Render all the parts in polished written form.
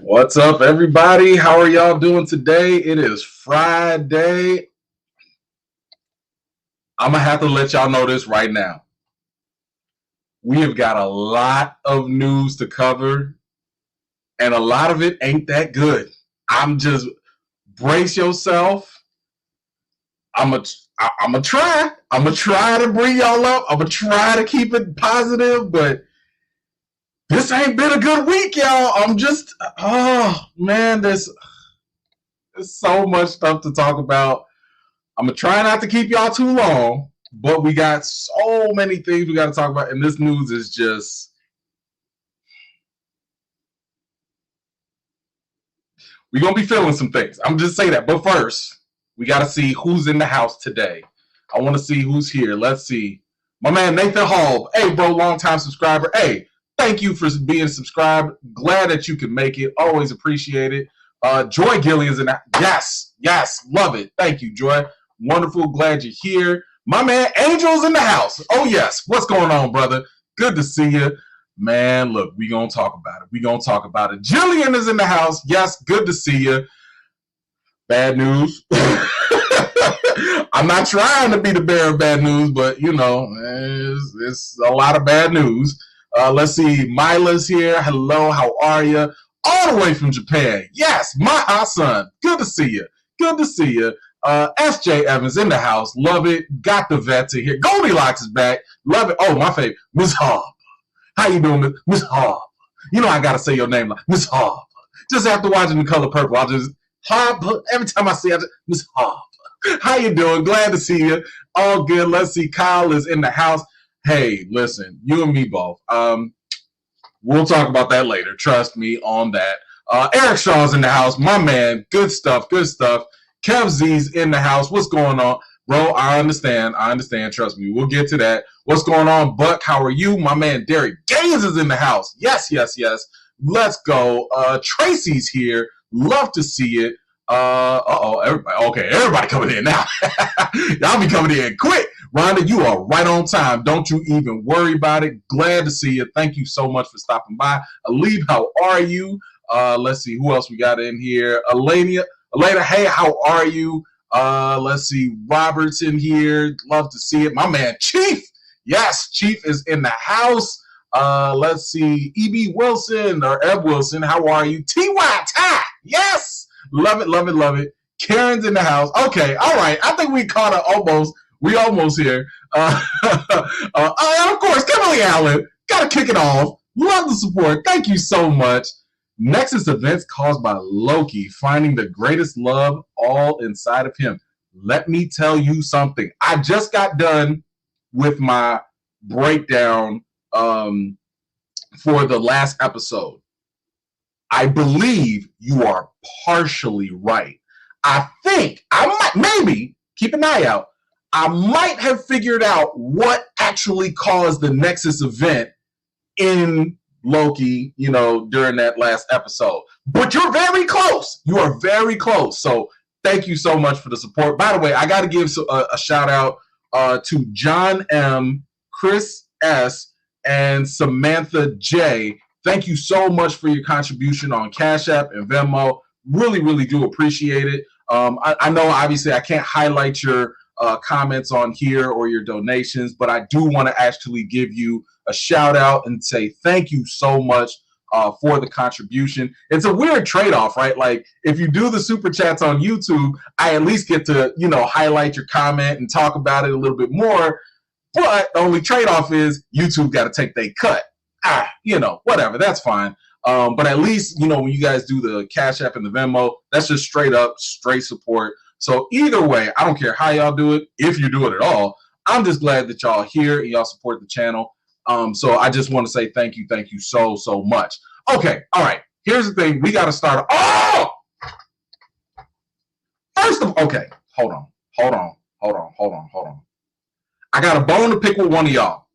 What's up, everybody? How are y'all doing today? It is Friday. I'm going to have to let y'all know this right now. We have got a lot of news to cover, and a lot of it ain't that good. I'm just, brace yourself. I'm going to try. I'm going to try to bring y'all up. I'm going to try to keep it positive, but this ain't been a good week, y'all. Oh, man, there's so much stuff to talk about. I'm going to try not to keep y'all too long, but we got so many things we got to talk about, and this news is just... We're going to be feeling some things. I'm just saying that. But first, we got to see who's in the house today. I want to see who's here. Let's see. My man, Nathan Hall. Hey, bro, long-time subscriber. Hey, thank you for being subscribed. Glad that you can make it. Always appreciate it. Joy Gillian's in the... Yes, love it. Thank you, Joy. Wonderful. Glad you're here. My man, Angel's in the house. Oh, yes. What's going on, brother? Good to see you. Man, look, we going to talk about it. We going to talk about it. Jillian is in the house. Yes, good to see you. Bad news. I'm not trying to be the bearer of bad news, but, you know, it's a lot of bad news. Let's see. Mila's here. Hello, how are you? All the way from Japan. Yes, my son. Good to see you. Good to see you. SJ Evans in the house. Love it. Got the vet to here. Goldilocks is back. Love it. Oh, my favorite. Miss Hall. How you doing, Miss Harp? You know I gotta say your name like Miss Harp. Just after watching The Color Purple, I'll just Harp. Every time I see it, Miss Harp. How you doing? Glad to see you. All good. Let's see. Kyle is in the house. Hey, listen, you and me both. We'll talk about that later. Trust me on that. Eric Shaw's in the house. My man. Good stuff. Good stuff. Kev Z's in the house. What's going on? Bro, I understand. Trust me. We'll get to that. What's going on, Buck? How are you? My man, Derek Gaines is in the house. Yes. Let's go. Tracy's here. Love to see it. Everybody. Okay, everybody coming in now. Y'all be coming in quick. Rhonda, you are right on time. Don't you even worry about it. Glad to see you. Thank you so much for stopping by. Alib, how are you? Let's see. Who else we got in here? Elena, hey, how are you? Let's see. Robert's in here. Love to see it. My man, Chief. Yes, Chief is in the house. Let's see. E.B. Wilson or Eb Wilson. How are you? T.Y. Ty. Yes. Love it. Karen's in the house. Okay. All right. I think we caught it almost. We almost here. And of course, Kimberly Allen. Got to kick it off. Love the support. Thank you so much. Nexus events caused by Loki finding the greatest love all inside of him. Let me tell you something. I just got done with my breakdown for the last episode. I believe you are partially right. I think I might, maybe, keep an eye out, I might have figured out what actually caused the Nexus event in Loki, you know, during that last episode. But you're very close. You are very close. So thank you so much for the support. By the way, I got to give a shout out to John M., Chris S., and Samantha J. Thank you so much for your contribution on Cash App and Venmo. Really do appreciate it. I know, obviously, I can't highlight your comments on here or your donations, but I do want to actually give you a shout out and say thank you so much for the contribution. It's a weird trade-off, right? Like, if you do the super chats on YouTube, I at least get to, you know, highlight your comment and talk about it a little bit more. But the only trade-off is YouTube got to take their cut. You know, whatever, that's fine. But at least, you know, when you guys do the Cash App and the Venmo, that's just straight support. So either way, I don't care how y'all do it, if you do it at all. I'm just glad that y'all here and y'all support the channel. So I just want to say thank you so much. Okay, all right. Here's the thing. We got to start. Oh! First of all, okay, hold on. I got a bone to pick with one of y'all.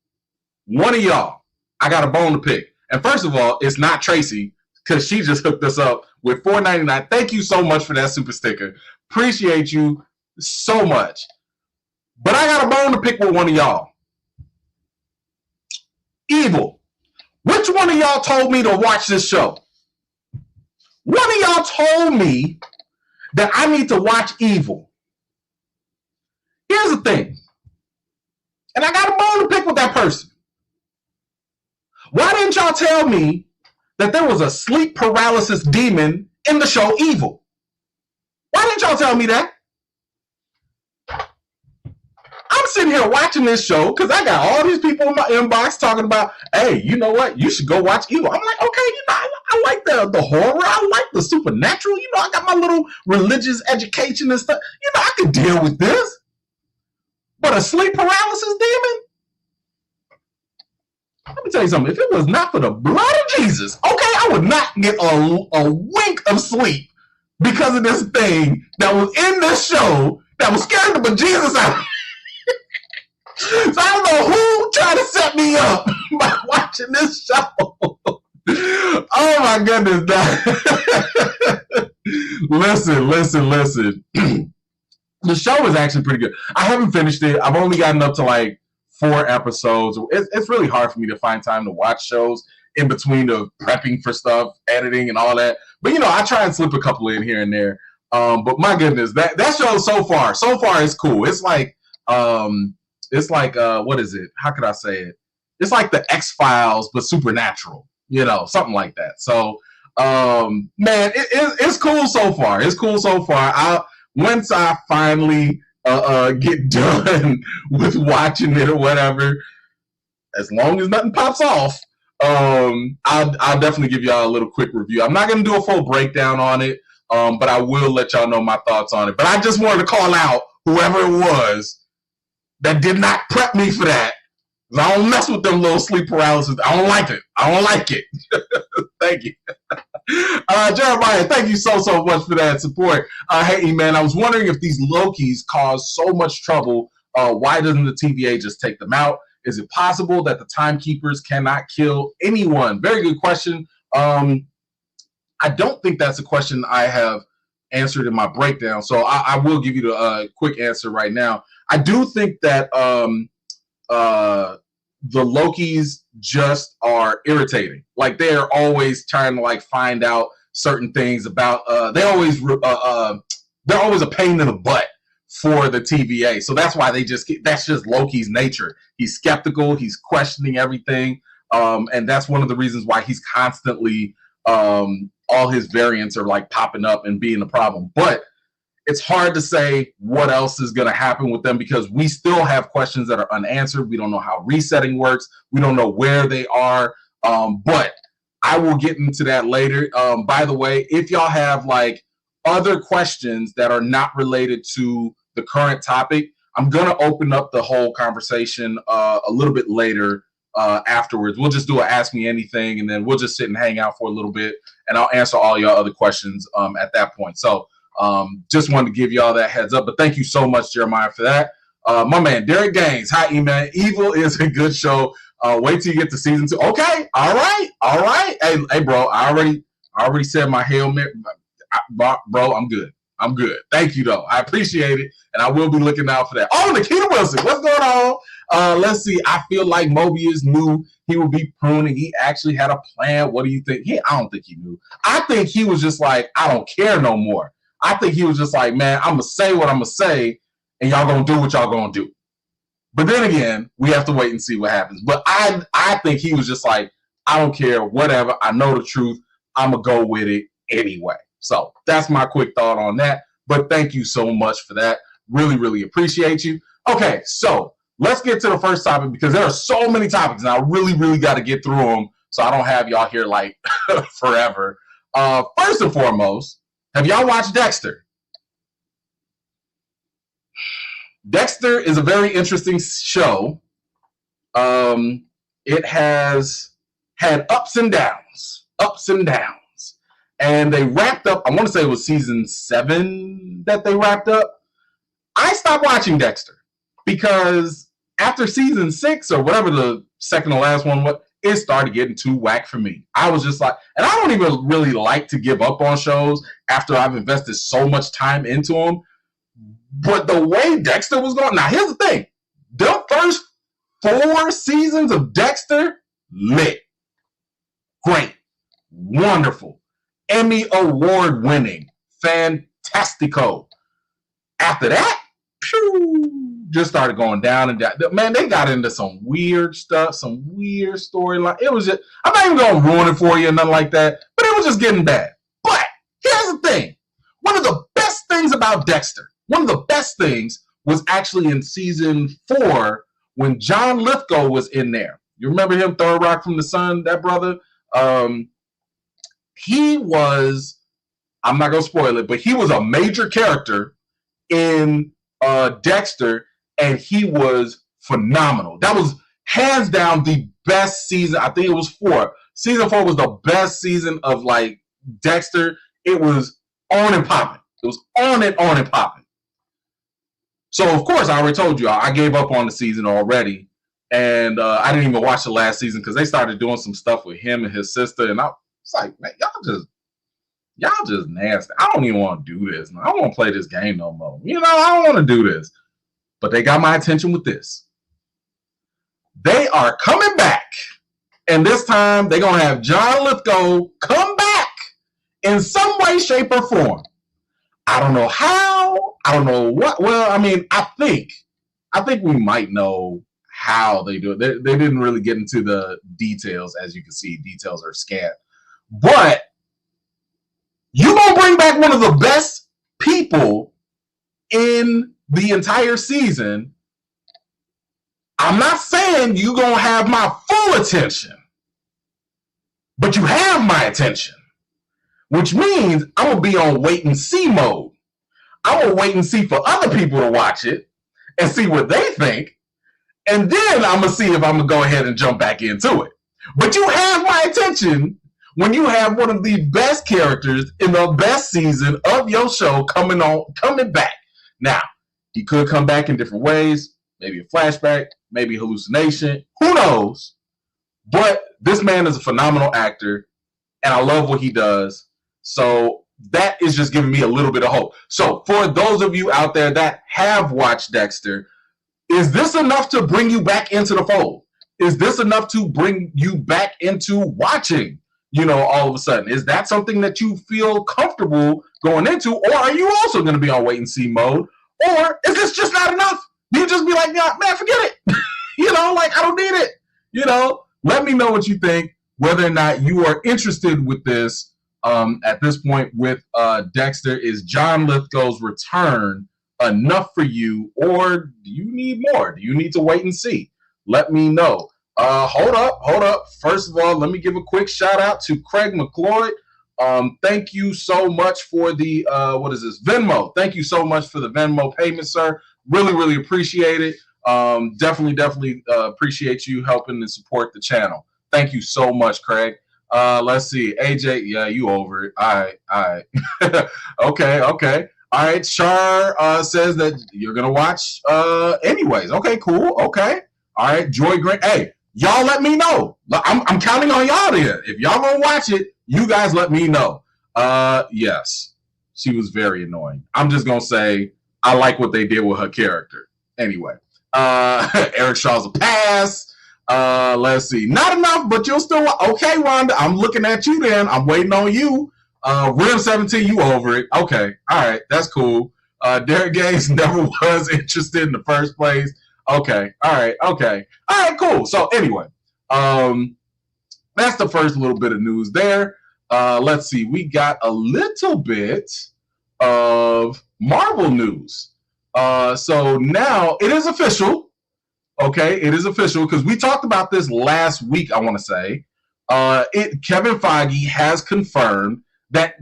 I got a bone to pick. And first of all, it's not Tracy, because she just hooked us up with $4.99. Thank you so much for that super sticker. Appreciate you so much. But I got a bone to pick with one of y'all. Evil. Which one of y'all told me to watch this show? One of y'all told me that I need to watch Evil. Here's the thing, and I got a bone to pick with that person. Why didn't y'all tell me that there was a sleep paralysis demon in the show Evil? Why didn't y'all tell me that? I'm sitting here watching this show because I got all these people in my inbox talking about, hey, you know what? You should go watch Evil. I'm like, okay, I like the horror. I like the supernatural. I got my little religious education and stuff. I could deal with this. But a sleep paralysis demon? Let me tell you something. If it was not for the blood of Jesus, okay, I would not get a wink of sleep because of this thing that was in this show that was scaring the bejesus out of me. So I don't know who tried to set me up by watching this show. Oh my goodness. Listen. The show is actually pretty good. I haven't finished it. I've only gotten up to like 4 episodes. It's really hard for me to find time to watch shows in between of prepping for stuff, editing and all that. But I try and slip a couple in here and there. But my goodness, that show so far is cool. It's like what is it? How could I say it? It's like the X-Files but supernatural, something like that. So man, it's cool so far. It's cool so far. Once I finally get done with watching it or whatever, as long as nothing pops off, I'll definitely give y'all a little quick review. I'm not going to do a full breakdown on it, but I will let y'all know my thoughts on it. But I just wanted to call out whoever it was that did not prep me for that. I don't mess with them little sleep paralysis. I don't like it. Thank you. Jeremiah, thank you so much for that support. Hey, man, I was wondering if these Lokis cause so much trouble, why doesn't the TVA just take them out? Is it possible that the timekeepers cannot kill anyone? Very good question. I don't think that's a question I have answered in my breakdown, so I will give you the quick answer right now. I do think that the Lokis just are irritating. Like they're always trying to find out certain things about. They're always a pain in the butt for the TVA. So that's why that's just Loki's nature. He's skeptical. He's questioning everything, and that's one of the reasons why he's constantly all his variants are popping up and being a problem. But it's hard to say what else is going to happen with them because we still have questions that are unanswered. We don't know how resetting works. We don't know where they are. But I will get into that later. By the way, if y'all have other questions that are not related to the current topic, I'm going to open up the whole conversation a little bit later afterwards. We'll just do an Ask Me Anything, and then we'll just sit and hang out for a little bit, and I'll answer all y'all other questions at that point. So just wanted to give y'all that heads up, but thank you so much, Jeremiah, for that. My man Derek Gaines, hi E-Man. Evil is a good show. Wait till you get to season 2. Okay, all right. Hey, bro, I already said my Hail Mary. Bro, I'm good. Thank you though. I appreciate it, and I will be looking out for that. Oh, Nikita Wilson, what's going on? Let's see. I feel like Mobius knew he would be pruning. He actually had a plan. What do you think? I don't think he knew. I think he was just I don't care no more. I think he was just man, I'm going to say what I'm going to say, and y'all going to do what y'all going to do. But then again, we have to wait and see what happens. But I think he was just I don't care, whatever. I know the truth. I'm going to go with it anyway. So that's my quick thought on that. But thank you so much for that. Really, really appreciate you. Okay, so let's get to the first topic because there are so many topics, and I really, really got to get through them so I don't have y'all here forever. First and foremost, have y'all watched Dexter? Dexter is a very interesting show. It has had ups and downs. And they wrapped up, I want to say it was season 7 that they wrapped up. I stopped watching Dexter because after season 6 or whatever the second to last one was, it started getting too whack for me. I was just and I don't even really like to give up on shows after I've invested so much time into them. But the way Dexter was going, now here's the thing. The first 4 seasons of Dexter, lit. Great. Wonderful. Emmy award winning. Fantastico. After that, just started going down and down. Man, they got into some weird stuff, some weird storyline. It was just, I'm not even going to ruin it for you or nothing like that, but it was just getting bad. But here's the thing. One of the best things about Dexter, one of the best things was actually in season 4 when John Lithgow was in there. You remember him, Third Rock from the Sun, that brother? He was, I'm not going to spoil it, but he was a major character in Dexter, and he was phenomenal. That was hands down the best season. I think it was 4. Season 4 was the best season of like Dexter. It was on and popping. It was on and popping. So of course, I already told you I gave up on the season already, and I didn't even watch the last season because they started doing some stuff with him and his sister, and I was like, man, y'all just nasty. I don't even want to do this. I don't want to play this game no more. You know, I don't want to do this. But they got my attention with this. They are coming back. And this time, they're going to have John Lithgow come back in some way, shape, or form. I don't know how. I don't know what. Well, I mean, I think we might know how they do it. They didn't really get into the details. As you can see, details are scant. But you're going to bring back one of the best people in the entire season. I'm not saying you're going to have my full attention, but you have my attention, which means I'm going to be on wait and see mode. I'm going to wait and see for other people to watch it and see what they think. And then I'm going to see if I'm going to go ahead and jump back into it. But you have my attention when you have one of the best characters in the best season of your show coming back. Now, he could come back in different ways, maybe a flashback, maybe hallucination, who knows? But this man is a phenomenal actor, and I love what he does. So that is just giving me a little bit of hope. So for those of you out there that have watched Dexter, is this enough to bring you back into the fold? Is this enough to bring you back into watching? You know, all of a sudden, is that something that you feel comfortable going into, or are you also going to be on wait and see mode, or is this just not enough? Do you just be like, yeah, man, forget it? You know, like, I don't need it. You know, let me know what you think, whether or not you are interested with this at this point with Dexter. Is John Lithgow's return enough for you, or do you need more? Do you need to wait and see? Let me know. Hold up. First of all, let me give a quick shout out to Craig McLeod. Thank you so much for the, what is this? Venmo. Thank you so much for the Venmo payment, sir. Really appreciate it. Definitely appreciate you helping and support the channel. Thank you so much, Craig. Let's see. AJ, yeah, you over it. All right. Okay. All right. Char says that you're going to watch anyways. Okay, cool. Okay. All right. Joy Green. Hey, y'all let me know. I'm counting on y'all there. If y'all going to watch it, you guys let me know. Yes. She was very annoying. I'm just going to say I like what they did with her character. Anyway. Eric Shaw's a pass. Let's see. Not enough, but you'll still. Okay, Rhonda, I'm looking at you then. I'm waiting on you. Rim 17, you over it. Okay. All right. That's cool. Derek Gaines never was interested in the first place. Okay. All right. Okay. All right, cool. So anyway, that's the first little bit of news there. Let's see. We got a little bit of Marvel news. So now it is official. Okay, it is official because we talked about this last week, I want to say. Kevin Feige has confirmed that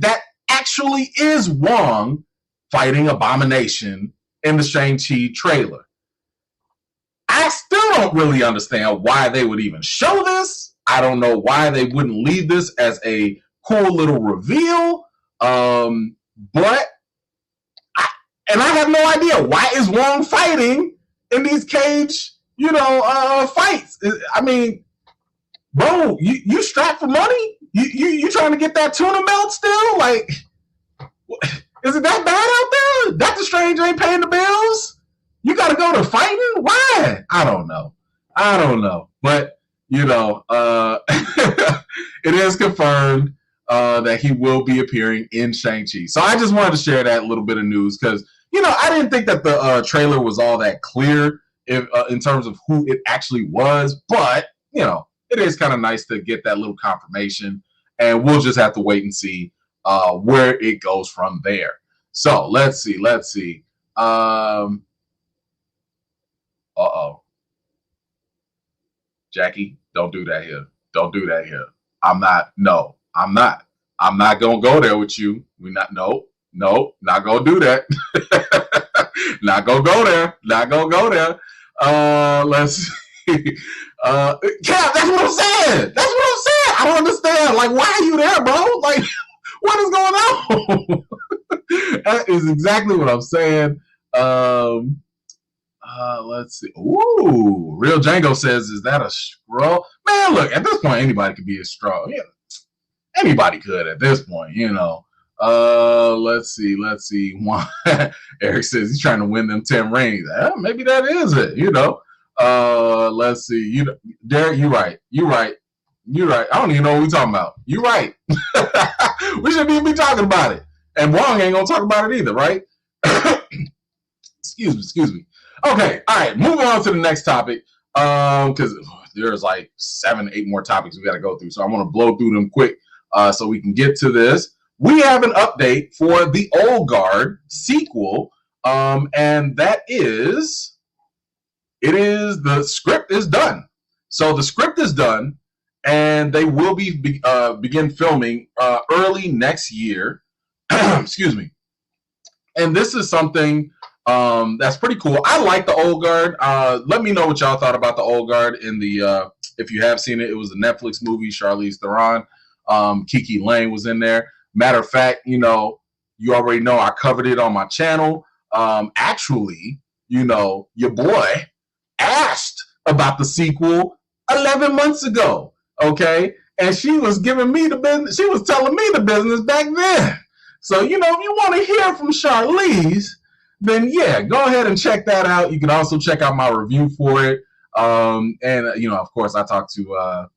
actually is Wong fighting Abomination in the Shang-Chi trailer. I still don't really understand why they would even show this. I don't know why they wouldn't leave this as a cool little reveal. But I have no idea. Why is Wong fighting in these cage, fights? I mean, bro, you strapped for money? You trying to get that tuna melt still? Like, is it that bad out there? Doctor Strange ain't paying the bills? You got to go to fighting? Why? I don't know. But, it is confirmed. that he will be appearing in Shang-Chi. So I just wanted to share that little bit of news because, I didn't think that the trailer was all that clear in terms of who it actually was. But, it is kind of nice to get that little confirmation. And we'll just have to wait and see where it goes from there. So let's see. Jackie, don't do that here. Don't do that here. I'm not going to go there with you. Not going to do that. Not going to go there. Let's see. Cap, that's what I'm saying. I don't understand. Like, why are you there, bro? Like, what is going on? That is exactly what I'm saying. Let's see. Ooh, Real Django says, is that a scroll? Man, look, at this point, anybody could be a straw. Yeah, anybody could at this point, Let's see. Eric says he's trying to win them 10 rings. Maybe that is it, Let's see. Derek, you're right. I don't even know what we're talking about. You're right. We shouldn't even be talking about it. And Wong ain't gonna talk about it either, right? Excuse me. Okay, all right, moving on to the next topic. Because there's like 7-8 more topics we got to go through. So I want to blow through them quick so we can get to this. We have an update for the Old Guard sequel. And that is, the script is done. So the script is done, and they will begin filming early next year. Excuse me. And this is something that's pretty cool. I like the Old Guard. Let me know what y'all thought about the Old Guard in the if you have seen it. It was a Netflix movie. Charlize Theron, Kiki Lane was in there. Matter of fact, you already know I covered it on my channel. Actually, your boy asked about the sequel 11 months ago. Okay, and she was giving me the business. She was telling me the business back then. So, if you want to hear from Charlize, then yeah, go ahead and check that out. You can also check out my review for it. And of course, I talked to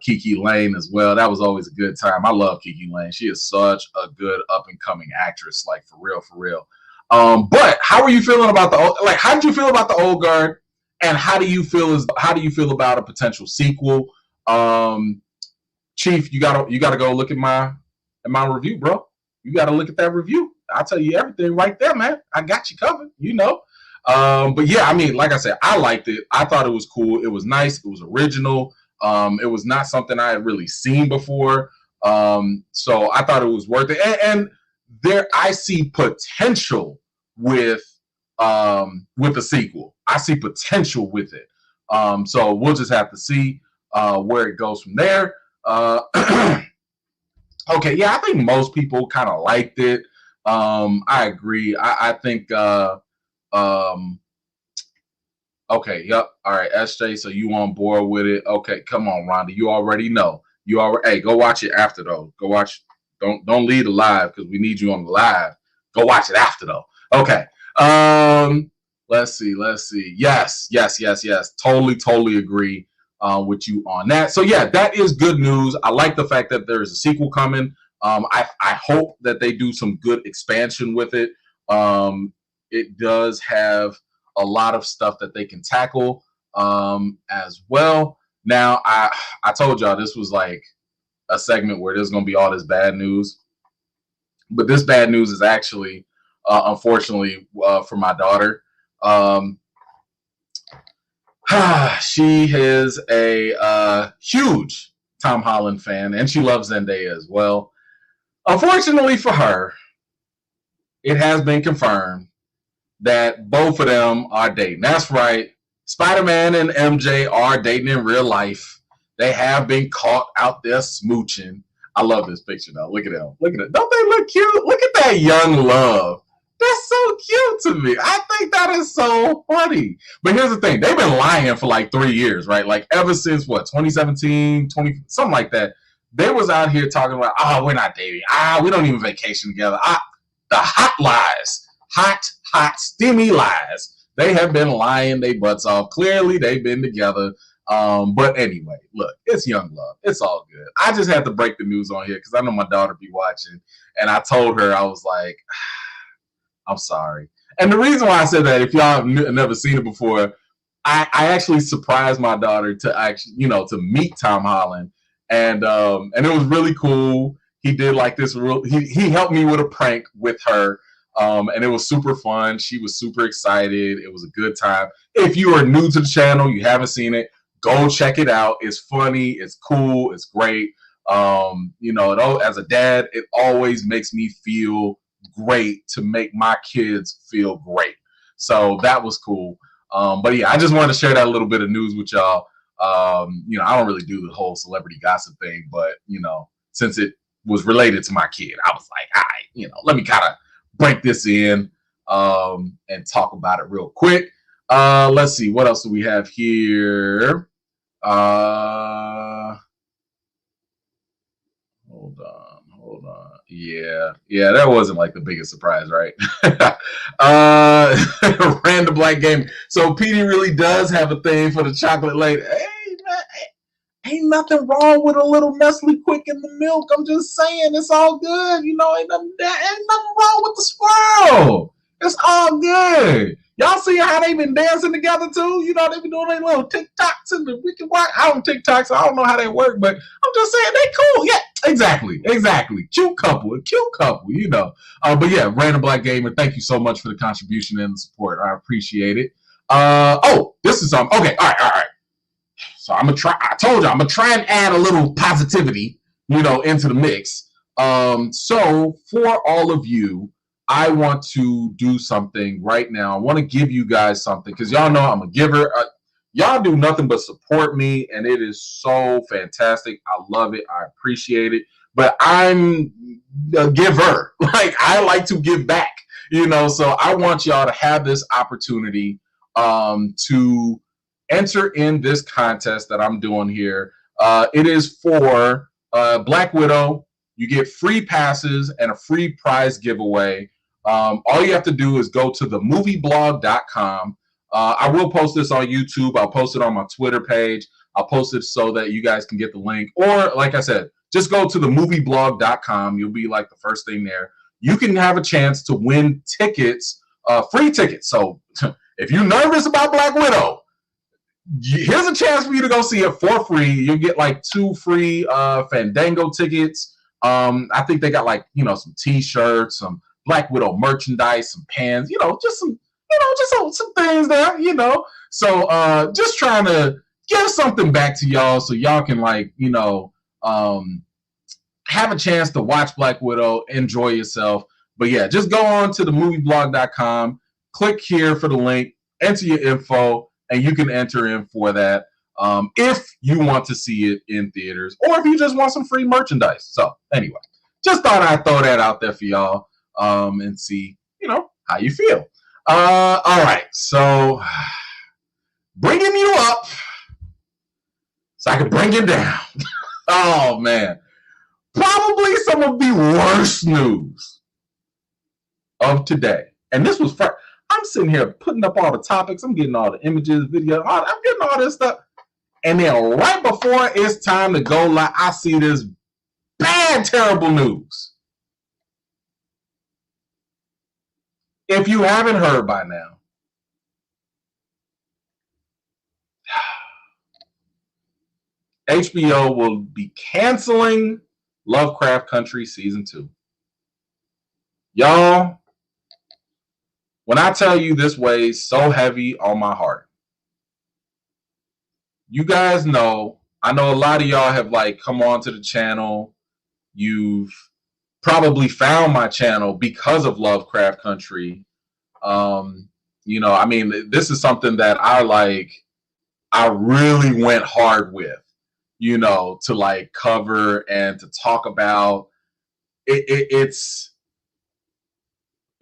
Kiki Lane as well. That was always a good time. I love Kiki Lane. She is such a good up and coming actress, like for real. But how are you feeling about how did you feel about the Old Guard, and how do you feel about a potential sequel? Chief, you gotta go look at my review, bro. You gotta look at that review. I'll tell you everything right there, man. I got you covered, But yeah, I mean, like I said, I liked it. I thought it was cool. It was nice. It was original. It was not something I had really seen before. So I thought it was worth it. And there, I see potential with the sequel. I see potential with it. So we'll just have to see where it goes from there. Okay, yeah, I think most people kind of liked it. I agree. I think okay, yep. All right, SJ, so you on board with it. Okay, come on, Rhonda. You already know. Hey, go watch it after though. Go watch. Don't leave the live because we need you on the live. Go watch it after though. Okay. Let's see. Yes. Totally agree with you on that. So yeah, that is good news. I like the fact that there is a sequel coming. I hope that they do some good expansion with it. It does have a lot of stuff that they can tackle as well. Now, I told y'all this was like a segment where there's going to be all this bad news. But this bad news is actually, unfortunately, for my daughter. She is a huge Tom Holland fan, and she loves Zendaya as well. Unfortunately for her, it has been confirmed that both of them are dating. That's right. Spider-Man and MJ are dating in real life. They have been caught out there smooching. I love this picture, though. Look at them. Look at it. Don't they look cute? Look at that young love. That's so cute to me. I think that is so funny. But here's the thing. They've been lying for like 3 years, right? Like ever since, 2017, something like that. They was out here talking about, we're not dating. We don't even vacation together. The hot lies. Hot, steamy lies. They have been lying their butts off. Clearly, they've been together. But anyway, look, it's young love. It's all good. I just had to break the news on here because I know my daughter be watching, and I told her, I was like, I'm sorry. And the reason why I said that, if y'all have never seen it before, I actually surprised my daughter to actually, to meet Tom Holland, and it was really cool. He did like this he helped me with a prank with her, and it was super fun. She was super excited. It was a good time. If you are new to the channel, you haven't seen it, go check it out. It's funny, it's cool, it's great. As a dad, it always makes me feel great to make my kids feel great. So that was cool. But yeah, I just wanted to share that little bit of news with y'all. I don't really do the whole celebrity gossip thing, but since it was related to my kid, I was like, all right, let me kind of break this in and talk about it real quick. Let's see, what else do we have here? Hold on. Yeah, that wasn't like the biggest surprise, right? Random Black Game. So PD really does have a thing for the chocolate lady. Hey, man, ain't nothing wrong with a little Nestle Quick in the milk. I'm just saying, it's all good. Ain't nothing wrong with the squirrel. It's all good. Y'all see how they been dancing together too? They been doing their little TikToks and the wicked watch. I don't TikTok, so I don't know how they work, but I'm just saying they cool. Yeah, exactly. Cute couple. But yeah, Random Black Gamer, thank you so much for the contribution and the support. I appreciate it. This is okay. All right. So I'm gonna try. I told you I'm gonna try and add a little positivity, into the mix. So for all of you, I want to do something right now. I want to give you guys something because y'all know I'm a giver. Y'all do nothing but support me, and it is so fantastic. I love it. I appreciate it. But I'm a giver. Like, I like to give back, So I want y'all to have this opportunity to enter in this contest that I'm doing here. It is for Black Widow. You get free passes and a free prize giveaway. All you have to do is go to themovieblog.com. I will post this on YouTube. I'll post it on my Twitter page. I'll post it so that you guys can get the link. Or, like I said, just go to themovieblog.com. You'll be like the first thing there. You can have a chance to win tickets, free tickets. So if you're nervous about Black Widow, here's a chance for you to go see it for free. You'll get like 2 free Fandango tickets. I think they got some t-shirts, some Black Widow merchandise, some pants, just some things there, So just trying to give something back to y'all so y'all can have a chance to watch Black Widow, enjoy yourself. But yeah, just go on to themovieblog.com, click here for the link, enter your info, and you can enter in for that if you want to see it in theaters or if you just want some free merchandise. So anyway, just thought I'd throw that out there for y'all and see, how you feel. All right, so bringing you up so I can bring you down. Oh, man. Probably some of the worst news of today. And this was first. I'm sitting here putting up all the topics. I'm getting all the images, videos. I'm getting all this stuff. And then right before it's time to go live, I see this bad, terrible news. If you haven't heard by now, HBO will be canceling Lovecraft Country Season 2. Y'all, when I tell you this weighs so heavy on my heart, you guys know, I know a lot of y'all have come on to the channel. You've probably found my channel because of Lovecraft Country. This is something that I really went hard with, to cover and to talk about. It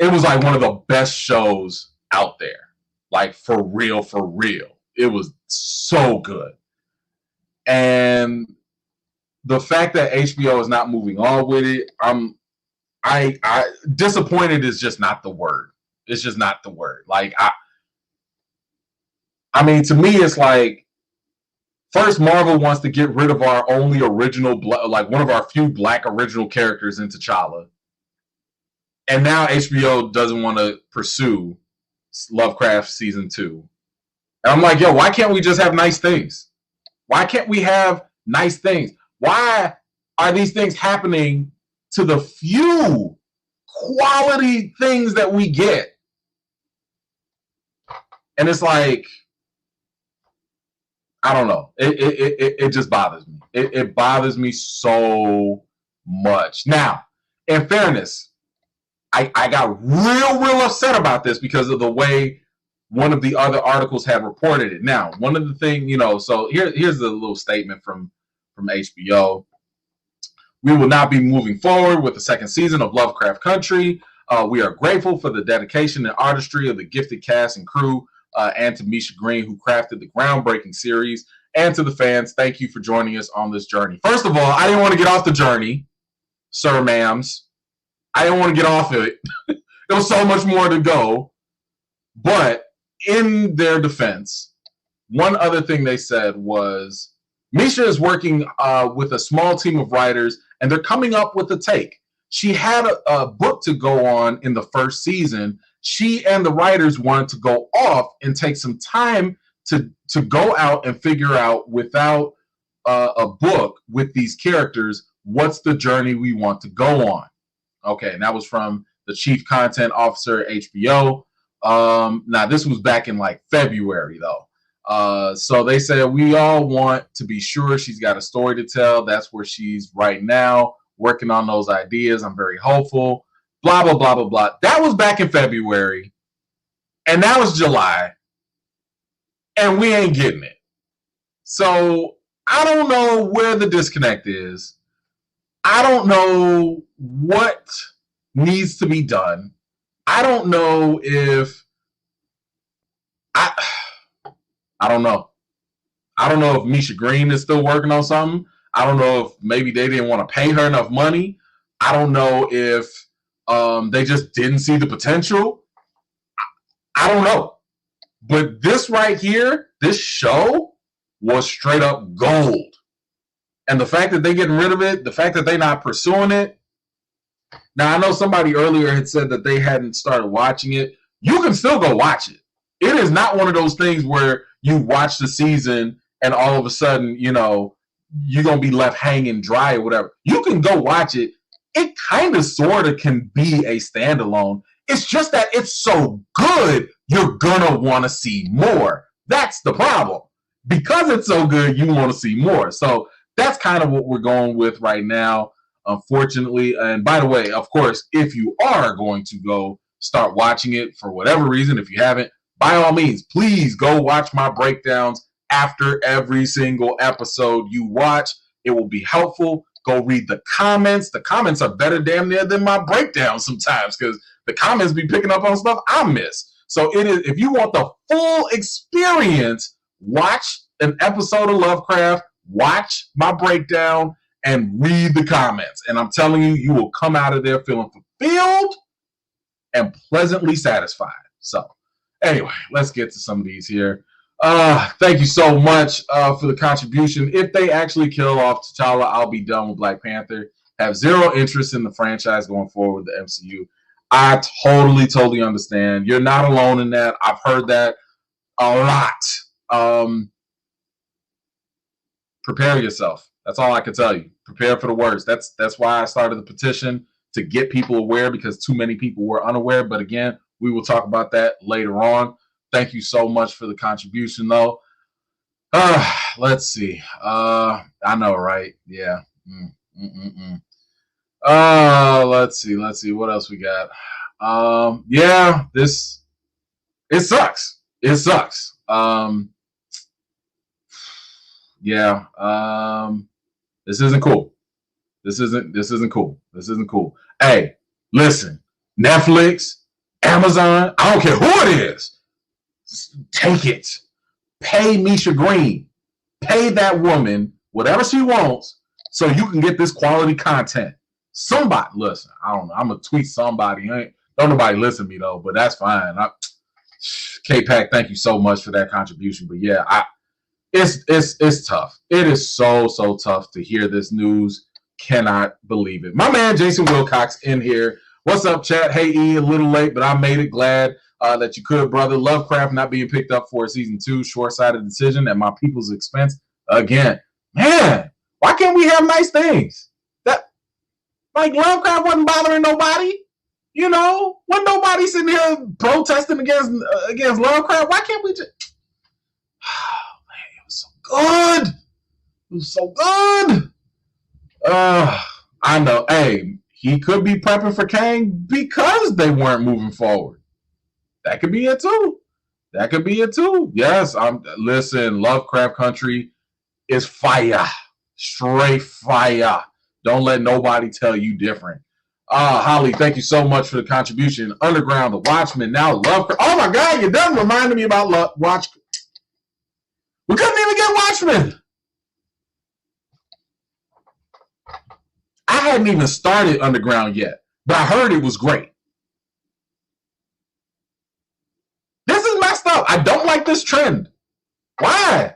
was one of the best shows out there. For real. It was so good. And the fact that HBO is not moving on with it, I disappointed is just not the word. It's just not the word. To me, it's First, Marvel wants to get rid of our only original, like one of our few black original characters in T'Challa. And now HBO doesn't want to pursue Lovecraft season 2. And I'm like, yo, why can't we just have nice things? Why can't we have nice things? Why are these things happening to the few quality things that we get? And it's like, I don't know. It just bothers me. It bothers me so much. Now, in fairness, I got real upset about this because of the way one of the other articles had reported it. Now, one of the things, so here's a little statement from HBO. We will not be moving forward with the second season of Lovecraft Country. We are grateful for the dedication and artistry of the gifted cast and crew, and to Misha Green, who crafted the groundbreaking series, and to the fans, thank you for joining us on this journey. First of all, I didn't want to get off the journey, sir, ma'ams. I didn't want to get off of it. There was so much more to go. But in their defense, one other thing they said was Misha is working with a small team of writers, and they're coming up with a take. She had a book to go on in the first season. She and the writers wanted to go off and take some time to go out and figure out, without a book with these characters, what's the journey we want to go on. Okay, and that was from the chief content officer at HBO. Now, this was back in like February, though. So they said, we all want to be sure she's got a story to tell. That's where she's right now, working on those ideas. I'm very hopeful. Blah, blah, blah, blah, blah. That was back in February. And now it's July. And we ain't getting it. So I don't know where the disconnect is. I don't know what needs to be done. I don't know if I don't know. I don't know if Misha Green is still working on something. I don't know if maybe they didn't want to pay her enough money. I don't know if they just didn't see the potential. I don't know. But this right here, this show was straight up gold. And the fact that they're getting rid of it, the fact that they're not pursuing it. Now, I know somebody earlier had said that they hadn't started watching it. You can still go watch it. It is not one of those things where you watch the season and all of a sudden, you're going to be left hanging dry or whatever. You can go watch it. It kind of sort of can be a standalone. It's just that it's so good, you're going to want to see more. That's the problem. Because it's so good, you want to see more. So that's kind of what we're going with right now, unfortunately. And by the way, of course, if you are going to go start watching it for whatever reason, if you haven't, by all means, please go watch my breakdowns after every single episode you watch. It will be helpful. Go read the comments. The comments are better damn near than my breakdowns sometimes, because the comments be picking up on stuff I miss. So it is, if you want the full experience, watch an episode of Lovecraft, watch my breakdown, and read the comments. And I'm telling you, you will come out of there feeling fulfilled and pleasantly satisfied. So anyway, let's get to some of these here. Thank you so much for the contribution. If they actually kill off T'Challa, I'll be done with Black Panther. Have zero interest in the franchise going forward with the MCU. I totally understand. You're not alone in that. I've heard that a lot. Prepare yourself. That's all I can tell you. Prepare for the worst. That's why I started the petition, to get people aware, because too many people were unaware. But again, we will talk about that later on. Thank you so much for the contribution, though. Let's see. I know, right? Yeah. Let's see. What else we got? Yeah, it sucks. It sucks. Yeah. This isn't cool. This isn't cool. Hey, listen, Netflix, Amazon, I don't care who it is. Take it. Pay Misha Green. Pay that woman whatever she wants so you can get this quality content. Somebody, listen, I don't know. I'm going to tweet somebody. Don't nobody listen to me, though, but that's fine. K-Pack, thank you so much for that contribution. But yeah, It's tough. It is so tough to hear this news. Cannot believe it. My man Jason Wilcox in here. What's up, chat? Hey, E, a little late, but I made it. Glad that you could, brother. Lovecraft not being picked up for season 2. Short-sighted decision at my people's expense. Again, man, why can't we have nice things? That like Lovecraft wasn't bothering nobody. You know, wasn't nobody sitting here protesting against Lovecraft. Why can't we just? Oh, man, it was so good. It was so good. I know. Hey, he could be prepping for Kang because they weren't moving forward. That could be it too. That could be it too. Yes, listen, Lovecraft Country is fire. Straight fire. Don't let nobody tell you different. Holly, thank you so much for the contribution. Underground, The Watchmen, now Lovecraft. Oh my God, you done reminded me about Watch. We couldn't even get Watchmen. I hadn't even started Underground yet, but I heard it was great. This is messed up. I don't like this trend. Why?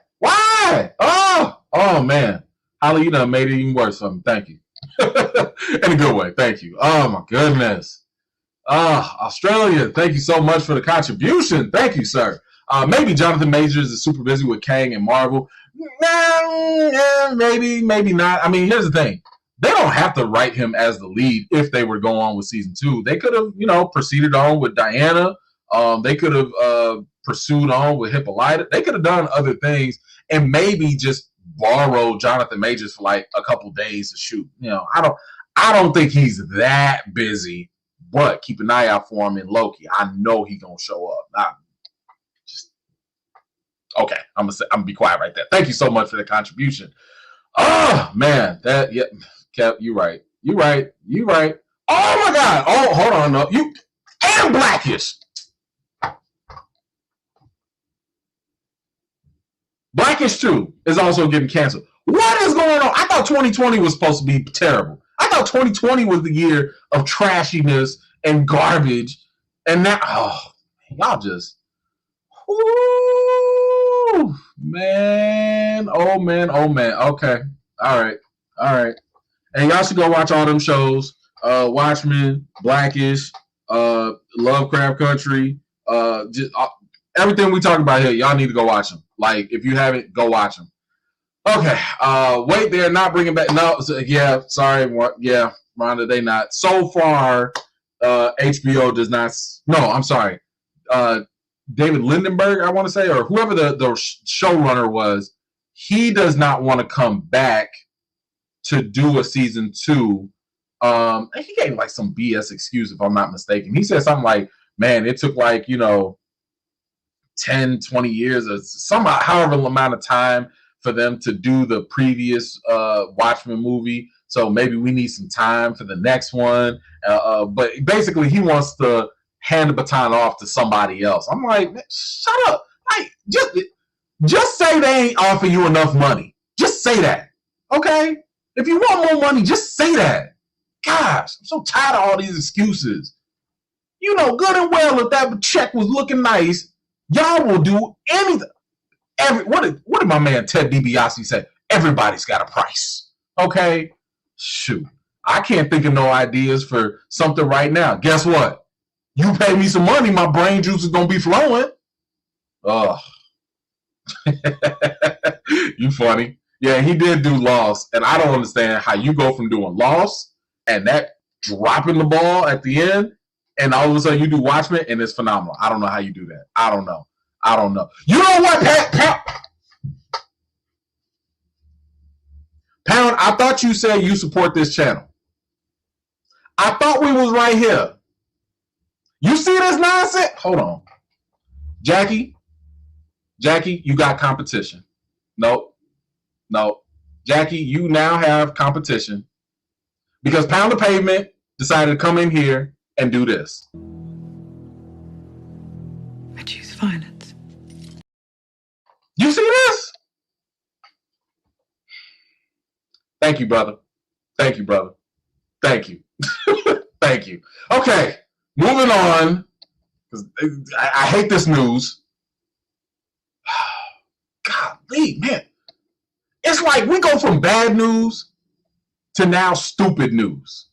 Oh man. Holly, you done made it even worse for me. Thank you. In a good way. Thank you. Oh my goodness. Australia, thank you so much for the contribution. Thank you, sir. Maybe Jonathan Majors is super busy with Kang and Marvel. Maybe not. I mean, here's the thing. They don't have to write him as the lead if they were going on with season 2. They could have, proceeded on with Diana. They could have pursued on with Hippolyta. They could have done other things and maybe just borrow Jonathan Majors for like a couple days to shoot. I don't think he's that busy, but keep an eye out for him in Loki. I know he's gonna show up. Okay. I'm gonna be quiet right there. Thank you so much for the contribution. Oh man, Kev, you right. Oh my God. Oh, hold on. No, you and Blackish. Blackish 2 is also getting canceled. What is going on? I thought 2020 was supposed to be terrible. I thought 2020 was the year of trashiness and garbage. And now, y'all just, man. Oh, man. Okay. All right. And y'all should go watch all them shows. Watchmen, Blackish, Lovecraft Country, everything we talk about here, y'all need to go watch them. Like, if you haven't, go watch them. Okay. Wait, they're not bringing back. No. Yeah. Sorry. Yeah. Rhonda, they not. So far, HBO does not. No, I'm sorry. David Lindenberg, I want to say, or whoever the showrunner was, he does not want to come back to do a season 2. He gave like some BS excuse, if I'm not mistaken. He said something like, man, it took like, 10, 20 years or however amount of time for them to do the previous Watchmen movie. So maybe we need some time for the next one. But basically, he wants to hand the baton off to somebody else. I'm like, shut up. Like, just say they ain't offer you enough money. Just say that. Okay? If you want more money, just say that. Gosh, I'm so tired of all these excuses. Good and well, if that check was looking nice, y'all will do anything. What did my man Ted DiBiase say? Everybody's got a price. Okay? Shoot. I can't think of no ideas for something right now. Guess what? You pay me some money, my brain juice is going to be flowing. Oh. You funny. Yeah, he did do Lost, and I don't understand how you go from doing Lost and that dropping the ball at the end, and all of a sudden you do Watchmen, and it's phenomenal. I don't know how you do that. I don't know. You know what, Pound, I thought you said you support this channel. I thought we was right here. You see this nonsense? Hold on. Jackie, you got competition. Nope. Jackie, you now have competition because Pound the Pavement decided to come in here and do this. I choose violence. You see this? Thank you, brother. Thank you. Thank you. Okay, moving on. I hate this news. God golly, man. It's like we go from bad news to now stupid news.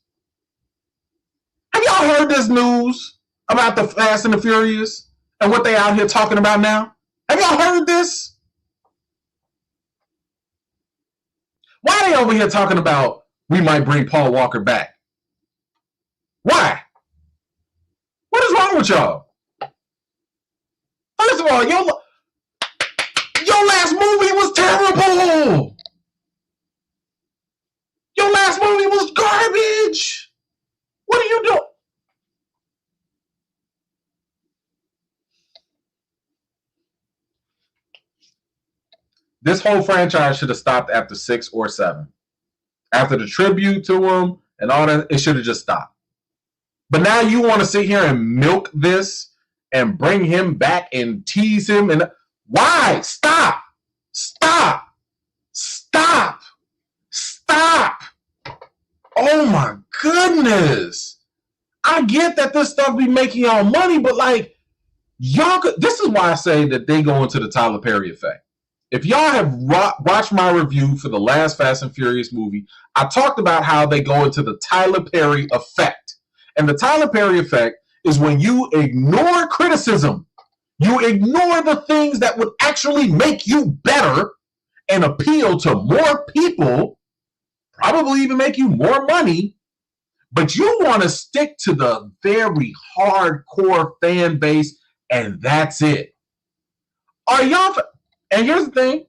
Have y'all heard this news about the Fast and the Furious and what they out here talking about now? Have y'all heard this? Why are they over here talking about we might bring Paul Walker back? Why? What is wrong with y'all? First of all, your last movie was terrible. Your last movie was garbage. What are you doing? This whole franchise should have stopped after 6 or 7. After the tribute to him and all that, it should have just stopped. But now you want to sit here and milk this and bring him back and tease him. And why? Stop. Stop. Stop. Stop. Oh my goodness. I get that this stuff be making y'all money, but like, y'all could, this is why I say that they go into the Tyler Perry effect. If y'all have watched my review for the last Fast and Furious movie, I talked about how they go into the Tyler Perry effect. And the Tyler Perry effect is when you ignore criticism. You ignore the things that would actually make you better and appeal to more people, probably even make you more money, but you want to stick to the very hardcore fan base, and that's it. Are y'all... And here's the thing,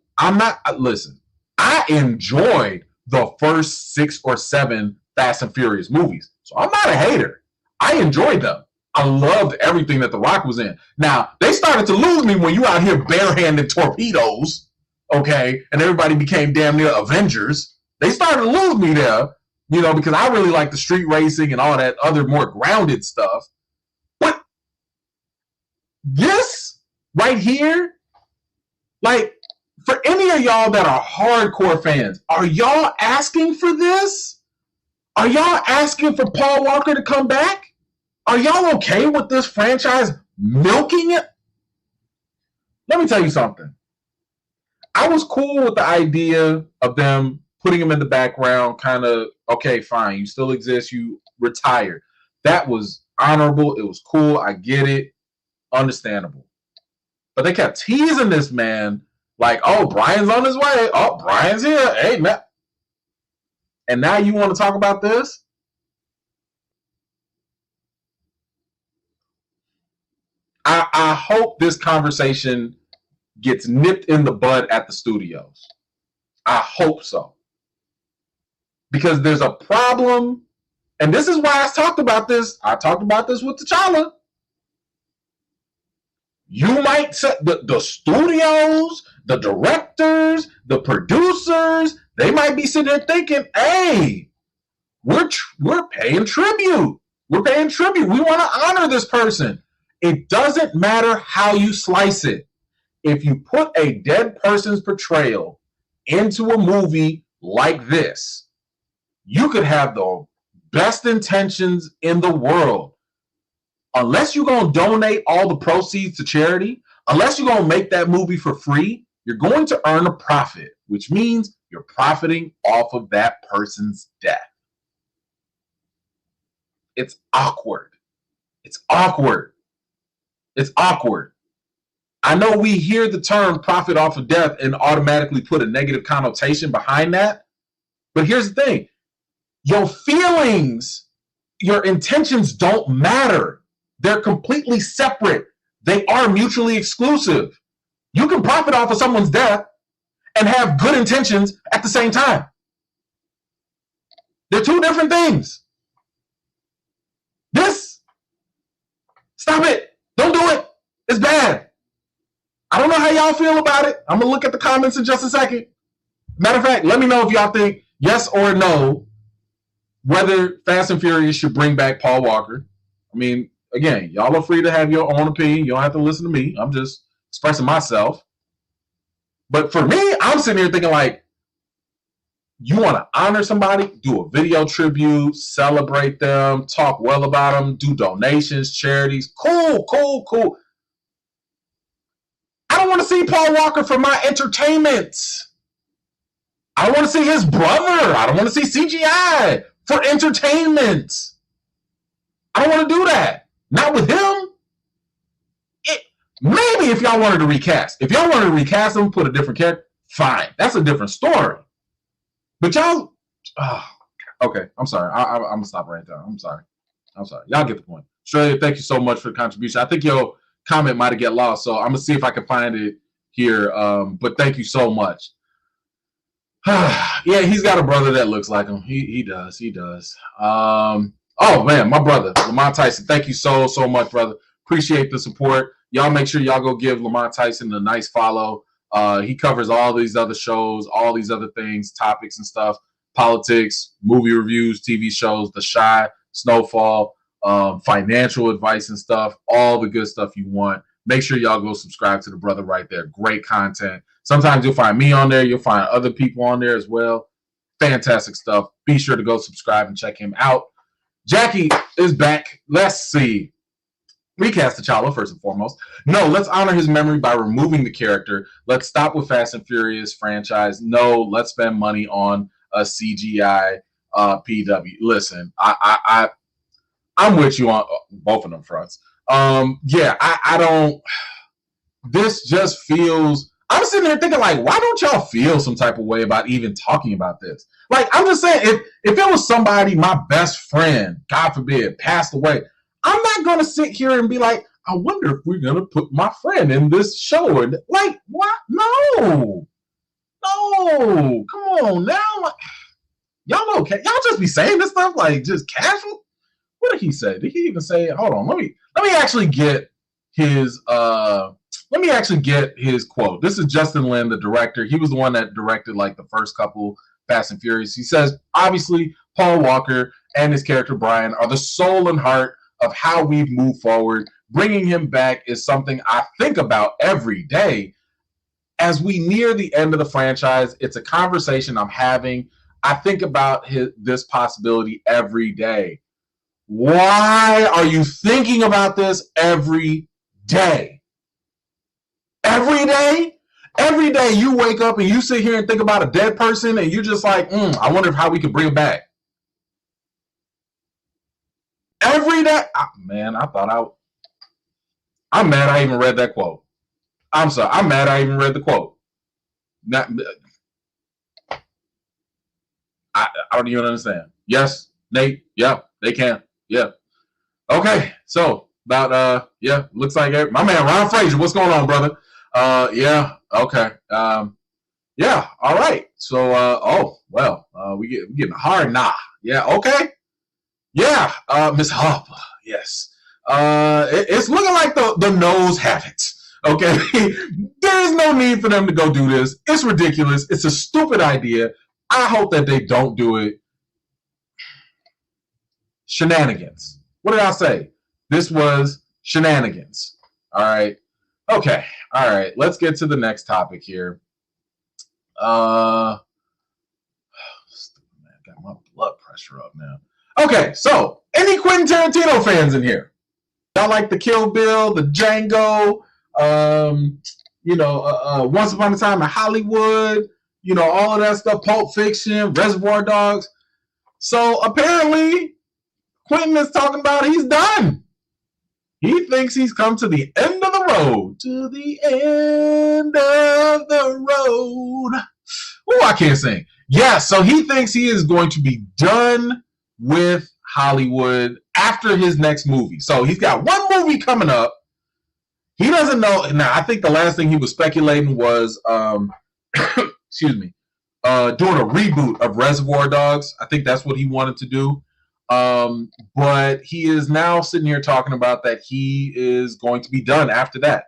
listen, I enjoyed the first 6 or 7 Fast and Furious movies. So I'm not a hater. I enjoyed them. I loved everything that The Rock was in. Now, they started to lose me when you out here barehanded torpedoes, okay, and everybody became damn near Avengers. They started to lose me there, you know, because I really like the street racing and all that other more grounded stuff. But this right here, like, for any of y'all that are hardcore fans, are y'all asking for this? Are y'all asking for Paul Walker to come back? Are y'all okay with this franchise milking it? Let me tell you something. I was cool with the idea of them putting him in the background, kind of, okay, fine, you still exist, you retired. That was honorable, it was cool, I get it, understandable. But they kept teasing this man like, oh, Brian's on his way. Oh, Brian's here. Hey, man. And now you want to talk about this? I hope this conversation gets nipped in the bud at the studios. I hope so. Because there's a problem. And this is why I talked about this. I talked about this with T'Challa. You might say the studios, the directors, the producers, they might be sitting there thinking, hey, we're paying tribute. We're paying tribute. We want to honor this person. It doesn't matter how you slice it. If you put a dead person's portrayal into a movie like this, you could have the best intentions in the world. Unless you're going to donate all the proceeds to charity, unless you're going to make that movie for free, you're going to earn a profit, which means you're profiting off of that person's death. It's awkward. It's awkward. It's awkward. I know we hear the term profit off of death and automatically put a negative connotation behind that. But here's the thing. Your feelings, your intentions don't matter. They're completely separate. They are mutually exclusive. You can profit off of someone's death and have good intentions at the same time. They're two different things. Stop it. Don't do it. It's bad. I don't know how y'all feel about it. I'm going to look at the comments in just a second. Matter of fact, let me know if y'all think yes or no whether Fast and Furious should bring back Paul Walker. I mean, again, y'all are free to have your own opinion. You don't have to listen to me. I'm just expressing myself. But for me, I'm sitting here thinking like, you want to honor somebody, do a video tribute, celebrate them, talk well about them, do donations, charities. Cool, cool, cool. I don't want to see Paul Walker for my entertainment. I don't want to see his brother. I don't want to see CGI for entertainment. I don't want to do that. Not with him. Maybe if y'all wanted to recast. If y'all wanted to recast him, put a different character, fine. That's a different story. But y'all... okay, I'm sorry. I'm going to stop right there. I'm sorry. Y'all get the point. Australia, thank you so much for the contribution. I think your comment might have get lost, so I'm going to see if I can find it here. But thank you so much. Yeah, he's got a brother that looks like him. He does. Oh, man, my brother, Lamont Tyson. Thank you so much, brother. Appreciate the support. Y'all make sure y'all go give Lamont Tyson a nice follow. He covers all these other shows, all these other things, topics and stuff, politics, movie reviews, TV shows, The Chi, Snowfall, financial advice and stuff, all the good stuff you want. Make sure y'all go subscribe to the brother right there. Great content. Sometimes you'll find me on there. You'll find other people on there as well. Fantastic stuff. Be sure to go subscribe and check him out. Jackie is back. Let's see. Recast T'Challa first and foremost. No, let's honor his memory by removing the character. Let's stop with Fast and Furious franchise. No, let's spend money on a CGI PW. Listen, I'm with you on both of them fronts. Yeah, I don't. This just feels. I'm sitting there thinking, like, why don't y'all feel some type of way about even talking about this? Like, I'm just saying, if it was somebody, my best friend, God forbid, passed away, I'm not going to sit here and be like, I wonder if we're going to put my friend in this show. And like, what? No. Come on now. Y'all okay? Y'all just be saying this stuff like just casual? What did he say? Did he even say? Hold on. Let me actually get his quote. This is Justin Lin, the director. He was the one that directed like the first couple Fast and Furious. He says, obviously, Paul Walker and his character Brian are the soul and heart of how we've moved forward. Bringing him back is something I think about every day. As we near the end of the franchise, it's a conversation I'm having. I think about this possibility every day. Why are you thinking about this every day? Every day? Every day you wake up and you sit here and think about a dead person and you're just like, I wonder how we could bring it back. Every day. Man, I'm mad I even read that quote. I'm sorry. I'm mad I even read the quote. I don't even understand. Yes, Nate. Yeah, they can. Yeah. Okay. So about looks like my man Ron Frazier. What's going on, brother? Yeah. Okay. Yeah. All right. So we getting a hard nah. Yeah. Okay. Yeah. Miss Harper. Yes. It's looking like the no's have it. Okay. There is no need for them to go do this. It's ridiculous. It's a stupid idea. I hope that they don't do it. Shenanigans. What did I say? This was shenanigans. All right. Okay. All right. Let's get to the next topic here. Got my blood pressure up now. Okay. So, any Quentin Tarantino fans in here? Y'all like the Kill Bill, the Django, Once Upon a Time in Hollywood, all of that stuff, Pulp Fiction, Reservoir Dogs. So apparently, Quentin is talking about he's done. He thinks he's come to the end of the road. To the end of the road. Oh, I can't sing. Yeah, so he thinks he is going to be done with Hollywood after his next movie. So he's got one movie coming up. He doesn't know. Now, I think the last thing he was speculating was, excuse me, doing a reboot of Reservoir Dogs. I think that's what he wanted to do. But he is now sitting here talking about that he is going to be done after that.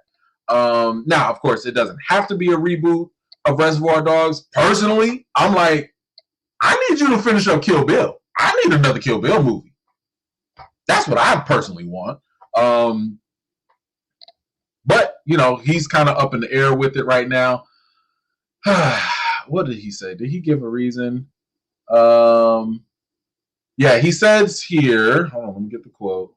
Now, of course, it doesn't have to be a reboot of Reservoir Dogs. Personally, I'm like, I need you to finish up Kill Bill. I need another Kill Bill movie. That's what I personally want. But, he's kind of up in the air with it right now. What did he say? Did he give a reason? Yeah, he says here, hold on, let me get the quote.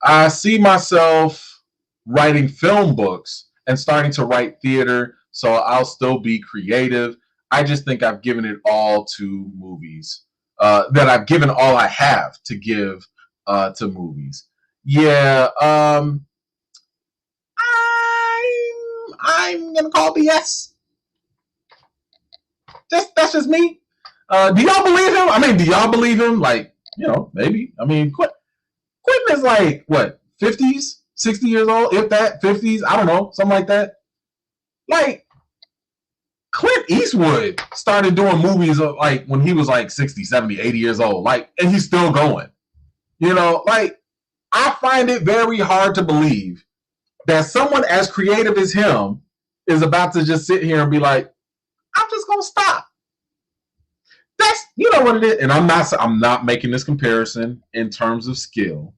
I see myself writing film books and starting to write theater, so I'll still be creative. I just think I've given it all to movies. That I've given all I have to give to movies. Yeah, I'm gonna call BS. That's just me. Do y'all believe him? I mean, do y'all believe him? Like, maybe. I mean, Quentin is like what, 50s, 60 years old, if that, 50s. I don't know, something like that. Like, Clint Eastwood started doing movies like when he was like 60, 70, 80 years old. Like, and he's still going. Like, I find it very hard to believe that someone as creative as him is about to just sit here and be like, I'm just gonna stop. That's what it is. And I'm not making this comparison in terms of skill,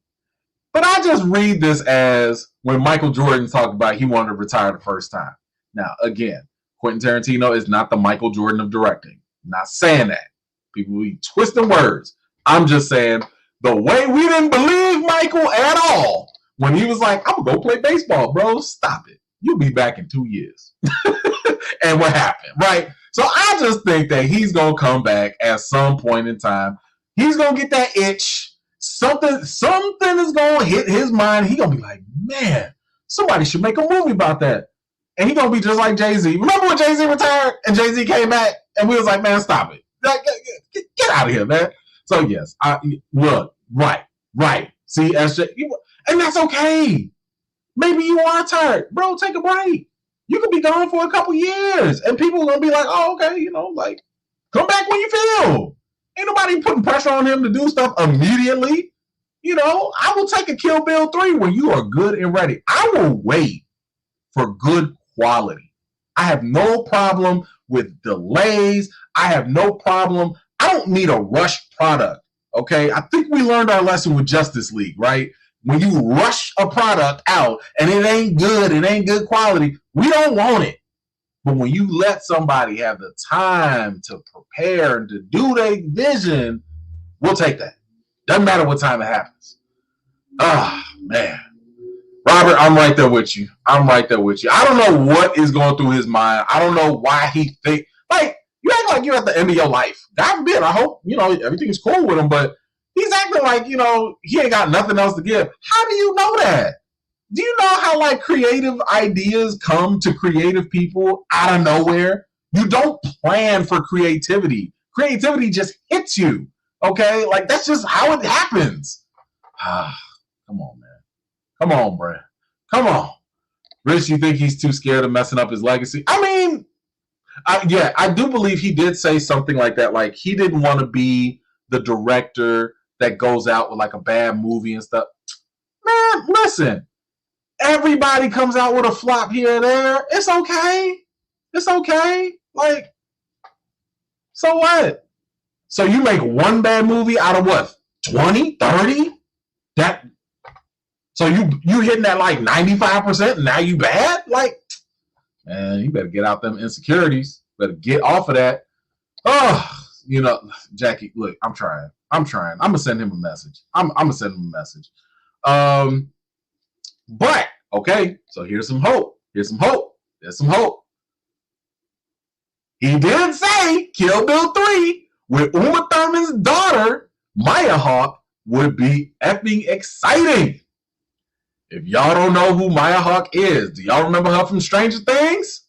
but I just read this as when Michael Jordan talked about he wanted to retire the first time. Now, again, Quentin Tarantino is not the Michael Jordan of directing. I'm not saying that. People be twisting words. I'm just saying the way we didn't believe Michael at all when he was like, I'm gonna go play baseball, bro. Stop it. You'll be back in 2 years. And what happened, right? So I just think that he's gonna come back at some point in time. He's gonna get that itch. Something is gonna hit his mind. He's gonna be like, man, somebody should make a movie about that. And he's gonna be just like Jay-Z. Remember when Jay-Z retired and Jay-Z came back and we was like, man, stop it. Get out of here, man. So yes, look, right. See, SJ, and that's okay. Maybe you are tired. Bro, take a break. You could be gone for a couple years and people are gonna be like, oh, okay, like, come back when you feel. Ain't nobody putting pressure on him to do stuff immediately. I will take a Kill Bill 3 when you are good and ready. I will wait for good quality. I have no problem with delays. I have no problem. I don't need a rushed product. Okay. I think we learned our lesson with Justice League, right? When you rush a product out and it ain't good quality, we don't want it. But when you let somebody have the time to prepare and to do their vision, we'll take that. Doesn't matter what time it happens. Man. Robert, I'm right there with you. I don't know what is going through his mind. I don't know why he think like you act like you're at the end of your life. God forbid. I hope everything is cool with him, but he's acting like he ain't got nothing else to give. How do you know that? Do you know how like creative ideas come to creative people out of nowhere? You don't plan for creativity. Creativity just hits you. Okay, like that's just how it happens. Come on, man. Come on, bro. Come on. Rich, you think he's too scared of messing up his legacy? I mean, I do believe he did say something like that. Like, he didn't want to be the director that goes out with like a bad movie and stuff. Man, listen. Everybody comes out with a flop here and there. It's okay. It's okay. Like, so what? So you make one bad movie out of what? 20, 30? So you hitting that like 95% and now you bad? Like, man, you better get out them insecurities. Better get off of that. Oh, Jackie, look, I'm trying. I'm gonna send him a message. I'm gonna send him a message. But okay, so here's some hope. There's some hope. He did say Kill Bill 3 with Uma Thurman's daughter, Maya Hawke, would be effing exciting. If y'all don't know who Maya Hawke is, do y'all remember her from Stranger Things?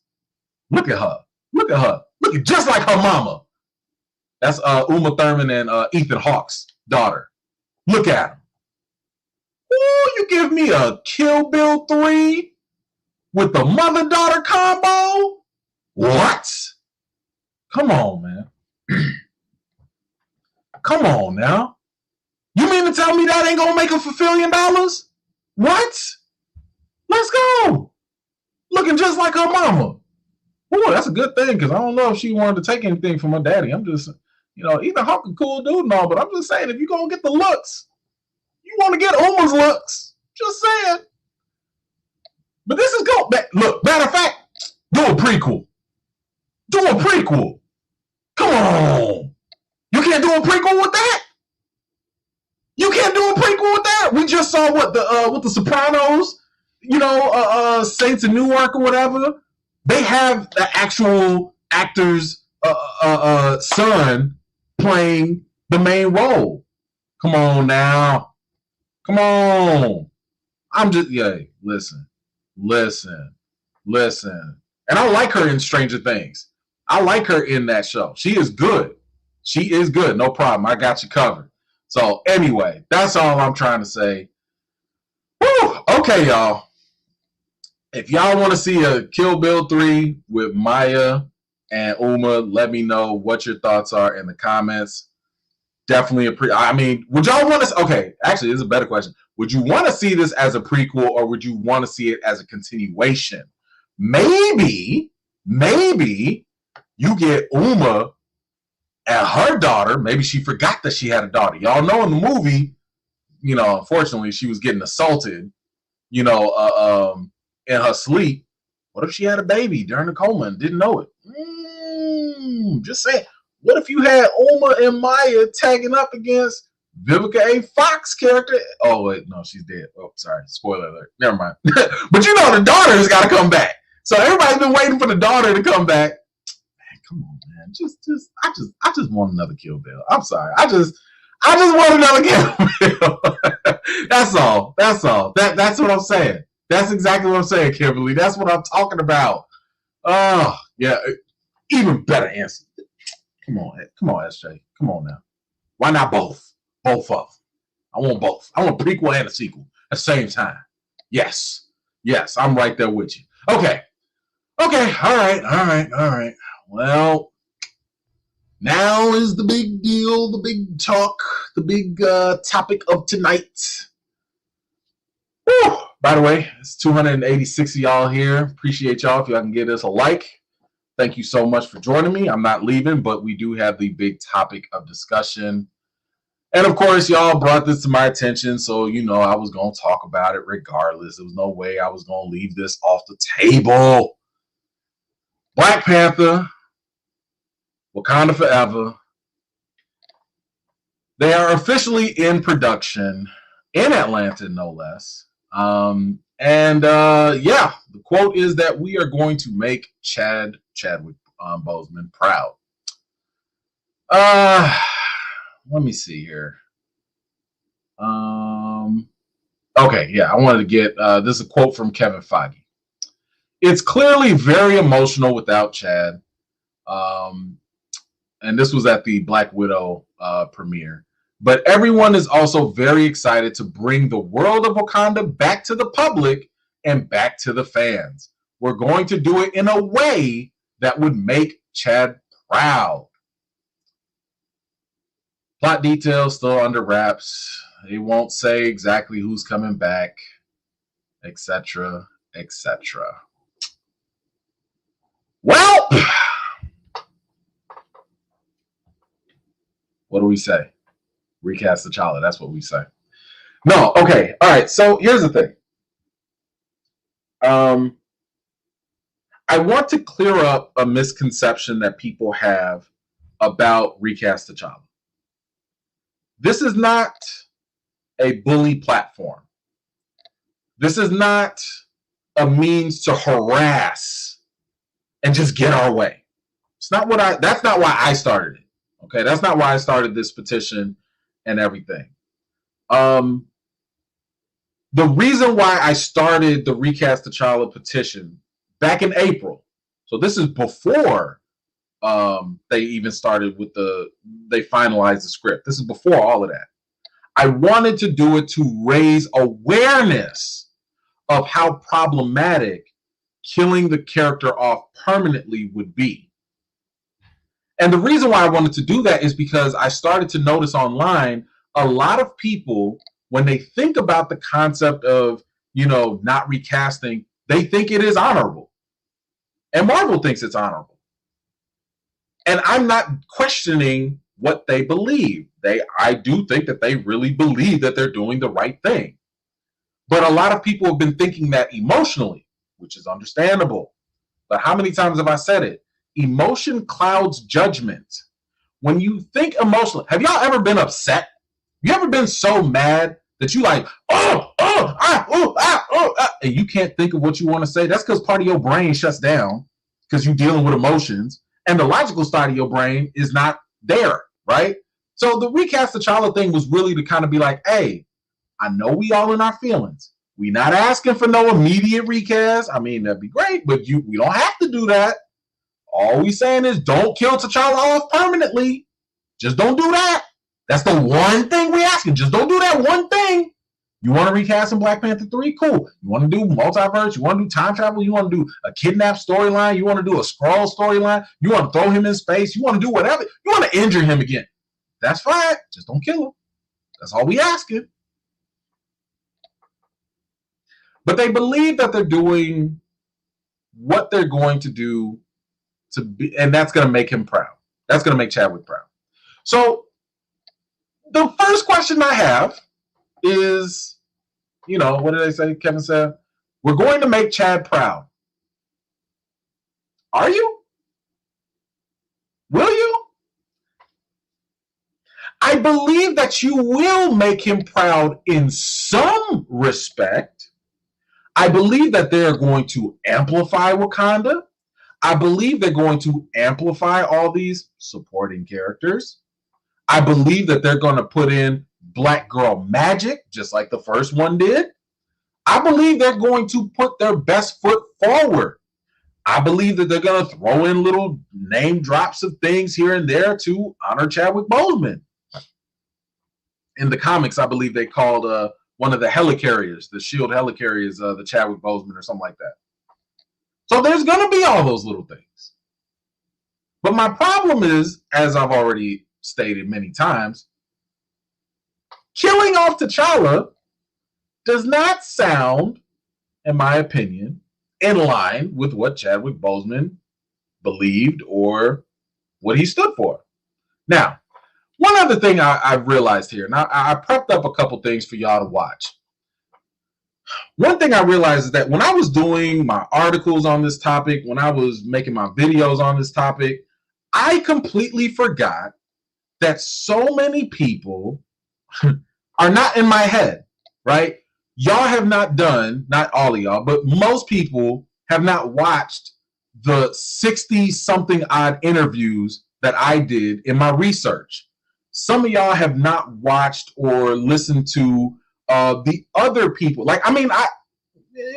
Look at her. Look just like her mama. That's Uma Thurman and Ethan Hawke's daughter. Look at him. Ooh, you give me a Kill Bill 3 with the mother-daughter combo? What? Come on, man. Come on now. You mean to tell me that ain't gonna make a $1 billion? What? Let's go. Looking just like her mama. Ooh, that's a good thing, because I don't know if she wanted to take anything from her daddy. I'm just, Ethan Hawke a cool dude and all, but I'm just saying, if you're going to get the looks, you want to get Uma's looks. Just saying. But this is go. Look, matter of fact, do a prequel. Come on. You can't do a prequel with that? We just saw what the Sopranos Saints of Newark or whatever, they have the actual actor's son playing the main role. Come on now. Come on. Listen. And I like her in Stranger Things. I like her in that show. She is good. No problem. I got you covered. So anyway, that's all I'm trying to say. Whew. Okay, y'all. If y'all want to see a Kill Bill 3 with Maya and Uma, let me know what your thoughts are in the comments. Definitely would y'all want to? Okay, actually, this is a better question. Would you want to see this as a prequel, or would you want to see it as a continuation? Maybe you get Uma and her daughter. Maybe she forgot that she had a daughter. Y'all know in the movie, unfortunately, she was getting assaulted, in her sleep. What if she had a baby during the coma and didn't know it? Just saying. What if you had Uma and Maya tagging up against Vivica A. Fox character? Oh, wait, no, she's dead. Oh, sorry. Spoiler alert. Never mind. But the daughter's got to come back. So everybody's been waiting for the daughter to come back. Man, come on, man. I just want another Kill Bill. I'm sorry. I just want another Kill Bill. That's all. That's what I'm saying. That's exactly what I'm saying, Kimberly. That's what I'm talking about. Oh, yeah. Even better answer. Come on, SJ. Come on now. Why not both? Both of them. I want both. I want a prequel and a sequel at the same time. Yes, I'm right there with you. Okay. All right. Well, now is the big deal, the big talk, the big topic of tonight. Whew. By the way, it's 286 of y'all here. Appreciate y'all. If y'all can give us a like. Thank you so much for joining me. I'm not leaving, but we do have the big topic of discussion. And of course, y'all brought this to my attention, so I was going to talk about it regardless. There was no way I was going to leave this off the table. Black Panther, Wakanda Forever. They are officially in production in Atlanta, no less. The quote is that we are going to make Chadwick Boseman proud. Let me see here. Okay, yeah, I wanted to get this is a quote from Kevin Feige. It's clearly very emotional without Chad. And this was at the Black Widow premiere. But everyone is also very excited to bring the world of Wakanda back to the public and back to the fans. We're going to do it in a way that would make Chad proud. Plot details still under wraps. They won't say exactly who's coming back, etc., etc. Well, what do we say? Recast T'Challa. That's what we say. No, okay. All right. So here's the thing. I want to clear up a misconception that people have about Recast T'Challa. This is not a bully platform. This is not a means to harass and just get our way. That's not why I started it. Okay, that's not why I started this petition and everything. The reason why I started the Recast T'Challa petition back in April, so this is before they even started with they finalized the script. This is before all of that. I wanted to do it to raise awareness of how problematic killing the character off permanently would be. And the reason why I wanted to do that is because I started to notice online a lot of people, when they think about the concept of, not recasting, they think it is honorable. And Marvel thinks it's honorable. And I'm not questioning what they believe. I do think that they really believe that they're doing the right thing. But a lot of people have been thinking that emotionally, which is understandable. But how many times have I said it? Emotion clouds judgment. When you think emotionally, have y'all ever been upset? You ever been so mad that you like, oh, and you can't think of what you want to say. That's because part of your brain shuts down because you're dealing with emotions, and the logical side of your brain is not there, right? So the recast T'Challa thing was really to kind of be like, hey, I know we all in our feelings. We not asking for no immediate recast. I mean, that'd be great, but we don't have to do that. All we saying is don't kill T'Challa off permanently. Just don't do that. That's the one thing we asking. Just don't do that one thing. You want to recast in Black Panther 3? Cool. You want to do multiverse? You want to do time travel? You want to do a kidnap storyline? You want to do a Skrull storyline? You want to throw him in space? You want to do whatever? You want to injure him again? That's fine. Just don't kill him. That's all we asking. But they believe that they're doing what they're going to do to be, and that's going to make him proud. That's going to make Chadwick proud. So the first question I have is, what did they say? Kevin said, we're going to make Chad proud. Are you? Will you? I believe that you will make him proud in some respect. I believe that they're going to amplify Wakanda. I believe they're going to amplify all these supporting characters. I believe that they're going to put in Black girl magic, just like the first one did. I believe they're going to put their best foot forward. I believe that they're going to throw in little name drops of things here and there to honor Chadwick Boseman. In the comics, I believe they called one of the helicarriers, the shield helicarriers, the Chadwick Boseman or something like that. So there's going to be all those little things. But my problem is, as I've already stated many times, killing off T'Challa does not sound, in my opinion, in line with what Chadwick Boseman believed or what he stood for. Now, one other thing I've realized here, and I prepped up a couple things for y'all to watch. One thing I realized is that when I was doing my articles on this topic, when I was making my videos on this topic, I completely forgot that so many people are not in my head, right? Y'all have not done, not all of y'all, but most people have not watched the 60-something odd interviews that I did in my research. Some of y'all have not watched or listened to the other people. It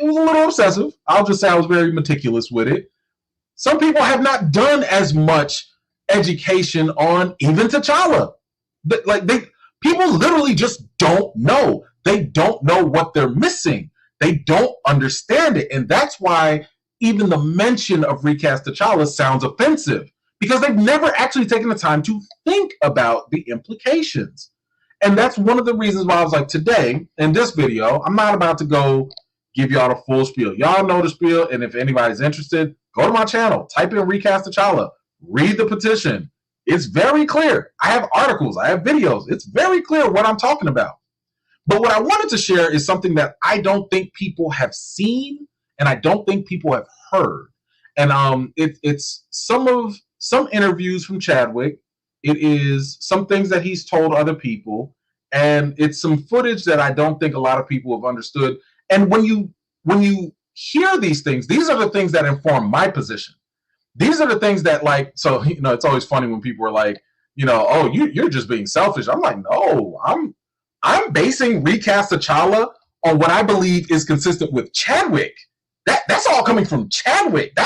was a little obsessive. I'll just say I was very meticulous with it. Some people have not done as much education on even T'Challa. People literally just don't know. They don't know what they're missing. They don't understand it. And that's why even the mention of recast T'Challa sounds offensive, because they've never actually taken the time to think about the implications. And that's one of the reasons why I was like, today, in this video, I'm not about to go give y'all the full spiel. Y'all know the spiel, and if anybody's interested, go to my channel, type in recast T'Challa, read the petition. It's very clear. I have articles, I have videos. It's very clear what I'm talking about. But what I wanted to share is something that I don't think people have seen, and I don't think people have heard. And it's some interviews from Chadwick. It is some things that he's told other people, and it's some footage that I don't think a lot of people have understood. And when you hear these things, these are the things that inform my position. These are the things that, it's always funny when people are like, oh, you're just being selfish. I'm like, no, I'm basing recast T'Challa on what I believe is consistent with Chadwick. That's all coming from Chadwick.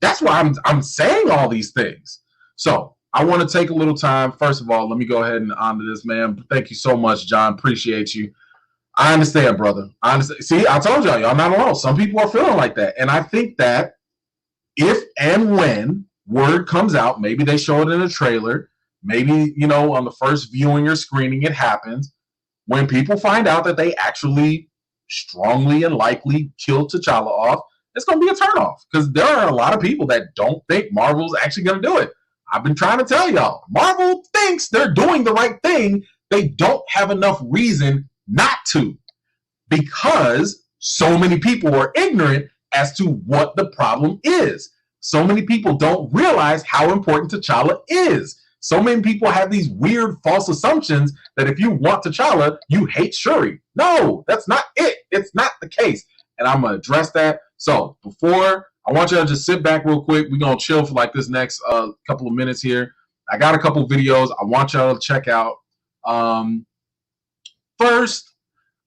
That's why I'm saying all these things. So I want to take a little time. First of all, let me go ahead and honor this man. Thank you so much, John. Appreciate you. I understand, brother. I understand. See, I told y'all not alone. Some people are feeling like that. And I think that if and when word comes out, maybe they show it in a trailer, maybe, on the first viewing or screening, it happens. When people find out that they actually strongly and likely killed T'Challa off, it's going to be a turnoff, because there are a lot of people that don't think Marvel's actually going to do it. I've been trying to tell y'all, Marvel thinks they're doing the right thing. They don't have enough reason not to, because so many people are ignorant as to what the problem is. So many people don't realize how important T'Challa is. So many people have these weird false assumptions that if you want T'Challa, you hate Shuri. No, that's not it. It's not the case. And I'm going to address that. So before, I want y'all to just sit back real quick. We're going to chill for like this next couple of minutes here. I got a couple videos I want y'all to check out. First,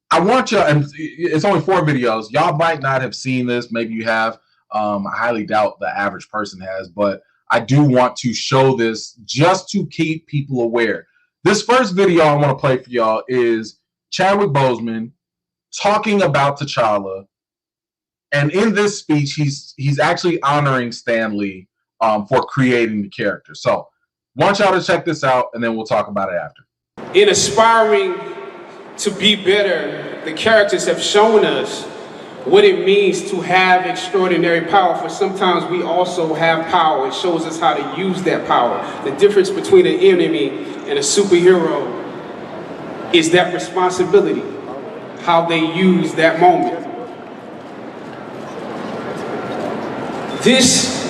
I want y'all, and it's only 4 videos. Y'all might not have seen this. Maybe you have. I highly doubt the average person has, but I do want to show this just to keep people aware. This first video I want to play for y'all is Chadwick Boseman talking about T'Challa. And in this speech, he's actually honoring Stan Lee for creating the character. So I want y'all to check this out, and then we'll talk about it after. In aspiring to be better, the characters have shown us what it means to have extraordinary power, for sometimes we also have power. It shows us how to use that power. The difference between an enemy and a superhero is that responsibility, how they use that moment. This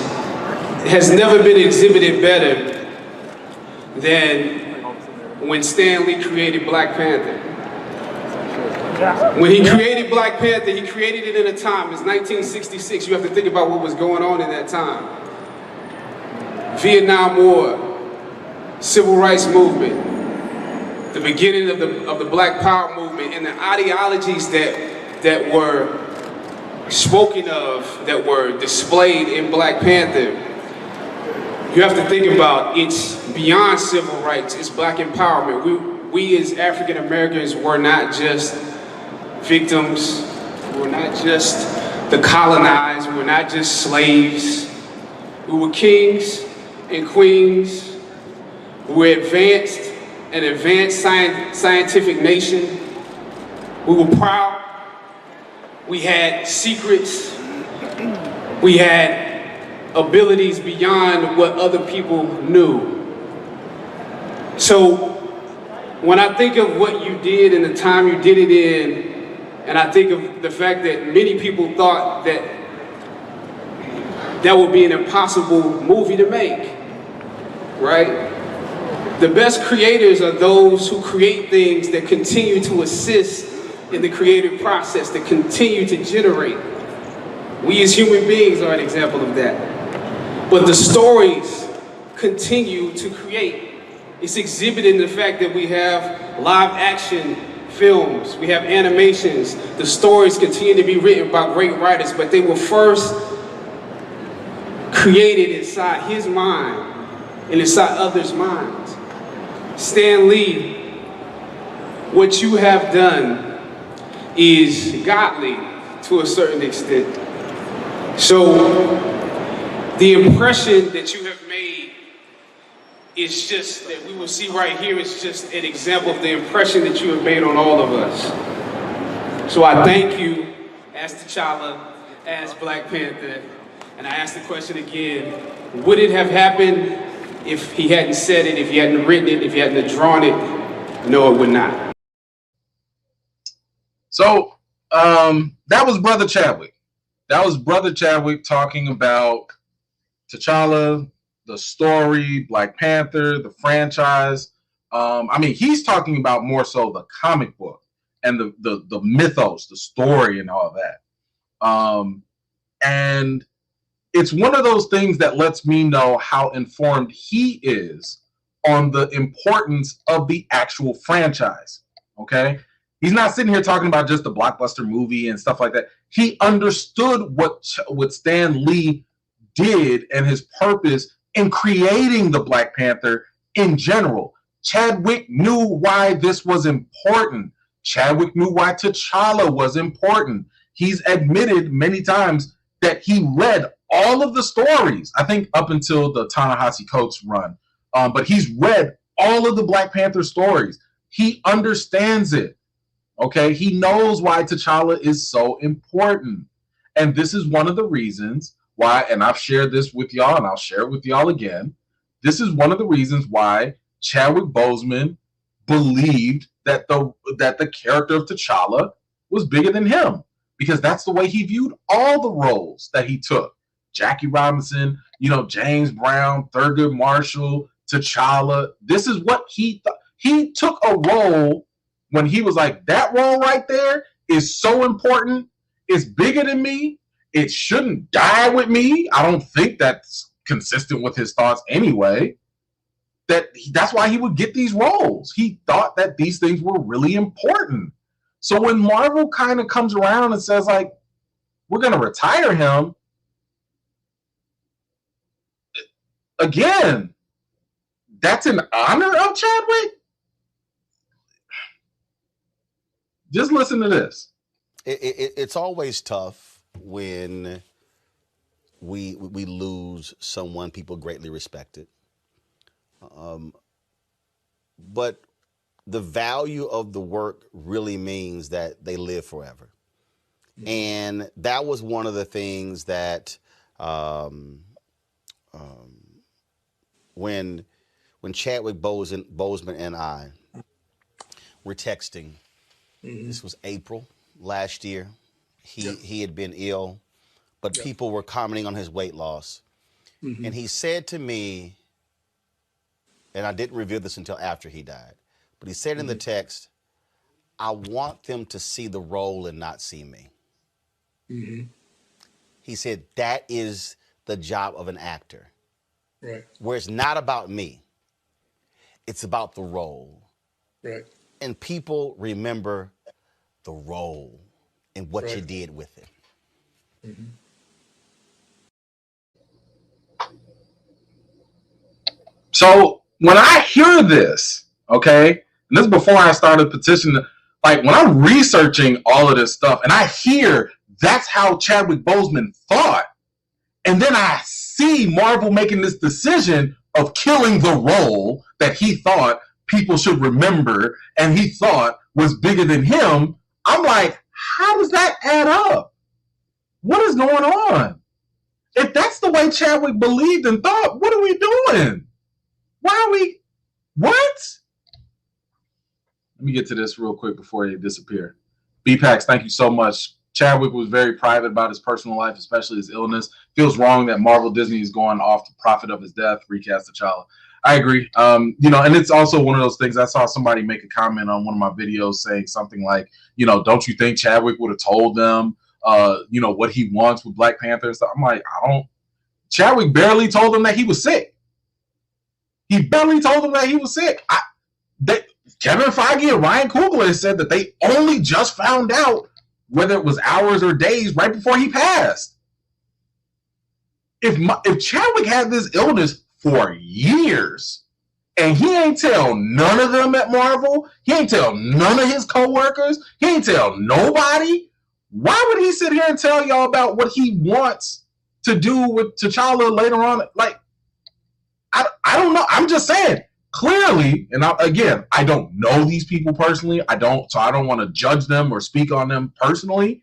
has never been exhibited better than when Stan Lee created Black Panther. When he created Black Panther, he created it in a time, it's 1966. You have to think about what was going on in that time. Vietnam War, Civil Rights Movement, the beginning of the Black Power movement, and the ideologies that were spoken of, that were displayed in Black Panther. You have to think about, it's beyond civil rights, it's Black empowerment. We as African Americans were not just victims, we were not just the colonized, we were not just slaves. We were kings and queens. We were an advanced scientific nation. We were proud. We had secrets. We had abilities beyond what other people knew. So when I think of what you did and the time you did it in, and I think of the fact that many people thought that that would be an impossible movie to make, right? The best creators are those who create things that continue to assist in the creative process, that continue to generate. We as human beings are an example of that. But the stories continue to create. It's exhibited in the fact that we have live action films, we have animations. The stories continue to be written by great writers, but they were first created inside his mind and inside others' minds. Stan Lee, what you have done is godly to a certain extent. So the impression that you have made is just, that we will see right here, is just an example of the impression that you have made on all of us. So I thank you as T'Challa, as Black Panther, and I ask the question again, would it have happened if he hadn't said it, if he hadn't written it, if he hadn't drawn it? No, it would not. So that was Brother Chadwick. That was Brother Chadwick talking about T'Challa, the story, Black Panther, the franchise. I mean, he's talking about more so the comic book and the mythos, the story, and all that. And it's one of those things that lets me know how informed he is on the importance of the actual franchise. Okay, he's not sitting here talking about just the blockbuster movie and stuff like that. He understood what Stan Lee did and his purpose in creating the Black Panther in general. Chadwick knew why this was important. Chadwick knew why T'Challa was important. He's admitted many times that he read all of the stories, I think up until the Ta-Nehisi Coates run, but he's read all of the Black Panther stories. He understands it, okay? He knows why T'Challa is so important. And this is one of the reasons why, and I've shared this with y'all, and I'll share it with y'all again, this is one of the reasons why Chadwick Boseman believed that the character of T'Challa was bigger than him, because that's the way he viewed all the roles that he took. Jackie Robinson, you know, James Brown, Thurgood Marshall, T'Challa. This is what he thought. He took a role when he was like, that role right there is so important. It's bigger than me. It shouldn't die with me. I don't think that's consistent with his thoughts anyway. That's why he would get these roles. He thought that these things were really important. So when Marvel kind of comes around and says, like, we're going to retire him, again, that's in honor of Chadwick? Just listen to this. It's always tough when we lose someone people greatly respected. But the value of the work really means that they live forever. Mm-hmm. And that was one of the things that when Chadwick Boseman and I were texting, this was April last year. He had been ill, but people were commenting on his weight loss. Mm-hmm. And he said to me, and I didn't reveal this until after he died, but he said in the text, I want them to see the role and not see me. Mm-hmm. He said, that is the job of an actor. Right. Where it's not about me. It's about the role. Right. And people remember the role and what you did with it. Mm-hmm. So when I hear this, okay, and this is before I started petitioning, like when I'm researching all of this stuff and I hear that's how Chadwick Boseman thought, and then I see Marvel making this decision of killing the role that he thought people should remember and he thought was bigger than him, I'm like, how does that add up? What is going on? If that's the way Chadwick believed and thought, what are we doing? Why are we, what? Let me get to this real quick before they disappear. BPAX, thank you so much. Chadwick was very private about his personal life, especially his illness. Feels wrong that Marvel Disney is going off the profit of his death. Recast T'Challa. I agree. And it's also one of those things. I saw somebody make a comment on one of my videos saying something like, don't you think Chadwick would have told them, what he wants with Black Panther and stuff? I'm like, Chadwick barely told them that he was sick. He barely told them that he was sick. Kevin Feige and Ryan Coogler said that they only just found out, whether it was hours or days, right before he passed. If Chadwick had this illness for years and he ain't tell none of them at Marvel, he ain't tell none of his co-workers, he ain't tell nobody, why would he sit here and tell y'all about what he wants to do with T'Challa later on? Like, I don't know. I'm just saying, clearly, and I don't know these people personally. So I don't want to judge them or speak on them personally.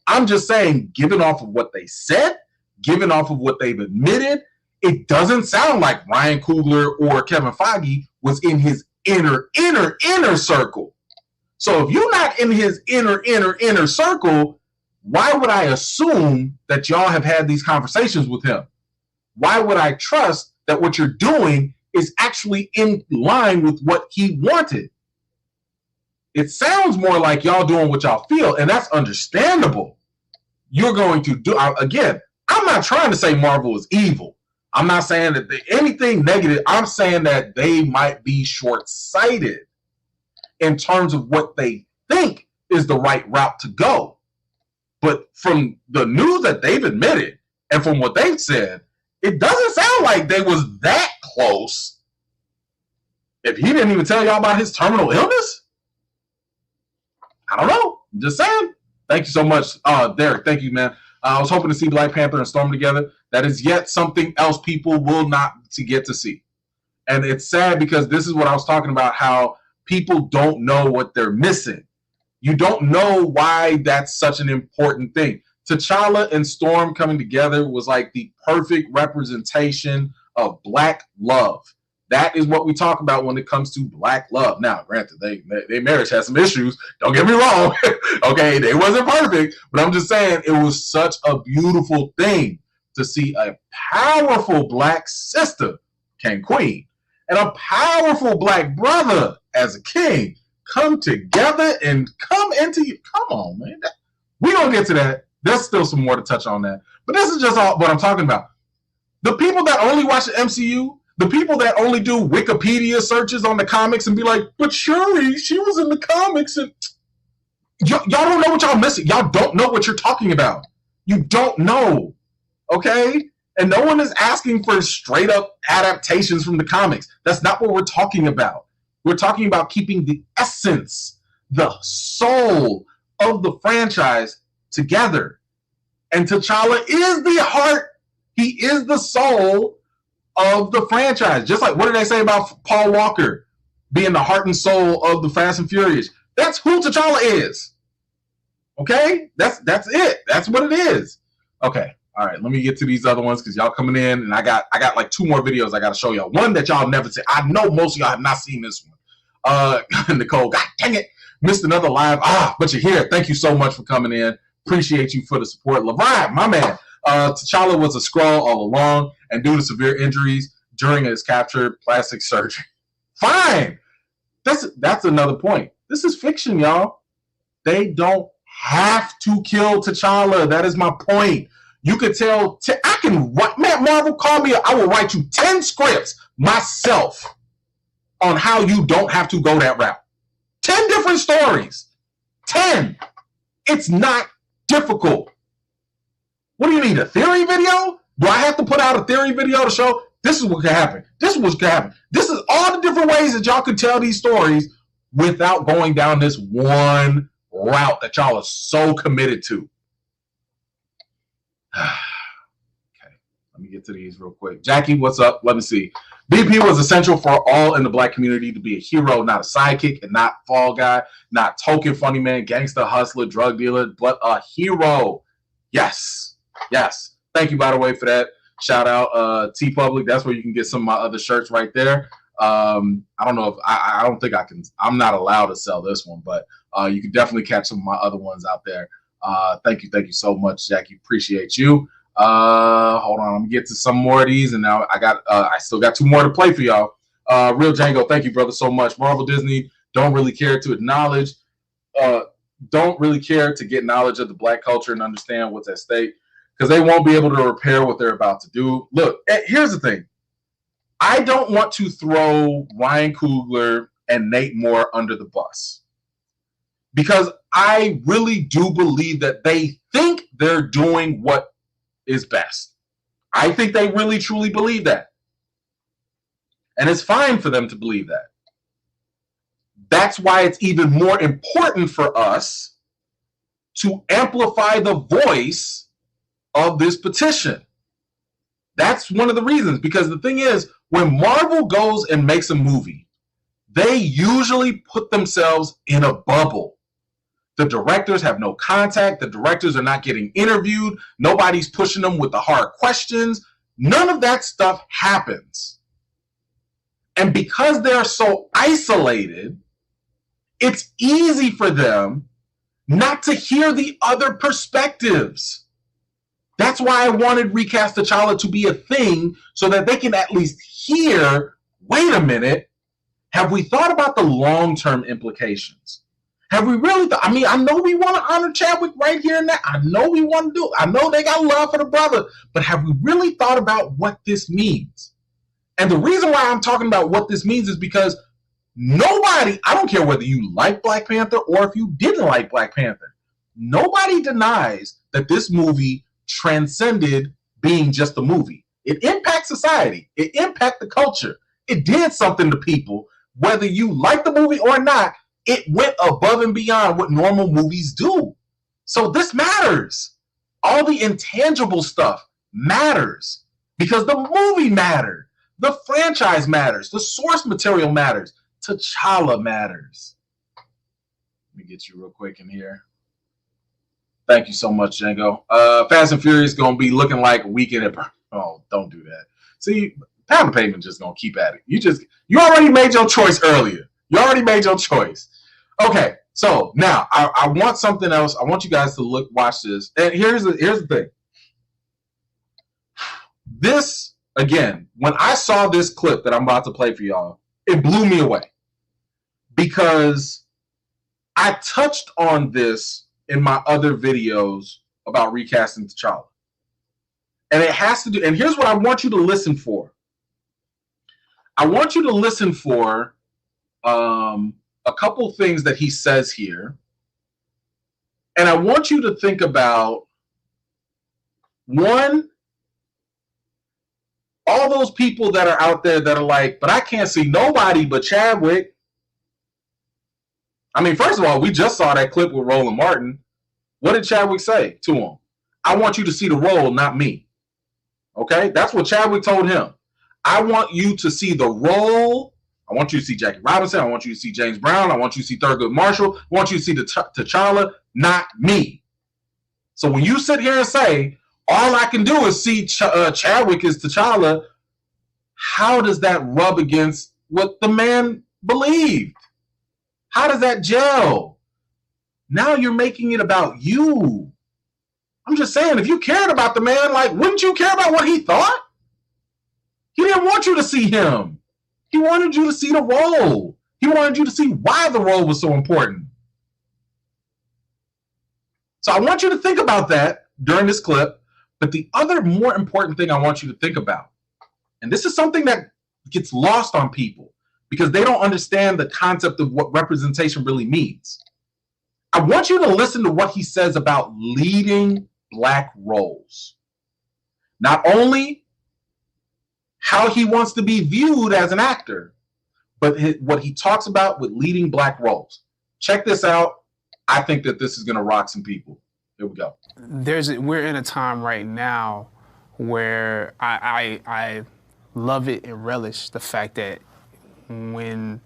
I'm just saying, given off of what they said, given off of what they've admitted, it doesn't sound like Ryan Coogler or Kevin Feige was in his inner circle. So if you're not in his inner circle, why would I assume that y'all have had these conversations with him? Why would I trust that what you're doing is actually in line with what he wanted? It sounds more like y'all doing what y'all feel, and that's understandable. You're going to do, again, I'm not trying to say Marvel is evil. I'm not saying that anything negative. I'm saying that they might be short-sighted in terms of what they think is the right route to go. But from the news that they've admitted and from what they've said, it doesn't sound like they was that close. If he didn't even tell y'all about his terminal illness, I don't know. I'm just saying. Thank you so much, Derek. Thank you, man. I was hoping to see Black Panther and Storm together. That is yet something else people will not get to see. And it's sad because this is what I was talking about, how people don't know what they're missing. You don't know why that's such an important thing. T'Challa and Storm coming together was like the perfect representation of Black love. That is what we talk about when it comes to Black love. Now, granted, their marriage has some issues. Don't get me wrong. Okay, they wasn't perfect, but I'm just saying it was such a beautiful thing to see a powerful Black sister, King Queen, and a powerful black brother as a king come together and come into you. Come on, man. We don't get to that. There's still some more to touch on that. But this is just all what I'm talking about. The people that only watch the MCU, the people that only do Wikipedia searches on the comics and be like, but Shuri, she was in the comics. And y'all don't know what y'all missing. Y'all don't know what you're talking about. You don't know. Okay? And no one is asking for straight up adaptations from the comics. That's not what we're talking about. We're talking about keeping the essence, the soul of the franchise together. And T'Challa is the heart. He is the soul of the franchise. Just like, what did they say about Paul Walker being the heart and soul of the Fast and Furious? That's who T'Challa is. Okay? That's it. That's what it is. Okay. All right. Let me get to these other ones because y'all coming in, and I got like 2 more videos I got to show y'all. One that y'all never seen. I know most of y'all have not seen this one. Nicole, God dang it, missed another live. But you're here. Thank you so much for coming in. Appreciate you for the support. Levine, my man. T'Challa was a Skrull all along, and due to severe injuries during his capture, plastic surgery. Fine. That's another point. This is fiction, y'all. They don't have to kill T'Challa. That is my point. You could tell. I can write. Matt Marvel, call me. I will write you 10 scripts myself on how you don't have to go that route. 10 different stories. 10. It's not difficult. What do you need, a theory video? Do I have to put out a theory video to show this is what could happen? This is what could happen. This is all the different ways that y'all could tell these stories without going down this one route that y'all are so committed to. Okay, let me get to these real quick. Jackie, what's up? Let me see. BP was essential for all in the black community to be a hero, not a sidekick, and not fall guy, not token funny man, gangster, hustler, drug dealer, but a hero. Yes. Yes. Thank you, by the way, for that. Shout out T Public. That's where you can get some of my other shirts right there. I don't know if I don't think I can. I'm not allowed to sell this one, but you can definitely catch some of my other ones out there. Thank you so much, Jackie. Appreciate you. Hold on, I'm gonna get to some more of these, and now I still got 2 more to play for y'all. Real Django, thank you, brother, so much. Marvel Disney don't really care to acknowledge, don't really care to get knowledge of the black culture and understand what's at stake, because they won't be able to repair what they're about to do. Look, here's the thing. I don't want to throw Ryan Coogler and Nate Moore under the bus, because I really do believe that they think they're doing what is best. I think they really truly believe that. And it's fine for them to believe that. That's why it's even more important for us to amplify the voice of this petition. That's one of the reasons, because the thing is, when Marvel goes and makes a movie, they usually put themselves in a bubble. The directors have no contact. The directors are not getting interviewed. Nobody's pushing them with the hard questions. None of that stuff happens. And because they're so isolated, it's easy for them not to hear the other perspectives. That's why I wanted Recast T'Challa to be a thing, so that they can at least hear, wait a minute, have we thought about the long-term implications? Have we really thought? I mean, I know we want to honor Chadwick right here and now. I know we want to do it. I know they got love for the brother. But have we really thought about what this means? And the reason why I'm talking about what this means is because nobody, I don't care whether you like Black Panther or if you didn't like Black Panther, nobody denies that this movie transcended being just a movie. It impacts society. It impacts the culture. It did something to people. Whether you like the movie or not, it went above and beyond what normal movies do. So this matters. All the intangible stuff matters because the movie mattered. The franchise matters. The source material matters. T'Challa matters. Let me get you real quick in here. Thank you so much, Django. Fast and Furious going to be looking like Weekend at... Oh, don't do that. See, Pound of Pavement just going to keep at it. You already made your choice earlier. You already made your choice. Okay, so now I want something else. I want you guys to watch this. And here's the thing. This again, when I saw this clip that I'm about to play for y'all, it blew me away because I touched on this in my other videos about recasting T'Challa. And it has to do, and here's what I want you to listen for. I want you to listen for a couple things that he says here. And I want you to think about, one, all those people that are out there that are like, but I can't see nobody but Chadwick. I mean, first of all, we just saw that clip with Roland Martin. What did Chadwick say to him? I want you to see the role, not me. Okay? That's what Chadwick told him. I want you to see the role. I want you to see Jackie Robinson. I want you to see James Brown. I want you to see Thurgood Marshall. I want you to see T'Challa, not me. So when you sit here and say, all I can do is see Chadwick is T'Challa, how does that rub against what the man believed? How does that gel? Now you're making it about you. I'm just saying, if you cared about the man, like, wouldn't you care about what he thought? He didn't want you to see him. He wanted you to see the role. He wanted you to see why the role was so important. So I want you to think about that during this clip. But the other more important thing I want you to think about, and this is something that gets lost on people because they don't understand the concept of what representation really means. I want you to listen to what he says about leading Black roles. Not only how he wants to be viewed as an actor, but what he talks about with leading Black roles. Check this out. I think that this is going to rock some people. Here we go. We're in a time right now where I love it and relish the fact that when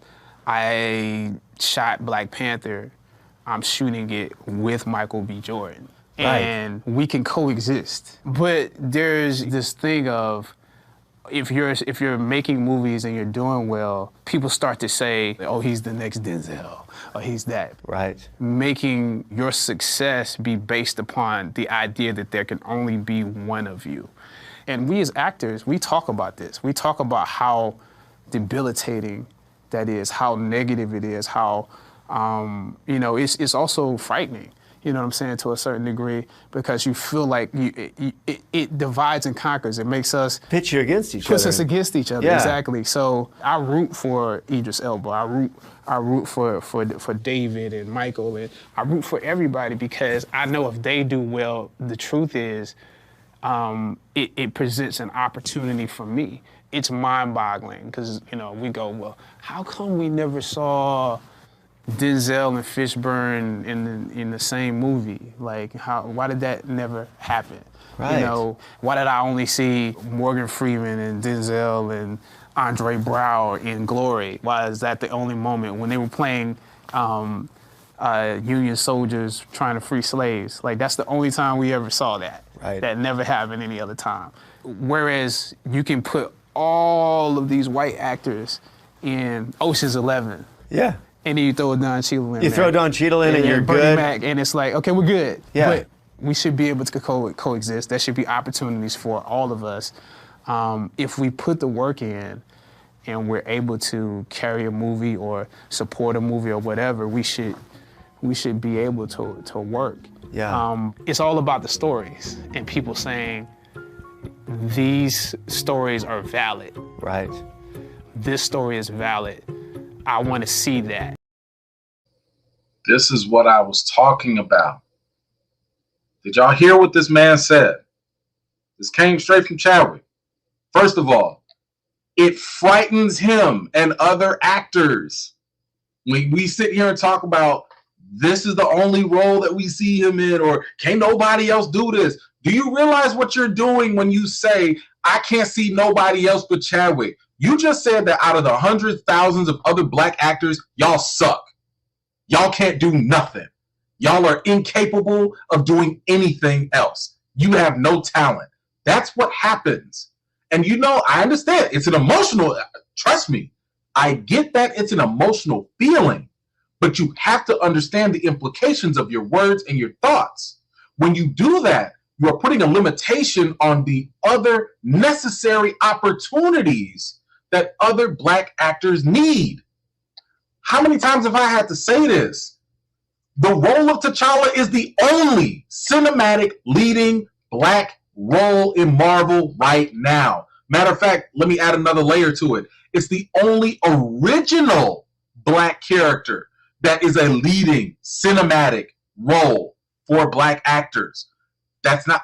I shot Black Panther, I'm shooting it with Michael B. Jordan. Right. And we can coexist. But there's this thing of, if you're making movies and you're doing well, people start to say, oh, he's the next Denzel, or he's that. Right. Making your success be based upon the idea that there can only be one of you. And we as actors, we talk about this. We talk about how debilitating that is, how negative it is, how, it's also frightening. You know what I'm saying, to a certain degree, because you feel like it divides and conquers. It makes us pit you against each other. Puts us against each other, yeah. Exactly. So I root for Idris Elba. I root for David and Michael, and I root for everybody because I know if they do well, the truth is, it presents an opportunity for me. It's mind-boggling because we go, well, how come we never saw Denzel and Fishburne in the same movie? Like, why did that never happen? Right. Why did I only see Morgan Freeman and Denzel and Andre Braugher in Glory? Why is that the only moment when they were playing Union soldiers trying to free slaves? Like, that's the only time we ever saw that. Right. That never happened any other time. Whereas you can put all of these white actors in Ocean's 11. Yeah. And then you throw Don Cheadle in. You throw Don Cheadle in and you're Bernie good. Mac, and it's like, okay, we're good. Yeah. But we should be able to coexist. There should be opportunities for all of us. If we put the work in and we're able to carry a movie or support a movie or whatever, we should be able to work. Yeah. It's all about the stories and people saying, these stories are valid. Right. This story is valid. I want to see that. This is what I was talking about. Did y'all hear what this man said? This came straight from Chadwick. First of all, it frightens him and other actors. When we sit here and talk about this is the only role that we see him in, or can't nobody else do this. Do you realize what you're doing when you say, I can't see nobody else but Chadwick? You just said that out of the hundreds, thousands of other Black actors, y'all suck. Y'all can't do nothing. Y'all are incapable of doing anything else. You have no talent. That's what happens. And I understand. It's an emotional, trust me, I get that it's an emotional feeling, but you have to understand the implications of your words and your thoughts. When you do that, You are putting a limitation on the other necessary opportunities that other black actors need. How many times have I had to say this? The role of T'Challa is the only cinematic leading black role in Marvel right now. Matter of fact, let me add another layer to it. It's the only original black character that is a leading cinematic role for black actors. That's not...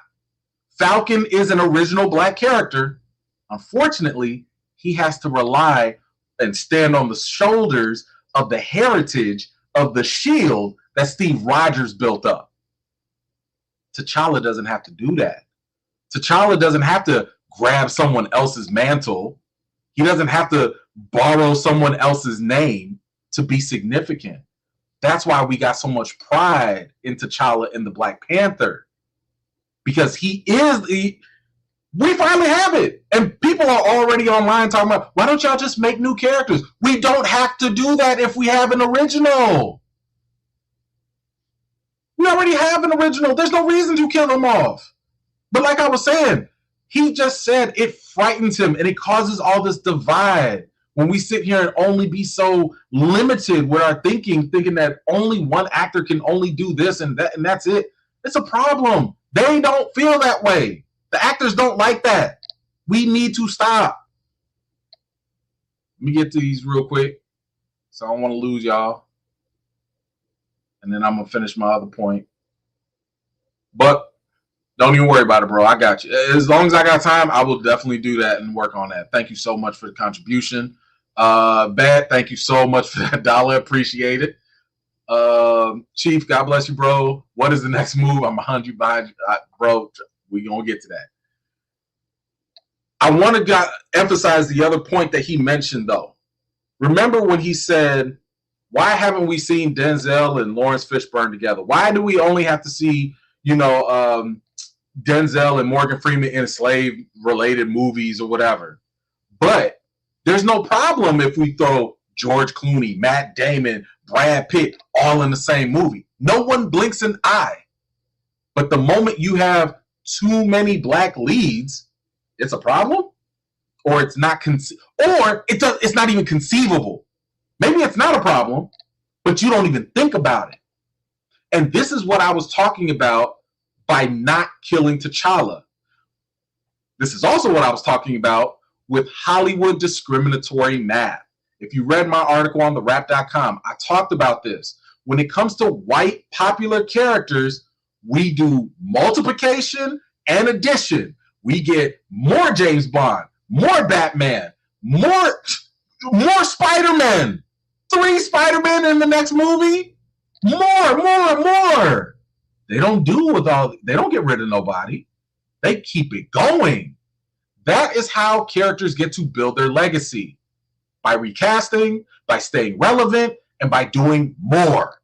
Falcon is an original black character. Unfortunately, he has to rely and stand on the shoulders of the heritage of the shield that Steve Rogers built up. T'Challa doesn't have to do that. T'Challa doesn't have to grab someone else's mantle. He doesn't have to borrow someone else's name to be significant. That's why we got so much pride in T'Challa in the Black Panther. Because he is the... We finally have it. And people are already online talking about, why don't y'all just make new characters? We don't have to do that if we have an original. We already have an original. There's no reason to kill him off. But like I was saying, he just said it frightens him and it causes all this divide when we sit here and only be so limited with our thinking that only one actor can only do this and that, and that's it. It's a problem. They don't feel that way. The actors don't like that. We need to stop. Let me get to these real quick, so I don't want to lose y'all. And then I'm going to finish my other point. But don't even worry about it, bro. I got you. As long as I got time, I will definitely do that and work on that. Thank you so much for the contribution. Bad, thank you so much for that $1. Appreciate it. Chief, God bless you, bro. What is the next move? I'm 100 behind you. Bro, we're going to get to that. I want to emphasize the other point that he mentioned, though. Remember when he said, why haven't we seen Denzel and Lawrence Fishburne together? Why do we only have to see, Denzel and Morgan Freeman in slave-related movies or whatever? But there's no problem if we throw George Clooney, Matt Damon, Brad Pitt all in the same movie. No one blinks an eye. But the moment you have too many black leads, it's a problem, or it's not it's not even conceivable. Maybe it's not a problem, but you don't even think about it. And this is what I was talking about by not killing T'Challa. This is also what I was talking about with Hollywood discriminatory math. If you read my article on therap.com, I talked about this. When it comes to white popular characters, we do multiplication and addition. We get more James Bond, more Batman, more Spider-Man. 3 Spider-Man in the next movie. More. They don't get rid of nobody. They keep it going. That is how characters get to build their legacy. By recasting, by staying relevant, and by doing more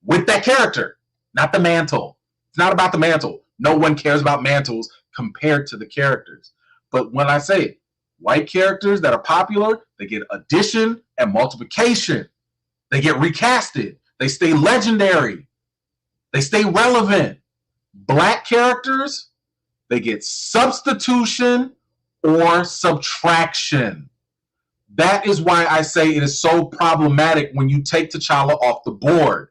with that character, not the mantle. It's not about the mantle. No one cares about mantles compared to the characters. But when I say white characters that are popular, they get addition and multiplication. They get recasted. They stay legendary. They stay relevant. Black characters, they get substitution or subtraction. That is why I say it is so problematic when you take T'Challa off the board.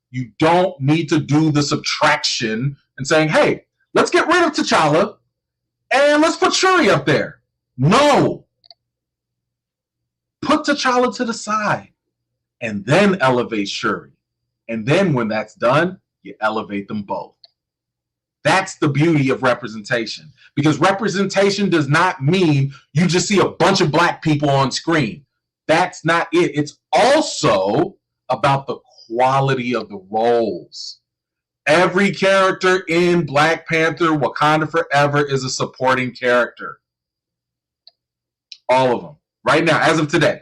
You don't need to do the subtraction and saying, hey, let's get rid of T'Challa and let's put Shuri up there. No. Put T'Challa to the side and then elevate Shuri. And then when that's done, you elevate them both. That's the beauty of representation. Because representation does not mean you just see a bunch of black people on screen. That's not it. It's also about the quality of the roles. Every character in Black Panther Wakanda Forever is a supporting character. All of them. Right now, as of today.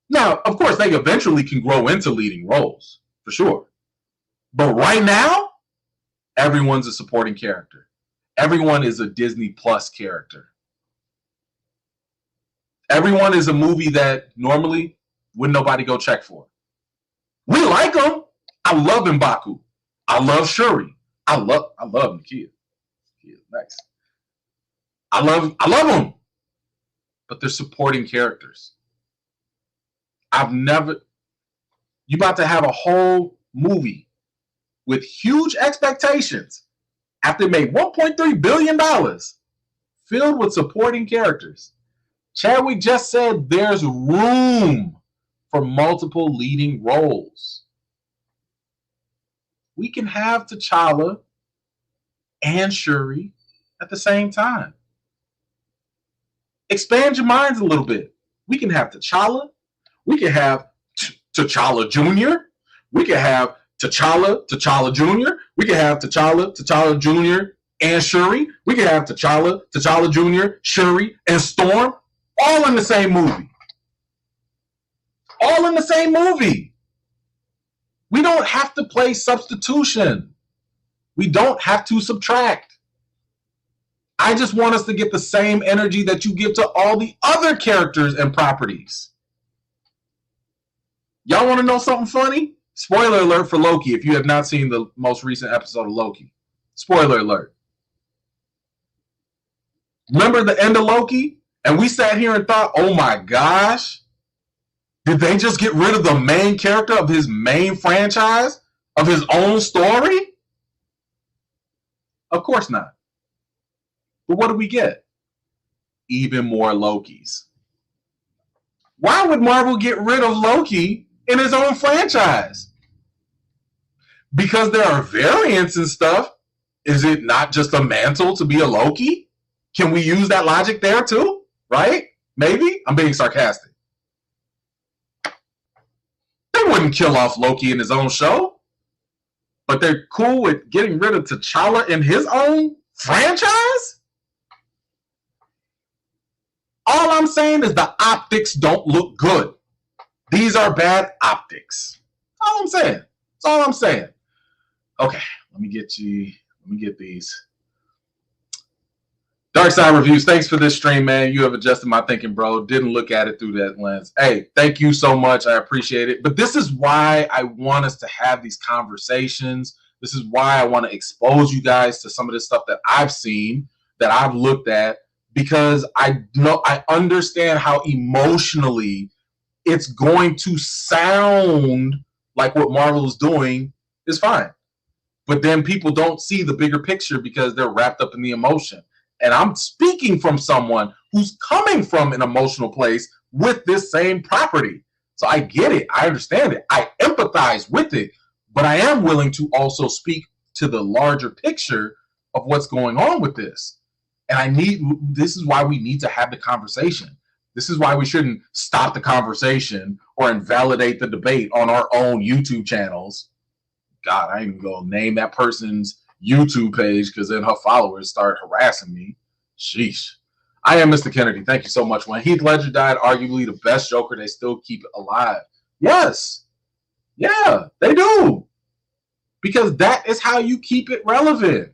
Now, of course, they eventually can grow into leading roles, for sure. But right now, everyone's a supporting character. Everyone is a Disney Plus character. Everyone is a movie that normally wouldn't nobody go check for. We like them. I love M'Baku. I love Shuri. I love Nakia. He is nice. I love them, but they're supporting characters. You about to have a whole movie with huge expectations after it made $1.3 billion filled with supporting characters. Chadwick just said there's room for multiple leading roles. We can have T'Challa and Shuri at the same time. Expand your minds a little bit. We can have T'Challa. We can have T'Challa Jr. We can have T'Challa Jr. We can have T'Challa Jr. and Shuri. We can have T'Challa Jr., Shuri, and Storm all in the same movie. All in the same movie. We don't have to play substitution. We don't have to subtract. I just want us to get the same energy that you give to all the other characters and properties. Y'all want to know something funny? Spoiler alert for Loki if you have not seen the most recent episode of Loki. Spoiler alert. Remember the end of Loki? And we sat here and thought, oh my gosh, did they just get rid of the main character of his main franchise? Of his own story? Of course not. But what do we get? Even more Lokis. Why would Marvel get rid of Loki in his own franchise? Because there are variants and stuff. Is it not just a mantle to be a Loki? Can we use that logic there too? Right? Maybe? I'm being sarcastic. They wouldn't kill off Loki in his own show. But they're cool with getting rid of T'Challa in his own franchise? All I'm saying is the optics don't look good. These are bad optics. That's all I'm saying. That's all I'm saying. Okay, let me get these. Dark Side Reviews, thanks for this stream, man. You have adjusted my thinking, bro. Didn't look at it through that lens. Hey, thank you so much. I appreciate it. But this is why I want us to have these conversations. This is why I want to expose you guys to some of this stuff that I've seen, that I've looked at, because I understand how emotionally it's going to sound like what Marvel is doing is fine. But then people don't see the bigger picture because they're wrapped up in the emotion. And I'm speaking from someone who's coming from an emotional place with this same property. So I get it. I understand it. I empathize with it. But I am willing to also speak to the larger picture of what's going on with this. And this is why we need to have the conversation. This is why we shouldn't stop the conversation or invalidate the debate on our own YouTube channels. God, I ain't even gonna name that person's YouTube page because then her followers start harassing me. Sheesh. I am Mr. Kennedy. Thank you so much. When Heath Ledger died, arguably the best Joker, they still keep it alive. Yes. Yeah, they do. Because that is how you keep it relevant.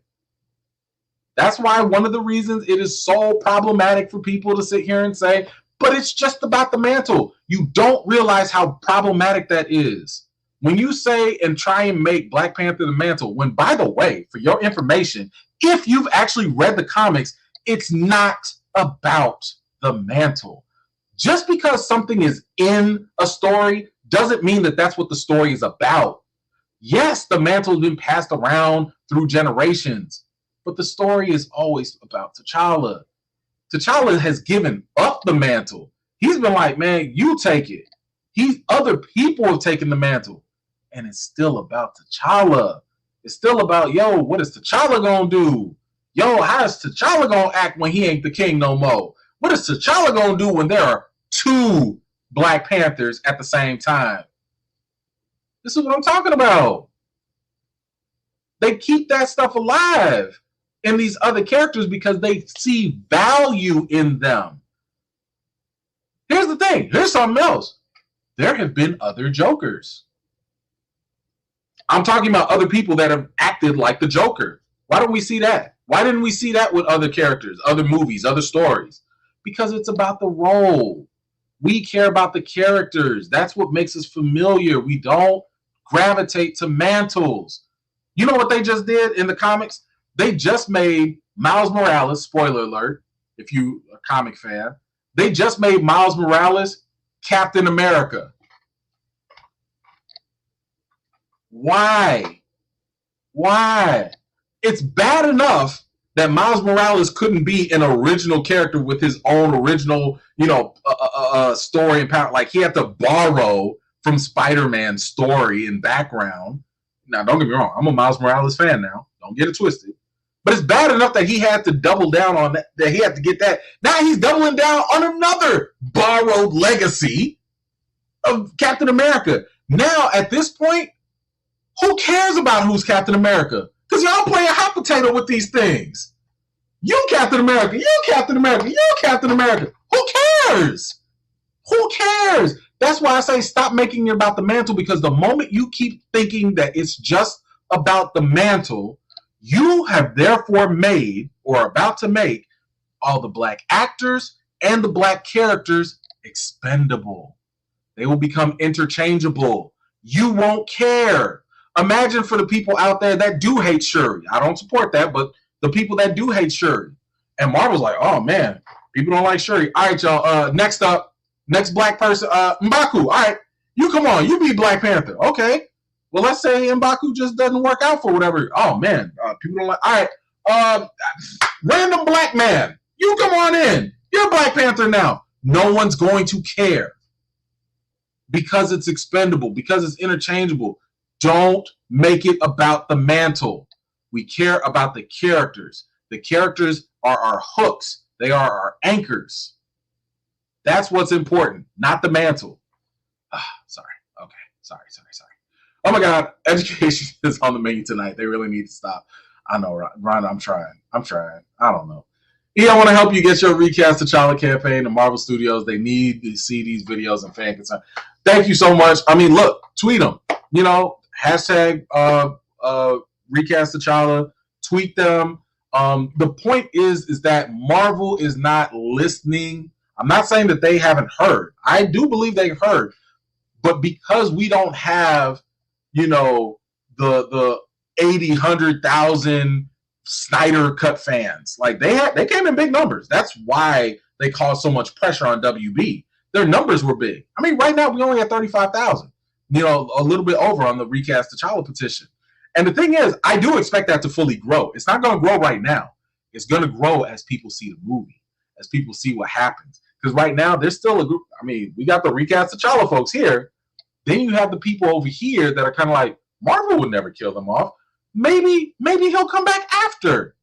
That's why one of the reasons it is so problematic for people to sit here and say, but it's just about the mantle. You don't realize how problematic that is. When you say and try and make Black Panther the mantle, when, by the way, for your information, if you've actually read the comics, it's not about the mantle. Just because something is in a story doesn't mean that that's what the story is about. Yes, the mantle has been passed around through generations, but the story is always about T'Challa. T'Challa has given up the mantle. He's been like, man, you take it. Other people have taken the mantle. And it's still about T'Challa. It's still about, yo, what is T'Challa gonna do? Yo, how is T'Challa gonna act when he ain't the king no more? What is T'Challa gonna do when there are two Black Panthers at the same time? This is what I'm talking about. They keep that stuff alive in these other characters because they see value in them. Here's the thing. Here's something else. There have been other Jokers. I'm talking about other people that have acted like the Joker. Why don't we see that? Why didn't we see that with other characters, other movies, other stories? Because it's about the role. We care about the characters. That's what makes us familiar. We don't gravitate to mantles. You know what they just did in the comics? They just made Miles Morales, spoiler alert, if you a comic fan, they just made Miles Morales Captain America. Why? Why? It's bad enough that Miles Morales couldn't be an original character with his own original, story and power. Like, he had to borrow from Spider-Man's story and background. Now, don't get me wrong, I'm a Miles Morales fan now. Don't get it twisted. But it's bad enough that he had to double down on that he had to get that. Now he's doubling down on another borrowed legacy of Captain America. Now, at this point, who cares about who's Captain America? Because y'all playing hot potato with these things. You Captain America, you Captain America, you Captain America. Who cares? Who cares? That's why I say stop making it about the mantle, because the moment you keep thinking that it's just about the mantle, you have therefore made or are about to make all the black actors and the black characters expendable. They will become interchangeable. You won't care. Imagine for the people out there that do hate Shuri. I don't support that, but the people that do hate Shuri. And Marvel's like, oh man, people don't like Shuri. All right, y'all. Next up, next black person, M'Baku. All right, you come on, you be Black Panther. Okay. Well, let's say M'Baku just doesn't work out for whatever. Oh man, people don't like. All right, random black man, you come on in. You're Black Panther now. No one's going to care because it's expendable, because it's interchangeable. Don't make it about the mantle. We care about the characters. The characters are our hooks. They are our anchors. That's what's important, not the mantle. Sorry. Okay. Sorry. Oh my God, education is on the menu tonight. They really need to stop. I know, Ron, I'm trying. I don't know. I want to help you get your Recast T'Challa campaign to Marvel Studios. They need to see these videos and fan concern. Thank you so much. I mean, look, tweet them. Hashtag Recast T'Challa. Tweet them. The point is that Marvel is not listening. I'm not saying that they haven't heard. I do believe they've heard. But because we don't have, the 80, 100,000 Snyder Cut fans, like they came in big numbers. That's why they caused so much pressure on WB. Their numbers were big. I mean, right now we only have 35,000, a little bit over on the Recast T'Challa petition. And the thing is, I do expect that to fully grow. It's not going to grow right now. It's going to grow as people see the movie, as people see what happens. Because right now, there's still a group. I mean, we got the Recast T'Challa folks here. Then you have the people over here that are kind of like, Marvel would never kill them off. Maybe he'll come back after.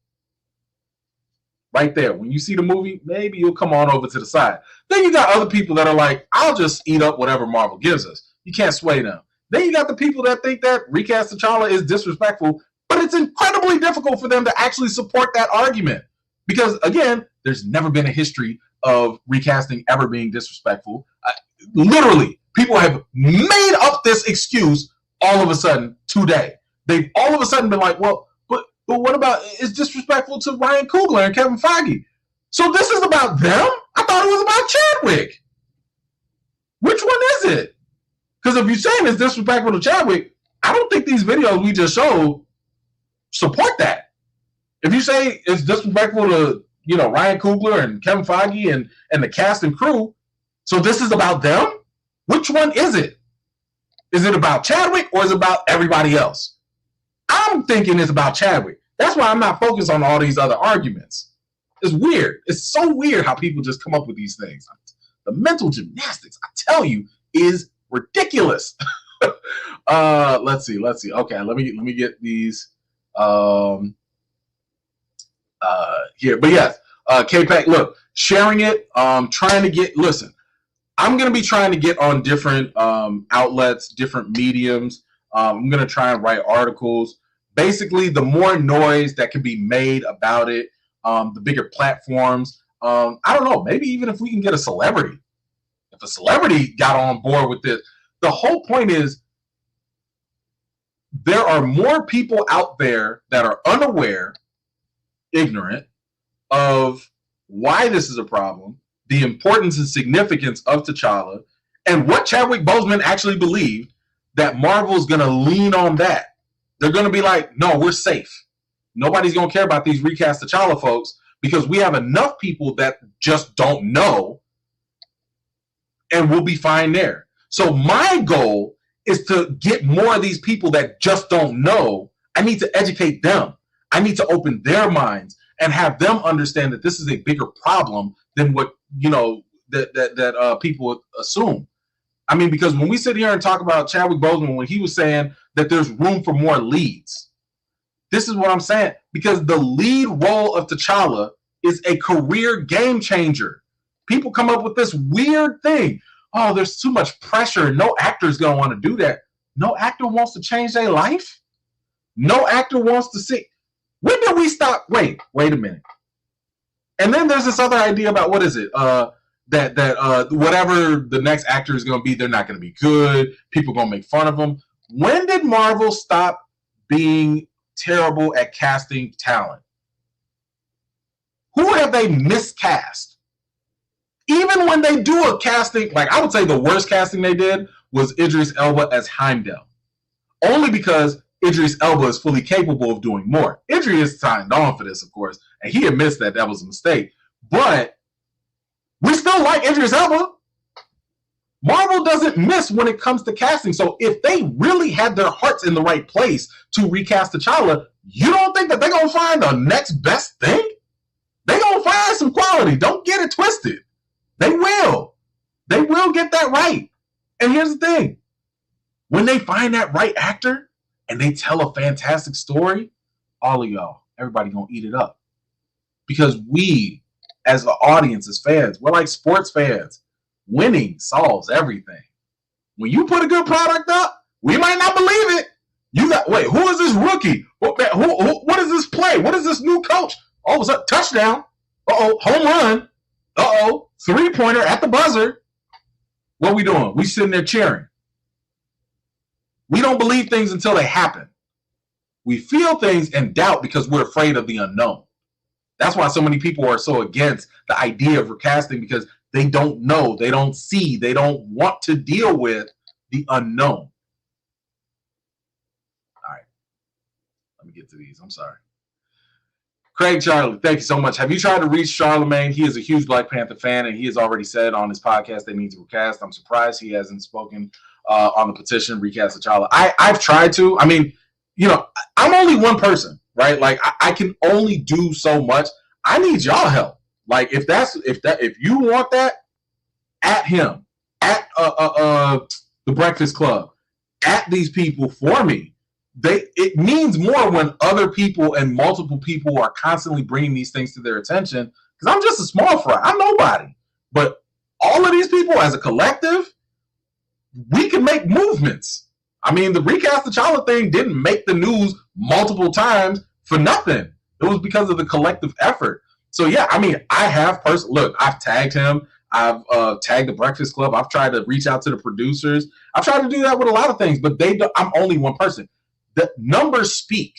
Right there. When you see the movie, maybe you'll come on over to the side. Then you got other people that are like, I'll just eat up whatever Marvel gives us. You can't sway them. Then you got the people that think that Recast T'Challa is disrespectful, but it's incredibly difficult for them to actually support that argument. Because, again, there's never been a history of recasting ever being disrespectful. Literally, people have made up this excuse all of a sudden today. They've all of a sudden been like, well, but what about it's disrespectful to Ryan Coogler and Kevin Feige? So this is about them? I thought it was about Chadwick. Which one is it? Because if you're saying it's disrespectful to Chadwick, I don't think these videos we just showed support that. If you say it's disrespectful to, Ryan Coogler and Kevin Feige and the cast and crew, so this is about them? Which one is it? Is it about Chadwick or is it about everybody else? I'm thinking it's about Chadwick. That's why I'm not focused on all these other arguments. It's weird. It's so weird how people just come up with these things. The mental gymnastics, I tell you, is ridiculous. Let's see. Okay, let me get these here. But yes, K-Pack, look, sharing it, trying to get, listen, I'm going to be trying to get on different outlets, different mediums. I'm going to try and write articles. Basically, the more noise that can be made about it, the bigger platforms. I don't know, maybe even if we can get a celebrity. If a celebrity got on board with this, the whole point is there are more people out there that are unaware, ignorant of why this is a problem, the importance and significance of T'Challa, and what Chadwick Boseman actually believed, that Marvel's going to lean on that. They're going to be like, no, we're safe. Nobody's going to care about these recast T'Challa folks because we have enough people that just don't know, and we'll be fine there. So my goal is to get more of these people that just don't know. I need to educate them. I need to open their minds and have them understand that this is a bigger problem than what, you know, that people assume. I mean, because when we sit here and talk about Chadwick Boseman, when he was saying that there's room for more leads, this is what I'm saying. Because the lead role of T'Challa is a career game changer. People come up with this weird thing. Oh, there's too much pressure. No actor's going to want to do that. No actor wants to change their life. No actor wants to see. When did we stop? Wait a minute. And then there's this other idea about, what is it? That whatever the next actor is going to be, they're not going to be good. People are going to make fun of them. When did Marvel stop being terrible at casting talent? Who have they miscast? Even when they do a casting, like I would say the worst casting they did was Idris Elba as Heimdall. Only because Idris Elba is fully capable of doing more. Idris signed on for this, of course, and he admits that that was a mistake. But we still like Idris Elba. Marvel doesn't miss when it comes to casting. So if they really had their hearts in the right place to recast T'Challa, you don't think that they're going to find the next best thing? They're going to find some quality. Don't get it twisted. They will. They will get that right. And here's the thing. When they find that right actor and they tell a fantastic story, all of y'all, everybody going to eat it up. Because we, as the audience, as fans, we're like sports fans. Winning solves everything. When you put a good product up, we might not believe it. You got, wait, who is this rookie? What is this play? What is this new coach? All of a sudden, touchdown. Uh-oh, home run. Uh-oh, three-pointer at the buzzer. What are we doing? We sitting there cheering. We don't believe things until they happen. We feel things and doubt because we're afraid of the unknown. That's why so many people are so against the idea of recasting, because they don't know, they don't see, they don't want to deal with the unknown. All right. Let me get to these. I'm sorry. Craig Charlie, thank you so much. Have you tried to reach Charlemagne? He is a huge Black Panther fan, and he has already said on his podcast they need to recast. I'm surprised he hasn't spoken on the petition, recast T'Challa. I've tried to. I mean, you know, I'm only one person, right? Like, I can only do so much. I need y'all help. Like, if you want that, at him, at the Breakfast Club, at these people for me. It means more when other people and multiple people are constantly bringing these things to their attention, because I'm just a small fry. I'm nobody. But all of these people as a collective, we can make movements. I mean, the recast T'Challa thing didn't make the news multiple times for nothing. It was because of the collective effort. So, yeah, I mean, I have look, I've tagged him. I've tagged the Breakfast Club. I've tried to reach out to the producers. I've tried to do that with a lot of things, but I'm only one person. The numbers speak.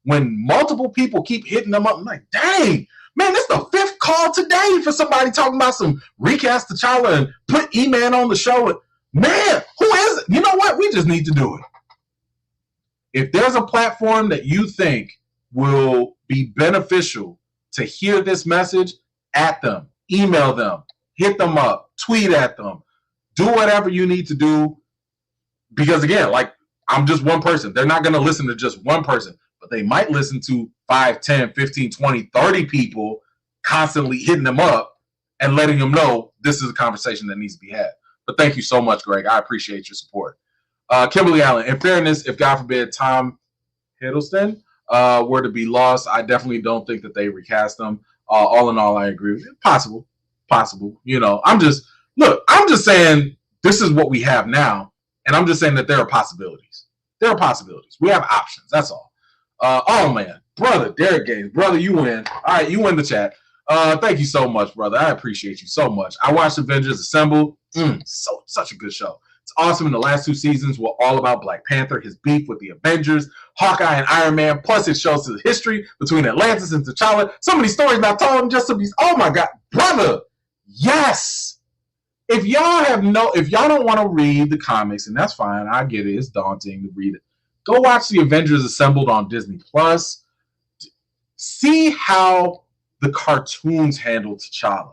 When multiple people keep hitting them up, I'm like, dang, man, this is the fifth call today for somebody talking about some recast T'Challa and put E-Man on the show. Man, who is it? You know what? We just need to do it. If there's a platform that you think will be beneficial to hear this message, at them, email them, hit them up, tweet at them, do whatever you need to do. Because again, like, I'm just one person. They're not going to listen to just one person, but they might listen to 5, 10, 15, 20, 30 people constantly hitting them up and letting them know this is a conversation that needs to be had. But thank you so much, Greg. I appreciate your support. Kimberly Allen, in fairness, if God forbid Tom Hiddleston were to be lost, I definitely don't think that they recast them. All in all, I agree with it. Possible. You know, I'm just saying this is what we have now. And I'm just saying that there are possibilities. There are possibilities. We have options. That's all. Oh, man. Brother, Derek Gaines. Brother, you win. All right, you win the chat. Thank you so much, brother. I appreciate you so much. I watched Avengers Assemble. Such a good show. It's awesome. And the last 2 seasons were all about Black Panther, his beef with the Avengers, Hawkeye and Iron Man. Plus, it shows the history between Atlantis and T'Challa. So many stories not told, just to be. Oh my God, brother. Yes. If y'all don't want to read the comics, and that's fine, I get it. It's daunting to read it. Go watch the Avengers Assembled on Disney Plus. See how the cartoons handle T'Challa,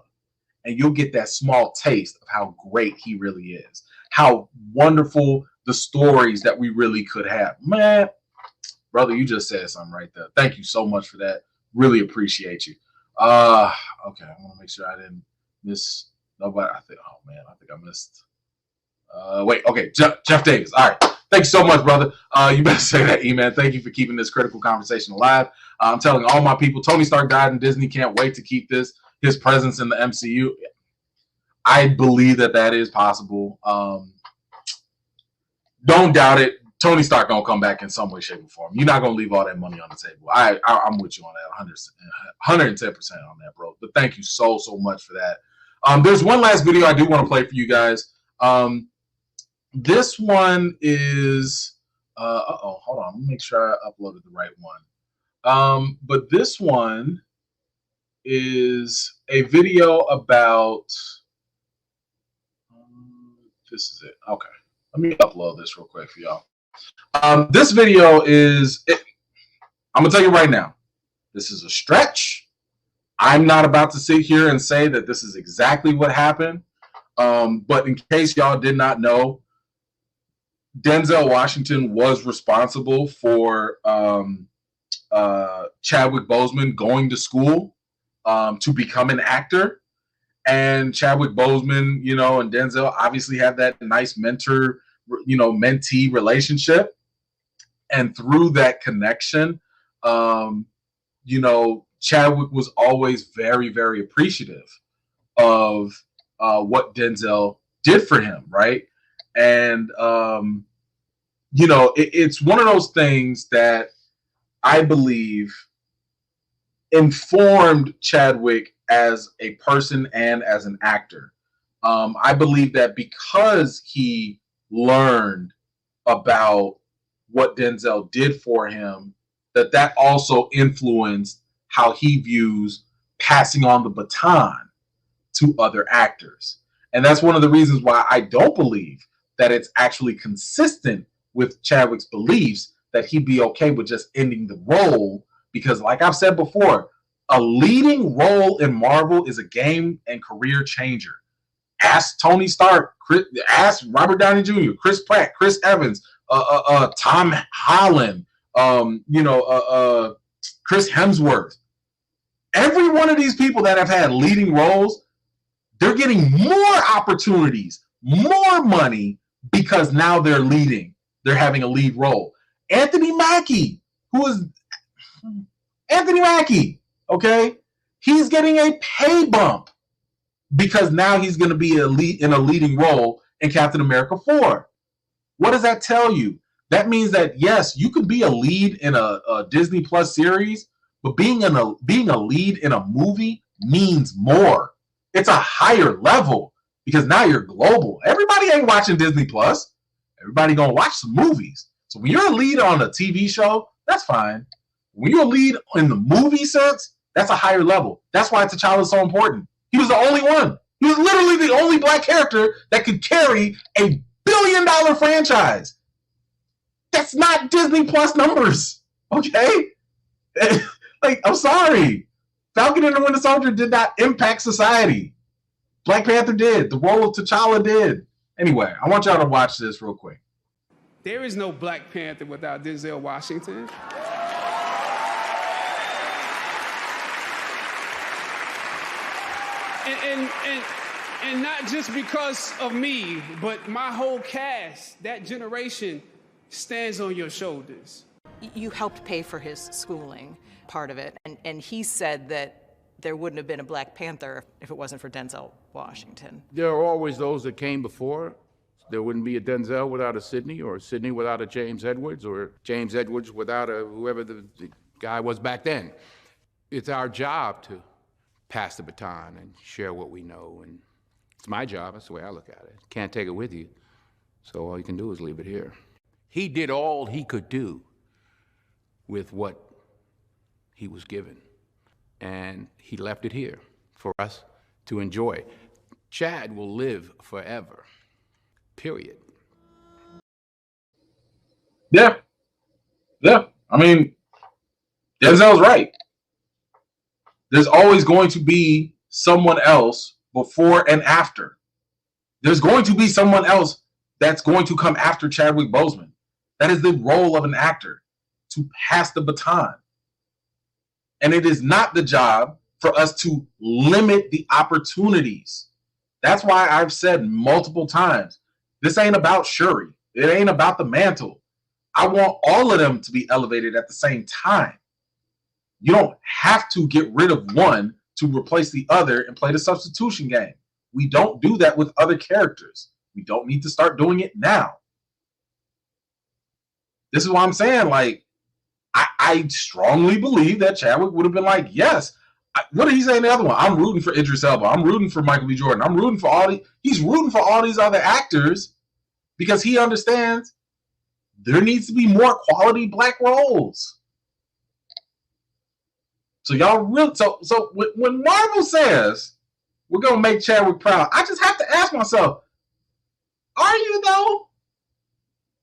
and you'll get that small taste of how great he really is, how wonderful the stories that we really could have. Man, brother, you just said something right there. Thank you so much for that. Really appreciate you. Okay, I want to make sure I didn't miss nobody. I think I missed. Wait, okay, Jeff Davis. All right. Thank you so much, brother. You better say that, E-Man. Thank you for keeping this critical conversation alive. I'm telling all my people, Tony Stark died and Disney can't wait to keep his presence in the MCU. I believe that is possible. Don't doubt it. Tony Stark gonna come back in some way, shape, or form. You're not gonna leave all that money on the table. I'm with you on that, 110% on that, bro. But thank you so much for that. There's one last video I do want to play for you guys. This one is hold on, let me make sure I uploaded the right one. But this one is a video about this is it. Okay, let me upload this real quick for y'all. This video is I'm gonna tell you right now, this is a stretch. I'm not about to sit here and say that this is exactly what happened, but in case y'all did not know, Denzel Washington was responsible for Chadwick Boseman going to school to become an actor. And Chadwick Boseman, and Denzel obviously have that nice mentor, mentee relationship. And through that connection, Chadwick was always very, very appreciative of what Denzel did for him, right? And it's one of those things that I believe informed Chadwick as a person and as an actor. I believe that because he learned about what Denzel did for him, that also influenced how he views passing on the baton to other actors. And that's one of the reasons why I don't believe that it's actually consistent with Chadwick's beliefs that he'd be okay with just ending the role, because like I've said before, a leading role in Marvel is a game and career changer. Ask Tony Stark, ask Robert Downey Jr., Chris Pratt, Chris Evans, Tom Holland, Chris Hemsworth. Every one of these people that have had leading roles, they're getting more opportunities, more money, because now they're leading. They're having a lead role. Anthony Mackie, okay? He's getting a pay bump because now he's going to be in a leading role in Captain America 4. What does that tell you? That means that, yes, you could be a lead in a Disney Plus series, but being a lead in a movie means more. It's a higher level because now you're global. Everybody ain't watching Disney Plus. Everybody gonna watch some movies. So when you're a lead on a TV show, that's fine. When you're a lead in the movie sense, that's a higher level. That's why T'Challa is so important. He was the only one. He was literally the only black character that could carry a billion-dollar franchise. That's not Disney Plus numbers, okay? I'm sorry. Falcon and the Winter Soldier did not impact society. Black Panther did. The role of T'Challa did. Anyway, I want y'all to watch this real quick. There is no Black Panther without Denzel Washington. And not just because of me, but my whole cast, that generation stands on your shoulders. You helped pay for his schooling, part of it, and he said that there wouldn't have been a Black Panther if it wasn't for Denzel Washington. There are always those that came before. There wouldn't be a Denzel without a Sidney, or a Sidney without a James Edwards, or James Edwards without whoever the guy was back then. It's our job to pass the baton and share what we know, and it's my job. That's the way I look at it. Can't take it with you, so all you can do is leave it here. He did all he could do with what he was given, and he left it here for us to enjoy. Chad will live forever, period. Yeah. I mean, Denzel's right. There's always going to be someone else before and after. There's going to be someone else that's going to come after Chadwick Boseman. That is the role of an actor, to pass the baton. And it is not the job for us to limit the opportunities. That's why I've said multiple times, this ain't about Shuri. It ain't about the mantle. I want all of them to be elevated at the same time. You don't have to get rid of one to replace the other and play the substitution game. We don't do that with other characters. We don't need to start doing it now. This is why I'm saying, like, I strongly believe that Chadwick would have been like, yes. What did he say in the other one? I'm rooting for Idris Elba. I'm rooting for Michael B. Jordan. I'm rooting for he's rooting for all these other actors because he understands there needs to be more quality black roles. So y'all really, so when Marvel says we're gonna make Chadwick proud, I just have to ask myself, are you though?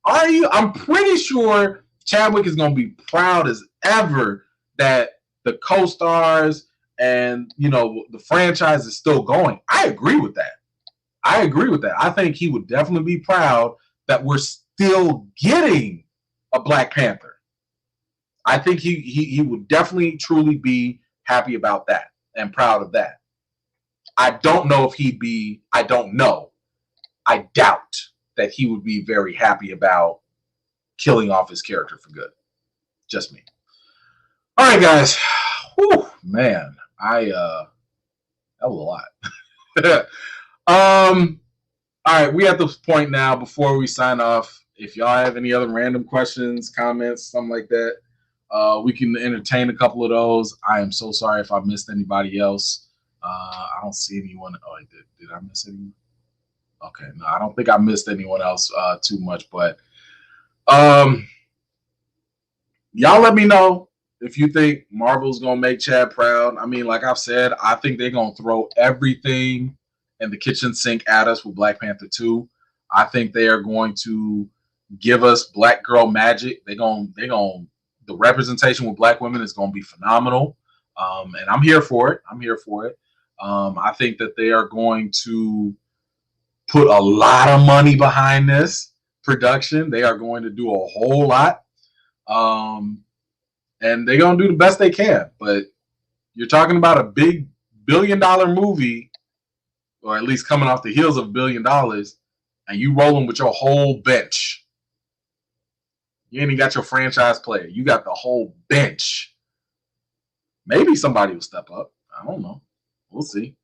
Are you? I'm pretty sure Chadwick is gonna be proud as ever that the co-stars and the franchise is still going. I agree with that. I think he would definitely be proud that we're still getting a Black Panther. I think he would definitely truly be happy about that and proud of that. I don't know if he'd be, I don't know. I doubt that he would be very happy about killing off his character for good. Just me. All right, guys. Whew, man, that was a lot. All right, we at this point now before we sign off. If y'all have any other random questions, comments, something like that, we can entertain a couple of those. I am so sorry if I missed anybody else. I don't see anyone. Oh, did I miss anyone? Okay, no, I don't think I missed anyone else too much, but y'all let me know if you think Marvel's gonna make Chad proud. I mean, like I've said, I think they're gonna throw everything in the kitchen sink at us with Black Panther 2. I think they are going to give us black girl magic. The representation with black women is gonna be phenomenal. And I'm here for it. I think that they are going to put a lot of money behind this production. They are going to do a whole lot. And they're going to do the best they can. But you're talking about a big $1 billion movie, or at least coming off the heels of $1 billion, and you rolling with your whole bench. You ain't even got your franchise player. You got the whole bench. Maybe somebody will step up. I don't know. We'll see.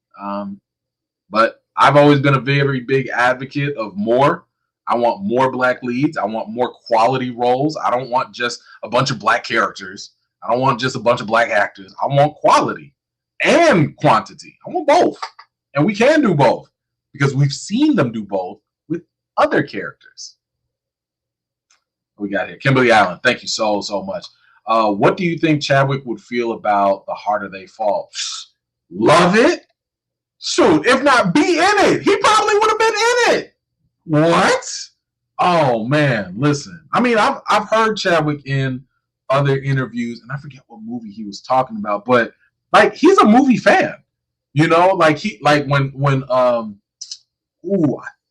But I've always been a very big advocate of more. I want more black leads. I want more quality roles. I don't want just a bunch of black characters. I don't want just a bunch of black actors. I want quality and quantity. I want both. And we can do both because we've seen them do both with other characters. What we got here? Kimberly Allen, thank you so much. What do you think Chadwick would feel about The Harder They Fall? Love it. Shoot, if not be in it, he probably would have been in it. What? Oh man, listen. I mean, I've heard Chadwick in other interviews, and I forget what movie he was talking about, but like he's a movie fan, like when I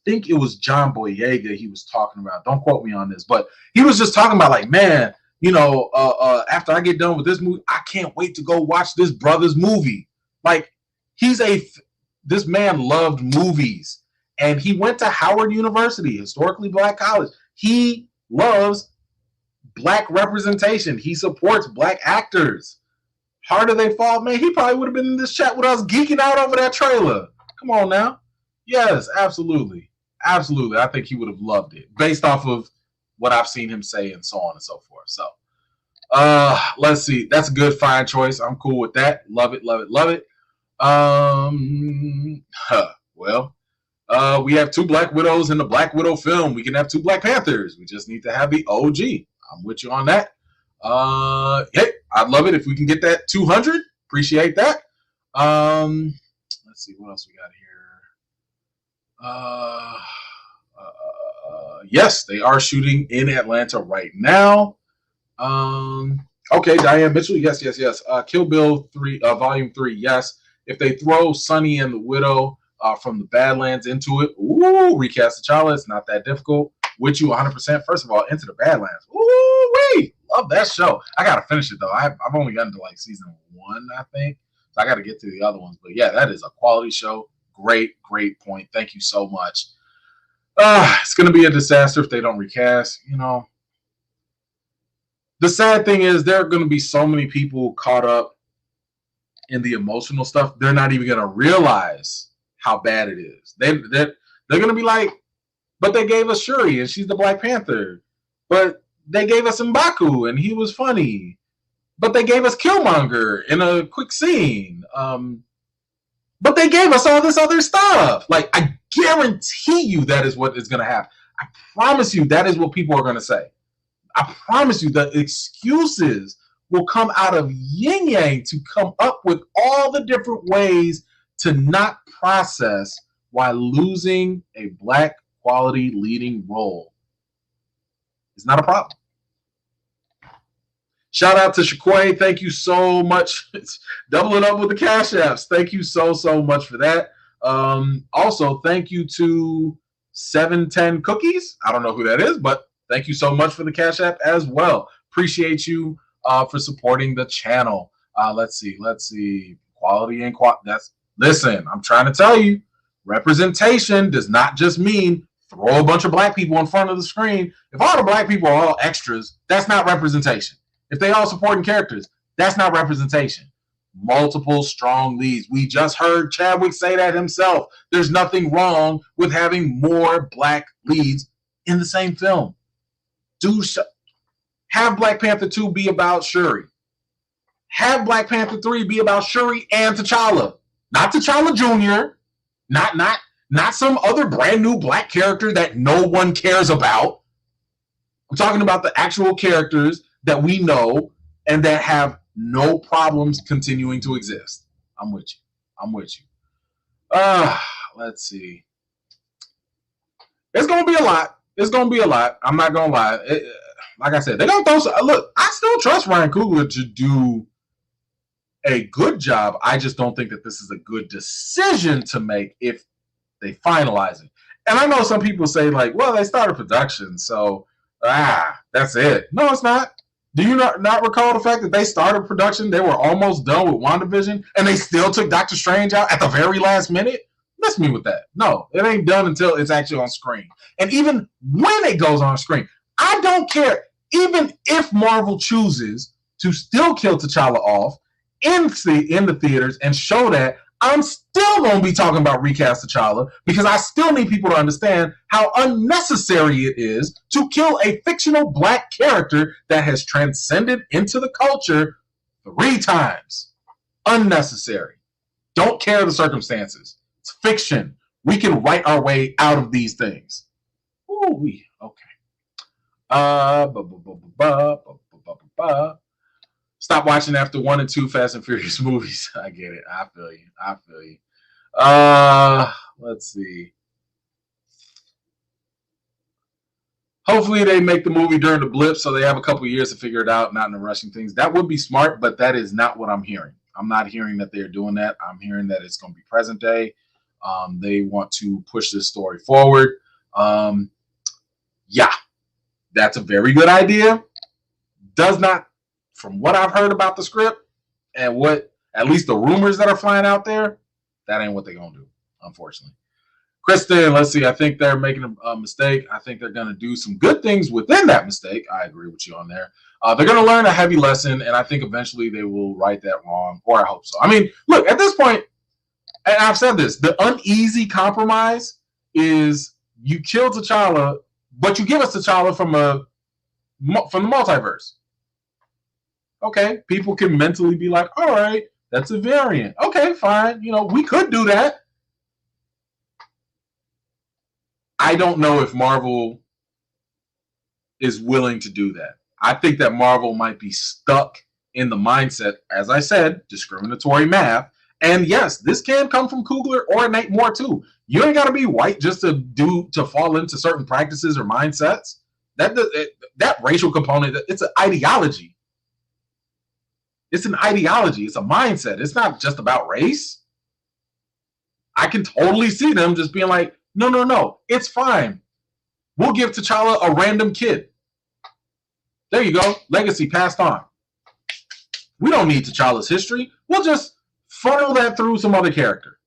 think it was John Boyega he was talking about. Don't quote me on this, but he was just talking about like, man, after I get done with this movie, I can't wait to go watch this brother's movie. Like this man loved movies. And he went to Howard University, historically black college. He loves black representation. He supports black actors. Harder They Fall, man, he probably would have been in this chat with us geeking out over that trailer. Come on now. Yes, absolutely. Absolutely. I think he would have loved it based off of what I've seen him say and so on and so forth. So let's see. That's a good, fine choice. I'm cool with that. Love it. Well, we have 2 Black Widows in the Black Widow film. We can have 2 Black Panthers. We just need to have the OG. I'm with you on that. Hey, I'd love it if we can get that 200. Appreciate that. Let's see what else we got here. Yes, they are shooting in Atlanta right now. Okay, Diane Mitchell. Yes, yes, yes. Kill Bill 3, Volume 3. Yes. If they throw Sonny and the Widow from the Badlands into it, ooh, recast T'Challa. It's not that difficult. With you 100%. First of all, Into the Badlands. Ooh, wee. Love that show. I got to finish it, though. I've only gotten to like season 1, I think. So I got to get to the other ones. But yeah, that is a quality show. Great, great point. Thank you so much. It's going to be a disaster if they don't recast, you know. The sad thing is there are going to be so many people caught up in the emotional stuff, they're not even going to realize how bad it is. They're going to be like, but they gave us Shuri and she's the Black Panther. But they gave us M'Baku and he was funny. But they gave us Killmonger in a quick scene. But they gave us all this other stuff. Like, I guarantee you that is what is going to happen. I promise you that is what people are going to say. I promise you the excuses will come out of yin yang to come up with all the different ways to not process why losing a Black quality leading role is not a problem. Shout out to Shaquay. Thank you so much. It's doubling up with the Cash Apps. Thank you so much for that. Also, thank you to 710 Cookies. I don't know who that is, but thank you so much for the Cash App as well. Appreciate you for supporting the channel. Let's see. Quality and listen, I'm trying to tell you, representation does not just mean throw a bunch of Black people in front of the screen. If all the Black people are all extras, that's not representation. If they all supporting characters, that's not representation. Multiple strong leads. We just heard Chadwick say that himself. There's nothing wrong with having more Black leads in the same film. Have Black Panther 2 be about Shuri. Have Black Panther 3 be about Shuri and T'Challa. Not T'Challa Jr. Not some other brand new Black character that no one cares about. I'm talking about the actual characters that we know and that have no problems continuing to exist. I'm with you. Let's see. It's going to be a lot. I'm not going to lie. Like I said, they're going to throw some. Look, I still trust Ryan Coogler to do a good job. I just don't think that this is a good decision to make if they finalize it. And I know some people say, like, well, they started production, so that's it. No, it's not. Do you not recall the fact that they started production, they were almost done with WandaVision, and they still took Doctor Strange out at the very last minute? Miss me with that. No, it ain't done until it's actually on screen. And even when it goes on screen, I don't care. Even if Marvel chooses to still kill T'Challa off in the theaters and show that, I'm still going to be talking about recast T'Challa because I still need people to understand how unnecessary it is to kill a fictional Black character that has transcended into the culture 3 times. Unnecessary. Don't care the circumstances. It's fiction. We can write our way out of these things. Ooh, okay. Stop watching after 1 and 2 Fast and Furious movies. I get it. I feel you. Let's see. Hopefully they make the movie during the blip so they have a couple years to figure it out, not in the rushing things. That would be smart, but that is not what I'm hearing. I'm not hearing that they're doing that. I'm hearing that it's going to be present day. They want to push this story forward. Yeah, that's a very good idea. Does not, from what I've heard about the script and what at least the rumors that are flying out there, that ain't what they're going to do, unfortunately. Kristen, let's see. I think they're making a mistake. I think they're going to do some good things within that mistake. I agree with you on there. They're going to learn a heavy lesson, and I think eventually they will right that wrong, or I hope so. I mean, look, at this point, and I've said this, the uneasy compromise is you kill T'Challa, but you give us T'Challa from the multiverse. Okay, people can mentally be like, all right, that's a variant. Okay, fine. You know, we could do that. I don't know if Marvel is willing to do that. I think that Marvel might be stuck in the mindset, as I said, discriminatory math. And yes, this can come from Coogler or Nate Moore too. You ain't got to be white just to fall into certain practices or mindsets. That racial component, it's an ideology. It's an ideology. It's a mindset. It's not just about race. I can totally see them just being like, no, it's fine. We'll give T'Challa a random kid. There you go. Legacy passed on. We don't need T'Challa's history. We'll just funnel that through some other character.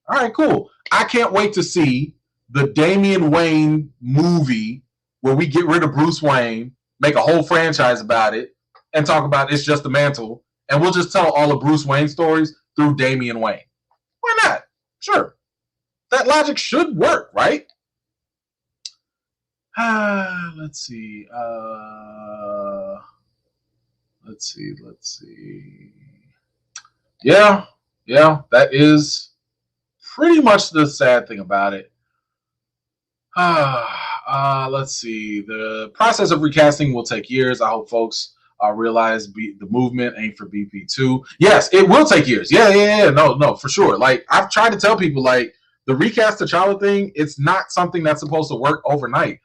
All right, cool. I can't wait to see the Damian Wayne movie where we get rid of Bruce Wayne, make a whole franchise about it, and talk about It's Just a Mantle, and we'll just tell all the Bruce Wayne stories through Damian Wayne. Why not? Sure. That logic should work, right? Let's see. Let's see. Yeah, that is pretty much the sad thing about it. Let's see. The process of recasting will take years. I hope folks realize the movement ain't for BP2. Yes, it will take years. Yeah. No, for sure. Like, I've tried to tell people, like, the recast T'Challa thing, it's not something that's supposed to work overnight.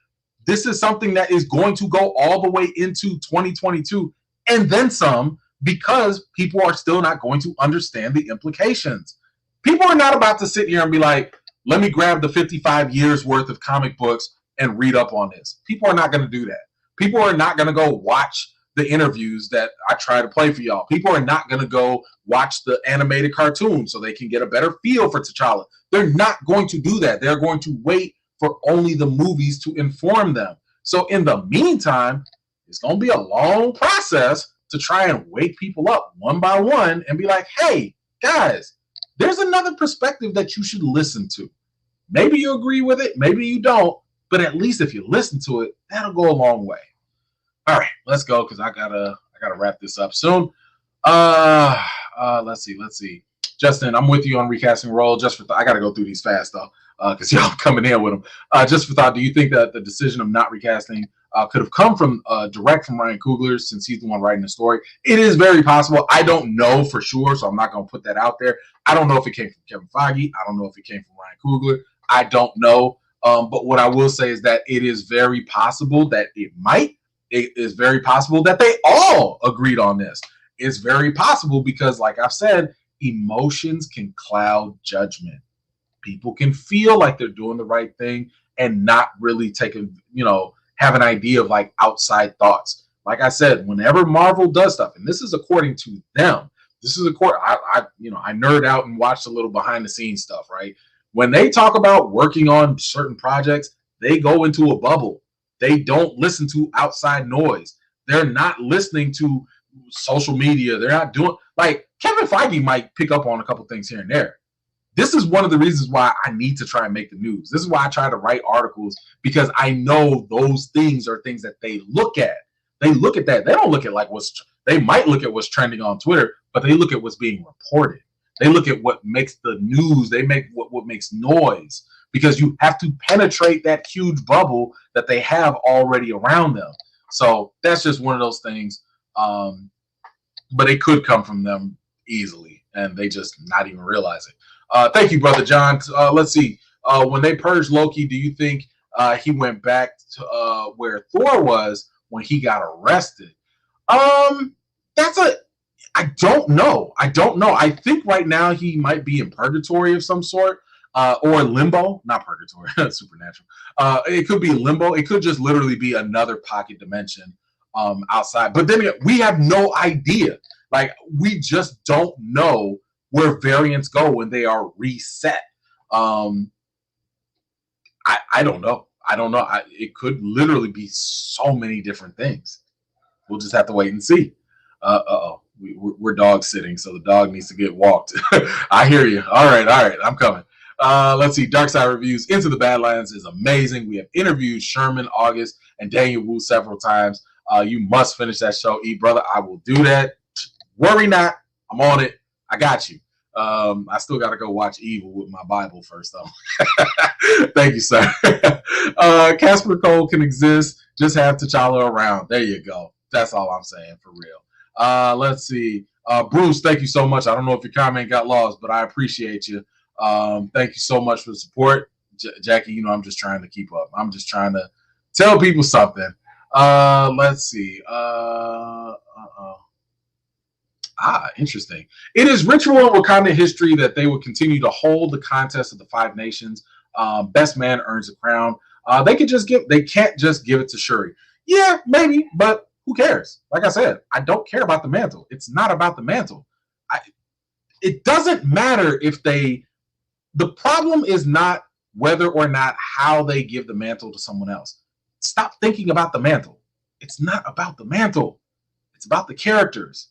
This is something that is going to go all the way into 2022 and then some, because people are still not going to understand the implications. People are not about to sit here and be like, let me grab the 55 years worth of comic books and read up on this. People are not going to do that. People are not going to go watch the interviews that I try to play for y'all. People are not going to go watch the animated cartoon so they can get a better feel for T'Challa. They're not going to do that. They're going to wait for only the movies to inform them. So in the meantime, it's going to be a long process to try and wake people up one by one and be like, hey, guys, there's another perspective that you should listen to. Maybe you agree with it, maybe you don't, but at least if you listen to it, that'll go a long way. All right, let's go, because I gotta wrap this up soon. Let's see. Justin, I'm with you on recasting role. Just for I gotta go through these fast though, because y'all coming in with them. Just for thought, do you think that the decision of not recasting could have come from direct from Ryan Coogler, since he's the one writing the story? It is very possible. I don't know for sure, so I'm not going to put that out there. I don't know if it came from Kevin Feige. I don't know if it came from Ryan Coogler. I don't know. But what I will say is that it is very possible that it might. It is very possible that they all agreed on this. It's very possible because, like I've said, emotions can cloud judgment. People can feel like they're doing the right thing and not really have an idea of like outside thoughts. Like I said, whenever Marvel does stuff, and this is according to them, I nerd out and watch a little behind the scenes stuff, right? When they talk about working on certain projects, they go into a bubble. They don't listen to outside noise. They're not listening to social media. They're not doing, like, Kevin Feige might pick up on a couple things here and there. This is one of the reasons why I need to try and make the news. This is why I try to write articles, because I know those things are things that they look at. They look at that. They don't look at like they might look at what's trending on Twitter, but they look at what's being reported. They look at what makes the news. They make what makes noise, because you have to penetrate that huge bubble that they have already around them. So that's just one of those things. But it could come from them easily, and they just not even realize it. Thank you, Brother John. Let's see. When they purged Loki, do you think he went back to where Thor was when he got arrested? I don't know. I think right now he might be in purgatory of some sort, or limbo. Not purgatory, supernatural. It could be limbo. It could just literally be another pocket dimension outside. But then we have no idea. Like, we just don't know where variants go when they are reset. I don't know. It could literally be so many different things. We'll just have to wait and see. We're dog sitting, so the dog needs to get walked. I hear you. All right. I'm coming. Let's see. Dark Side Reviews. Into the Badlands is amazing. We have interviewed Sherman, August, and Daniel Wu several times. You must finish that show, brother. I will do that. Worry not. I'm on it. I got you. I still got to go watch Evil with my Bible first, though. Thank you, sir. Casper Cole can exist. Just have T'Challa around. There you go. That's all I'm saying, for real. Let's see. Bruce, thank you so much. I don't know if your comment got lost, but I appreciate you. Thank you so much for the support. Jackie, I'm just trying to keep up. I'm just trying to tell people something. Let's see. Interesting. It is ritual in Wakanda history that they would continue to hold the contest of the 5 nations. Best man earns the crown. They can't just give it to Shuri. Yeah, maybe, but who cares? Like I said, I don't care about the mantle. It's not about the mantle. It doesn't matter if the problem is not whether or not how they give the mantle to someone else. Stop thinking about the mantle. It's not about the mantle. It's about the characters.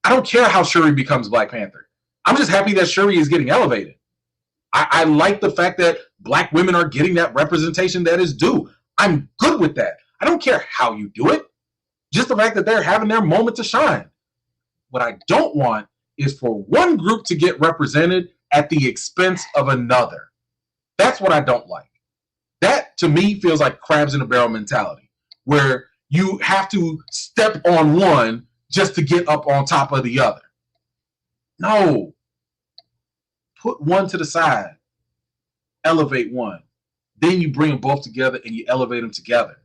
I don't care how Shuri becomes Black Panther. I'm just happy that Shuri is getting elevated. I like the fact that Black women are getting that representation that is due. I'm good with that. I don't care how you do it. Just the fact that they're having their moment to shine. What I don't want is for one group to get represented at the expense of another. That's what I don't like. That, to me, feels like crabs in a barrel mentality, where you have to step on one just to get up on top of the other. No. Put one to the side. Elevate one. Then you bring them both together and you elevate them together.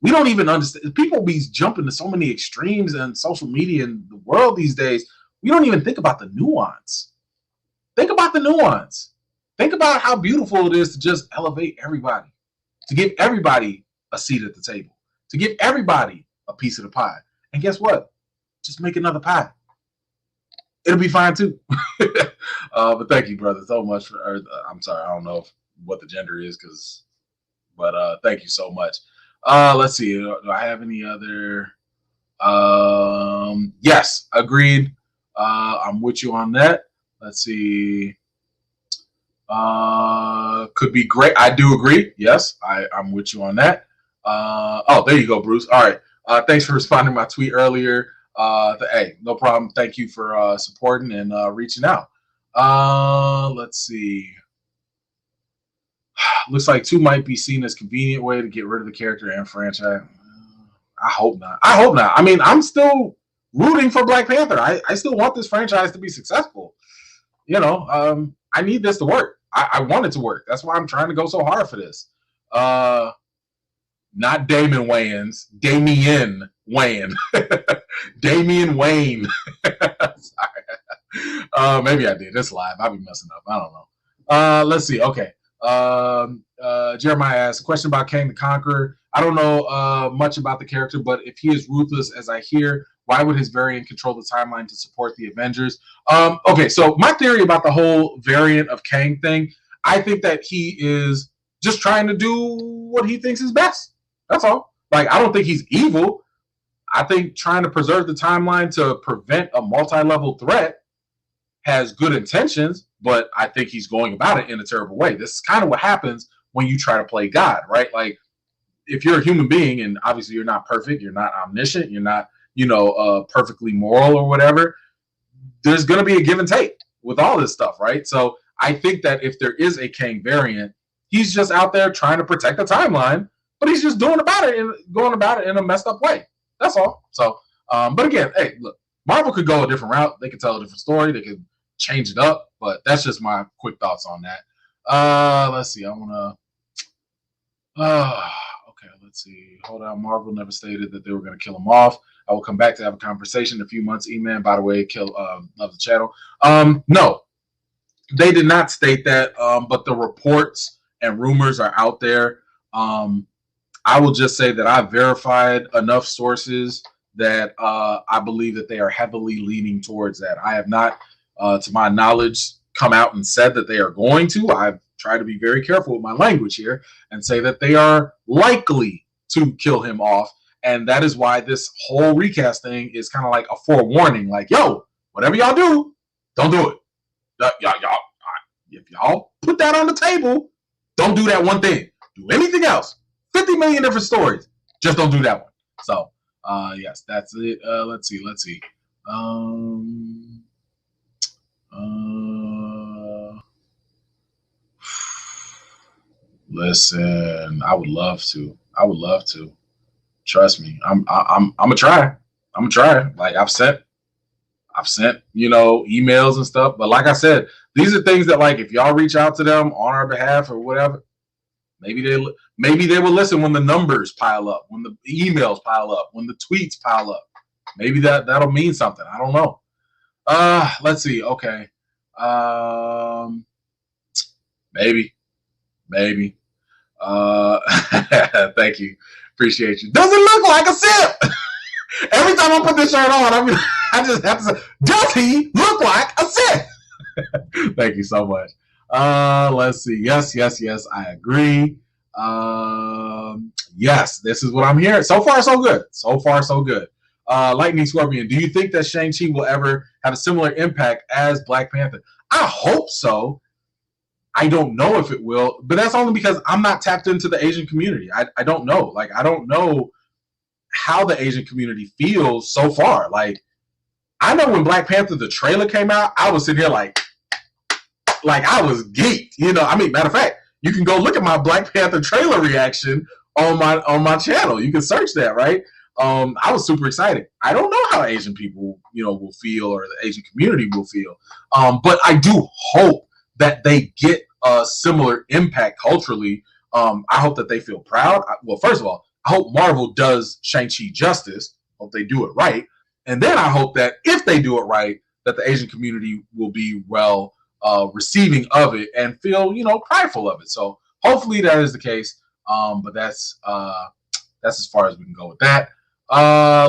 We don't even understand. People be jumping to so many extremes in social media and the world these days. We don't even think about the nuance. Think about the nuance. Think about how beautiful it is to just elevate everybody, to give everybody a seat at the table, to give everybody a piece of the pie. And guess what? Just make another pie. It'll be fine too. But thank you, brother, so much for. I'm sorry, I don't know what the gender is, but thank you so much. Let's see. Do I have any other? Yes, agreed. I'm with you on that. Let's see. Could be great. I do agree. Yes, I'm with you on that. Oh, there you go, Bruce. All right. Thanks for responding to my tweet earlier. Hey, no problem. Thank you for supporting and reaching out. Let's see. Looks like 2 might be seen as a convenient way to get rid of the character and franchise. I hope not. I mean, I'm still rooting for Black Panther. I still want this franchise to be successful. You know, I need this to work. I want it to work. That's why I'm trying to go so hard for this. Not Damon Wayans. Damian Wayne. Damian Wayne. Sorry. Maybe I did. It's live. I'll be messing up. I don't know. Let's see. Okay. Jeremiah asks a question about Kang the Conqueror. I don't know much about the character, but if he is ruthless, as I hear, why would his variant control the timeline to support the Avengers? Okay, so my theory about the whole variant of Kang thing, I think that he is just trying to do what he thinks is best. That's all. Like, I don't think he's evil. I think trying to preserve the timeline to prevent a multi-level threat has good intentions, but I think he's going about it in a terrible way. This is kind of what happens when you try to play God, right? Like, if you're a human being, and obviously you're not perfect, you're not omniscient, you're not, perfectly moral or whatever, there's going to be a give and take with all this stuff, right? So I think that if there is a Kang variant, he's just out there trying to protect the timeline, but he's just going about it in a messed up way. That's all. So, but again, hey, look, Marvel could go a different route. They could tell a different story. They could change it up, but that's just my quick thoughts on that. Let's see. I want to. Okay, let's see. Hold on. Marvel never stated that they were going to kill him off. I will come back to have a conversation in a few months. E-Man, by the way, love the channel. No, they did not state that, but the reports and rumors are out there. I will just say that I verified enough sources that I believe that they are heavily leaning towards that. I have not, to my knowledge, come out and said that they are going to. I've tried to be very careful with my language here and say that they are likely to kill him off. And that is why this whole recast thing is kind of like a forewarning. Like, yo, whatever y'all do, don't do it. If y'all put that on the table, don't do that one thing. Do anything else. 50 million different stories. Just don't do that one. So, yes, that's it. Let's see. Listen, I would love to. Trust me. I'm gonna try. Like I've sent, emails and stuff. But like I said, these are things that, like, if y'all reach out to them on our behalf or whatever, maybe they will listen when the numbers pile up, when the emails pile up, when the tweets pile up. maybe that'll mean something. I don't know. Let's see. Okay. Maybe. Thank you. Appreciate you. Does it look like a simp? Every time I put this shirt on, I just have to say, does he look like a simp? Thank you so much. Let's see. Yes, I agree. Yes, this is what I'm hearing. So far, so good. Lightning Scorpion, do you think that Shang-Chi will ever have a similar impact as Black Panther? I hope so. I don't know if it will, but that's only because I'm not tapped into the Asian community. I don't know. Like, I don't know how the Asian community feels so far. Like, I know when Black Panther, the trailer came out, I was sitting here like I was geeked. You know, I mean, matter of fact, you can go look at my Black Panther trailer reaction on my channel. You can search that, right? I was super excited. I don't know how Asian people, will feel, or the Asian community will feel. But I do hope that they get a similar impact culturally. I hope that they feel proud. Well, first of all, I hope Marvel does Shang-Chi justice. Hope they do it right. And then I hope that if they do it right, that the Asian community will be well receiving of it and feel, prideful of it. So hopefully that is the case. But that's as far as we can go with that.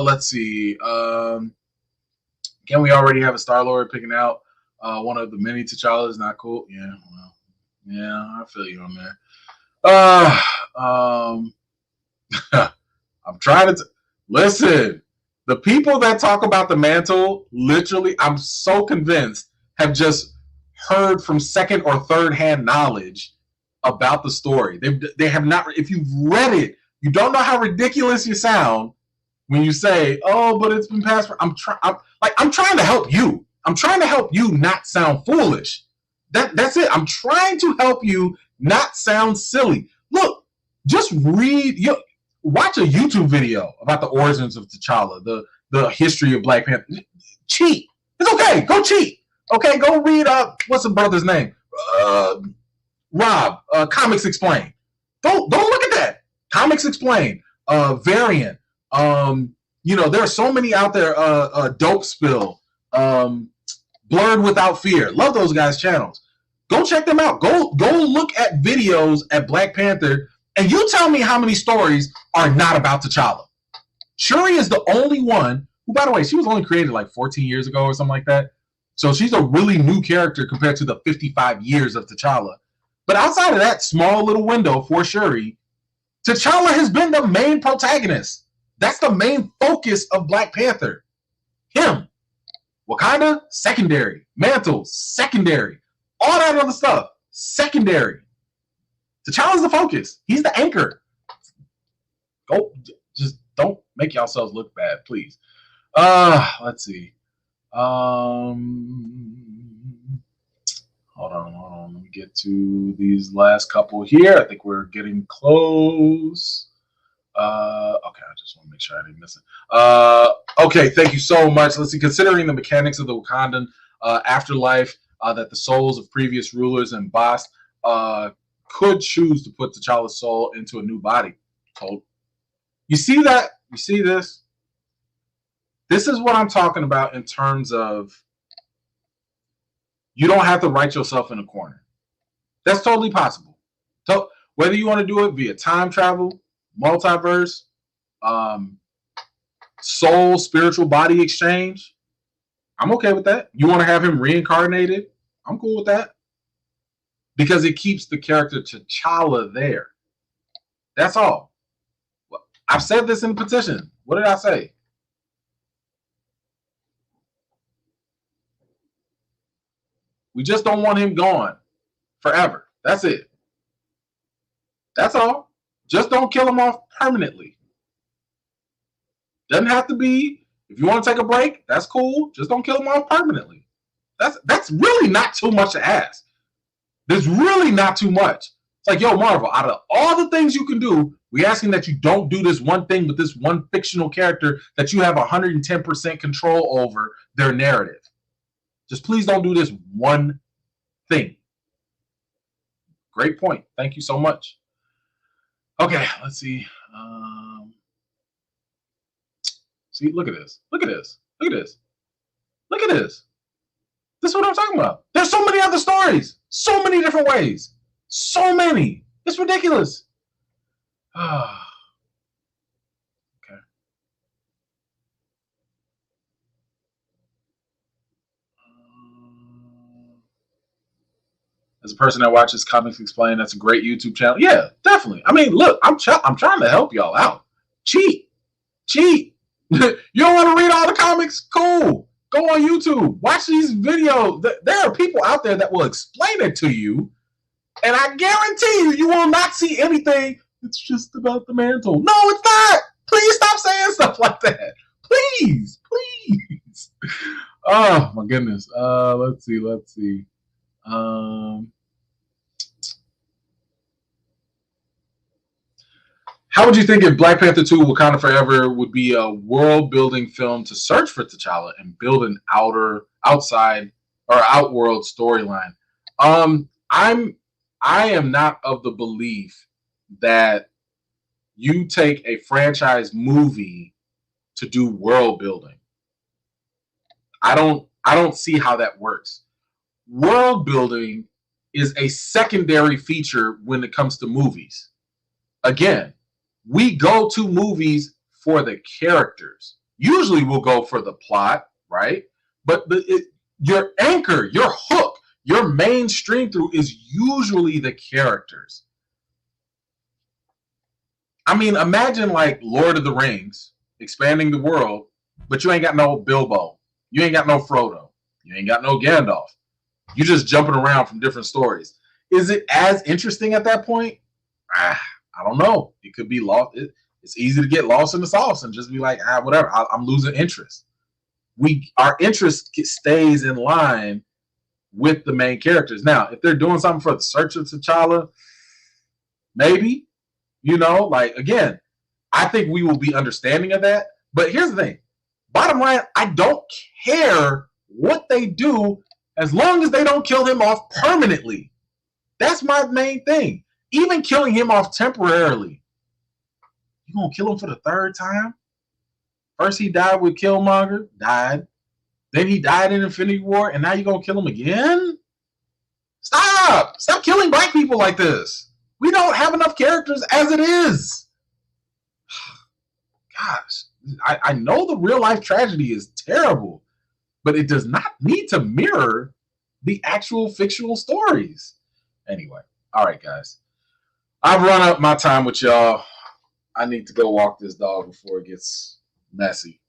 Let's see. Can we already have a Star-Lord picking out one of the many T'Challas? Not cool. Yeah, well, yeah, I feel you on that. I'm trying to listen. The people that talk about the mantle, literally, I'm so convinced, have just heard from second or third hand knowledge about the story. They have not. If you've read it, you don't know how ridiculous you sound when you say, "Oh, but it's been passed." I'm trying to help you. I'm trying to help you not sound foolish. That's it. I'm trying to help you not sound silly. Look, just watch a YouTube video about the origins of T'Challa, the history of Black Panther. Cheat. It's okay. Go cheat. Okay, go read what's the brother's name? Rob. Comics Explain. Don't look at that. Comics Explain. Variant. There are so many out there. Dope Spill. Blurred Without Fear. Love those guys' channels. Go check them out. Go look at videos at Black Panther, and you tell me how many stories are not about T'Challa. Shuri is the only one who, by the way, she was only created like 14 years ago or something like that. So she's a really new character compared to the 55 years of T'Challa. But outside of that small little window for Shuri, T'Challa has been the main protagonist. That's the main focus of Black Panther. Him. Wakanda, secondary. Mantle, secondary. All that other stuff, secondary. T'Challa's the focus. He's the anchor. Go, just don't make yourselves look bad, please. Let's see. Hold on. Let me get to these last couple here. I think we're getting close. Okay, I just want to make sure I didn't miss it. Okay, thank you so much. Let's see. Considering the mechanics of the Wakandan afterlife, that the souls of previous rulers and boss could choose to put T'Challa's soul into a new body. So, you see that? You see this? This is what I'm talking about in terms of you don't have to write yourself in a corner. That's totally possible. So whether you want to do it via time travel, multiverse, soul, spiritual body exchange, I'm okay with that. You want to have him reincarnated? I'm cool with that. Because it keeps the character T'Challa there. That's all. I've said this in the petition. What did I say? We just don't want him gone forever. That's it. That's all. Just don't kill him off permanently. Doesn't have to be. If you want to take a break, that's cool. Just don't kill him off permanently. That's really not too much to ask. There's really not too much. It's like, yo, Marvel, out of all the things you can do, we're asking that you don't do this one thing with this one fictional character that you have 110% control over their narrative. Just please don't do this one thing. Great point. Thank you so much. Okay, let's see. See, look at this. Look at this. Look at this. Look at this. This is what I'm talking about. There's so many other stories. So many different ways. So many. It's ridiculous. Okay. As a person that watches Comics Explained, that's a great YouTube channel. Yeah, definitely. I mean, look, I'm trying to help y'all out. Cheat. You don't want to read all the comics? Cool. Go on YouTube. Watch these videos. There are people out there that will explain it to you, and I guarantee you will not see anything. It's just about the mantle. No, it's not. Please stop saying stuff like that. Please. Oh my goodness. Let's see. How would you think if Black Panther 2 Wakanda Forever would be a world-building film to search for T'Challa and build an outworld storyline? I am not of the belief that you take a franchise movie to do world building. I don't see how that works. World building is a secondary feature when it comes to movies. Again, we go to movies for the characters. Usually we'll go for the plot, right? But your anchor, your hook, your main stream through is usually the characters. I mean, imagine like Lord of the Rings, expanding the world, but you ain't got no Bilbo. You ain't got no Frodo. You ain't got no Gandalf. You're just jumping around from different stories. Is it as interesting at that point? I don't know. It could be lost. It's easy to get lost in the sauce and just be like, whatever. I'm losing interest. Our interest stays in line with the main characters. Now, if they're doing something for the search of T'Challa, maybe, like, again, I think we will be understanding of that. But here's the thing. Bottom line, I don't care what they do as long as they don't kill him off permanently. That's my main thing. Even killing him off temporarily. You gonna kill him for the third time? First he died with Killmonger, died. Then he died in Infinity War, and now you're gonna kill him again? Stop killing black people like this. We don't have enough characters as it is. Gosh, I know the real life tragedy is terrible, but it does not need to mirror the actual fictional stories. Anyway, all right, guys. I've run up my time with y'all. I need to go walk this dog before it gets messy.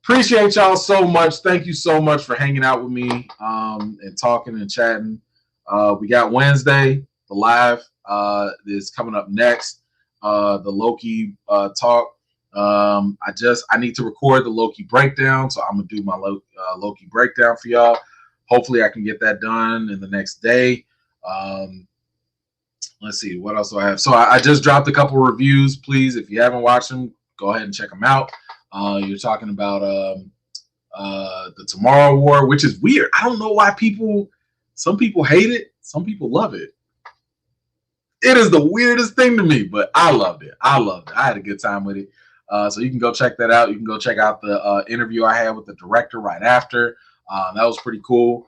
Appreciate y'all so much. Thank you so much for hanging out with me and talking and chatting. We got Wednesday, the live is coming up next. The Loki talk. I need to record the Loki breakdown, so I'm gonna do my Loki breakdown for y'all. Hopefully I can get that done in the next day. Let's see, what else do I have? So I just dropped a couple reviews. Please, if you haven't watched them, go ahead and check them out. You're talking about the Tomorrow War, which is weird. I don't know why some people hate it, some people love it. It is the weirdest thing to me, but I loved it. I had a good time with it. So you can go check that out. You can go check out the interview I had with the director right after. That was pretty cool.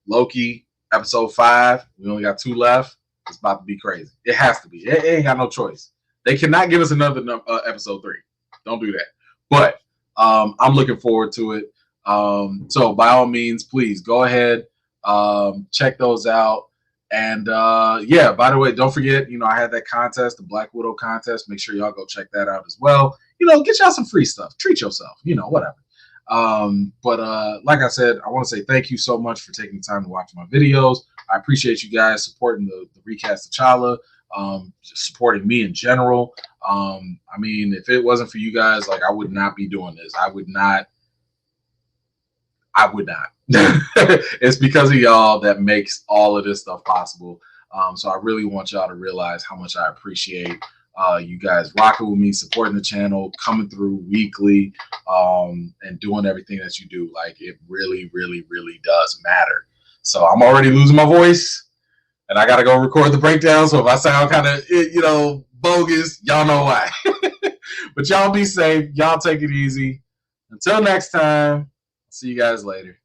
Loki, episode 5. We only got 2 left. It's about to be crazy. It has to be. It ain't got no choice. They cannot give us another episode 3. Don't do that. But I'm looking forward to it. So by all means, please go ahead, check those out. And by the way, don't forget, I had that contest, the Black Widow contest. Make sure y'all go check that out as well. Get y'all some free stuff. Treat yourself, whatever. But like I said, I want to say thank you so much for taking the time to watch my videos. I appreciate you guys supporting the recast T'Challa, just supporting me in general. I mean, if it wasn't for you guys, like, I would not be doing this. I would not. It's because of y'all that makes all of this stuff possible. So I really want y'all to realize how much I appreciate you guys rocking with me, supporting the channel, coming through weekly, and doing everything that you do. Like, it really, really, really does matter. So I'm already losing my voice, and I got to go record the breakdown. So if I sound kind of, bogus, y'all know why. But y'all be safe. Y'all take it easy. Until next time, see you guys later.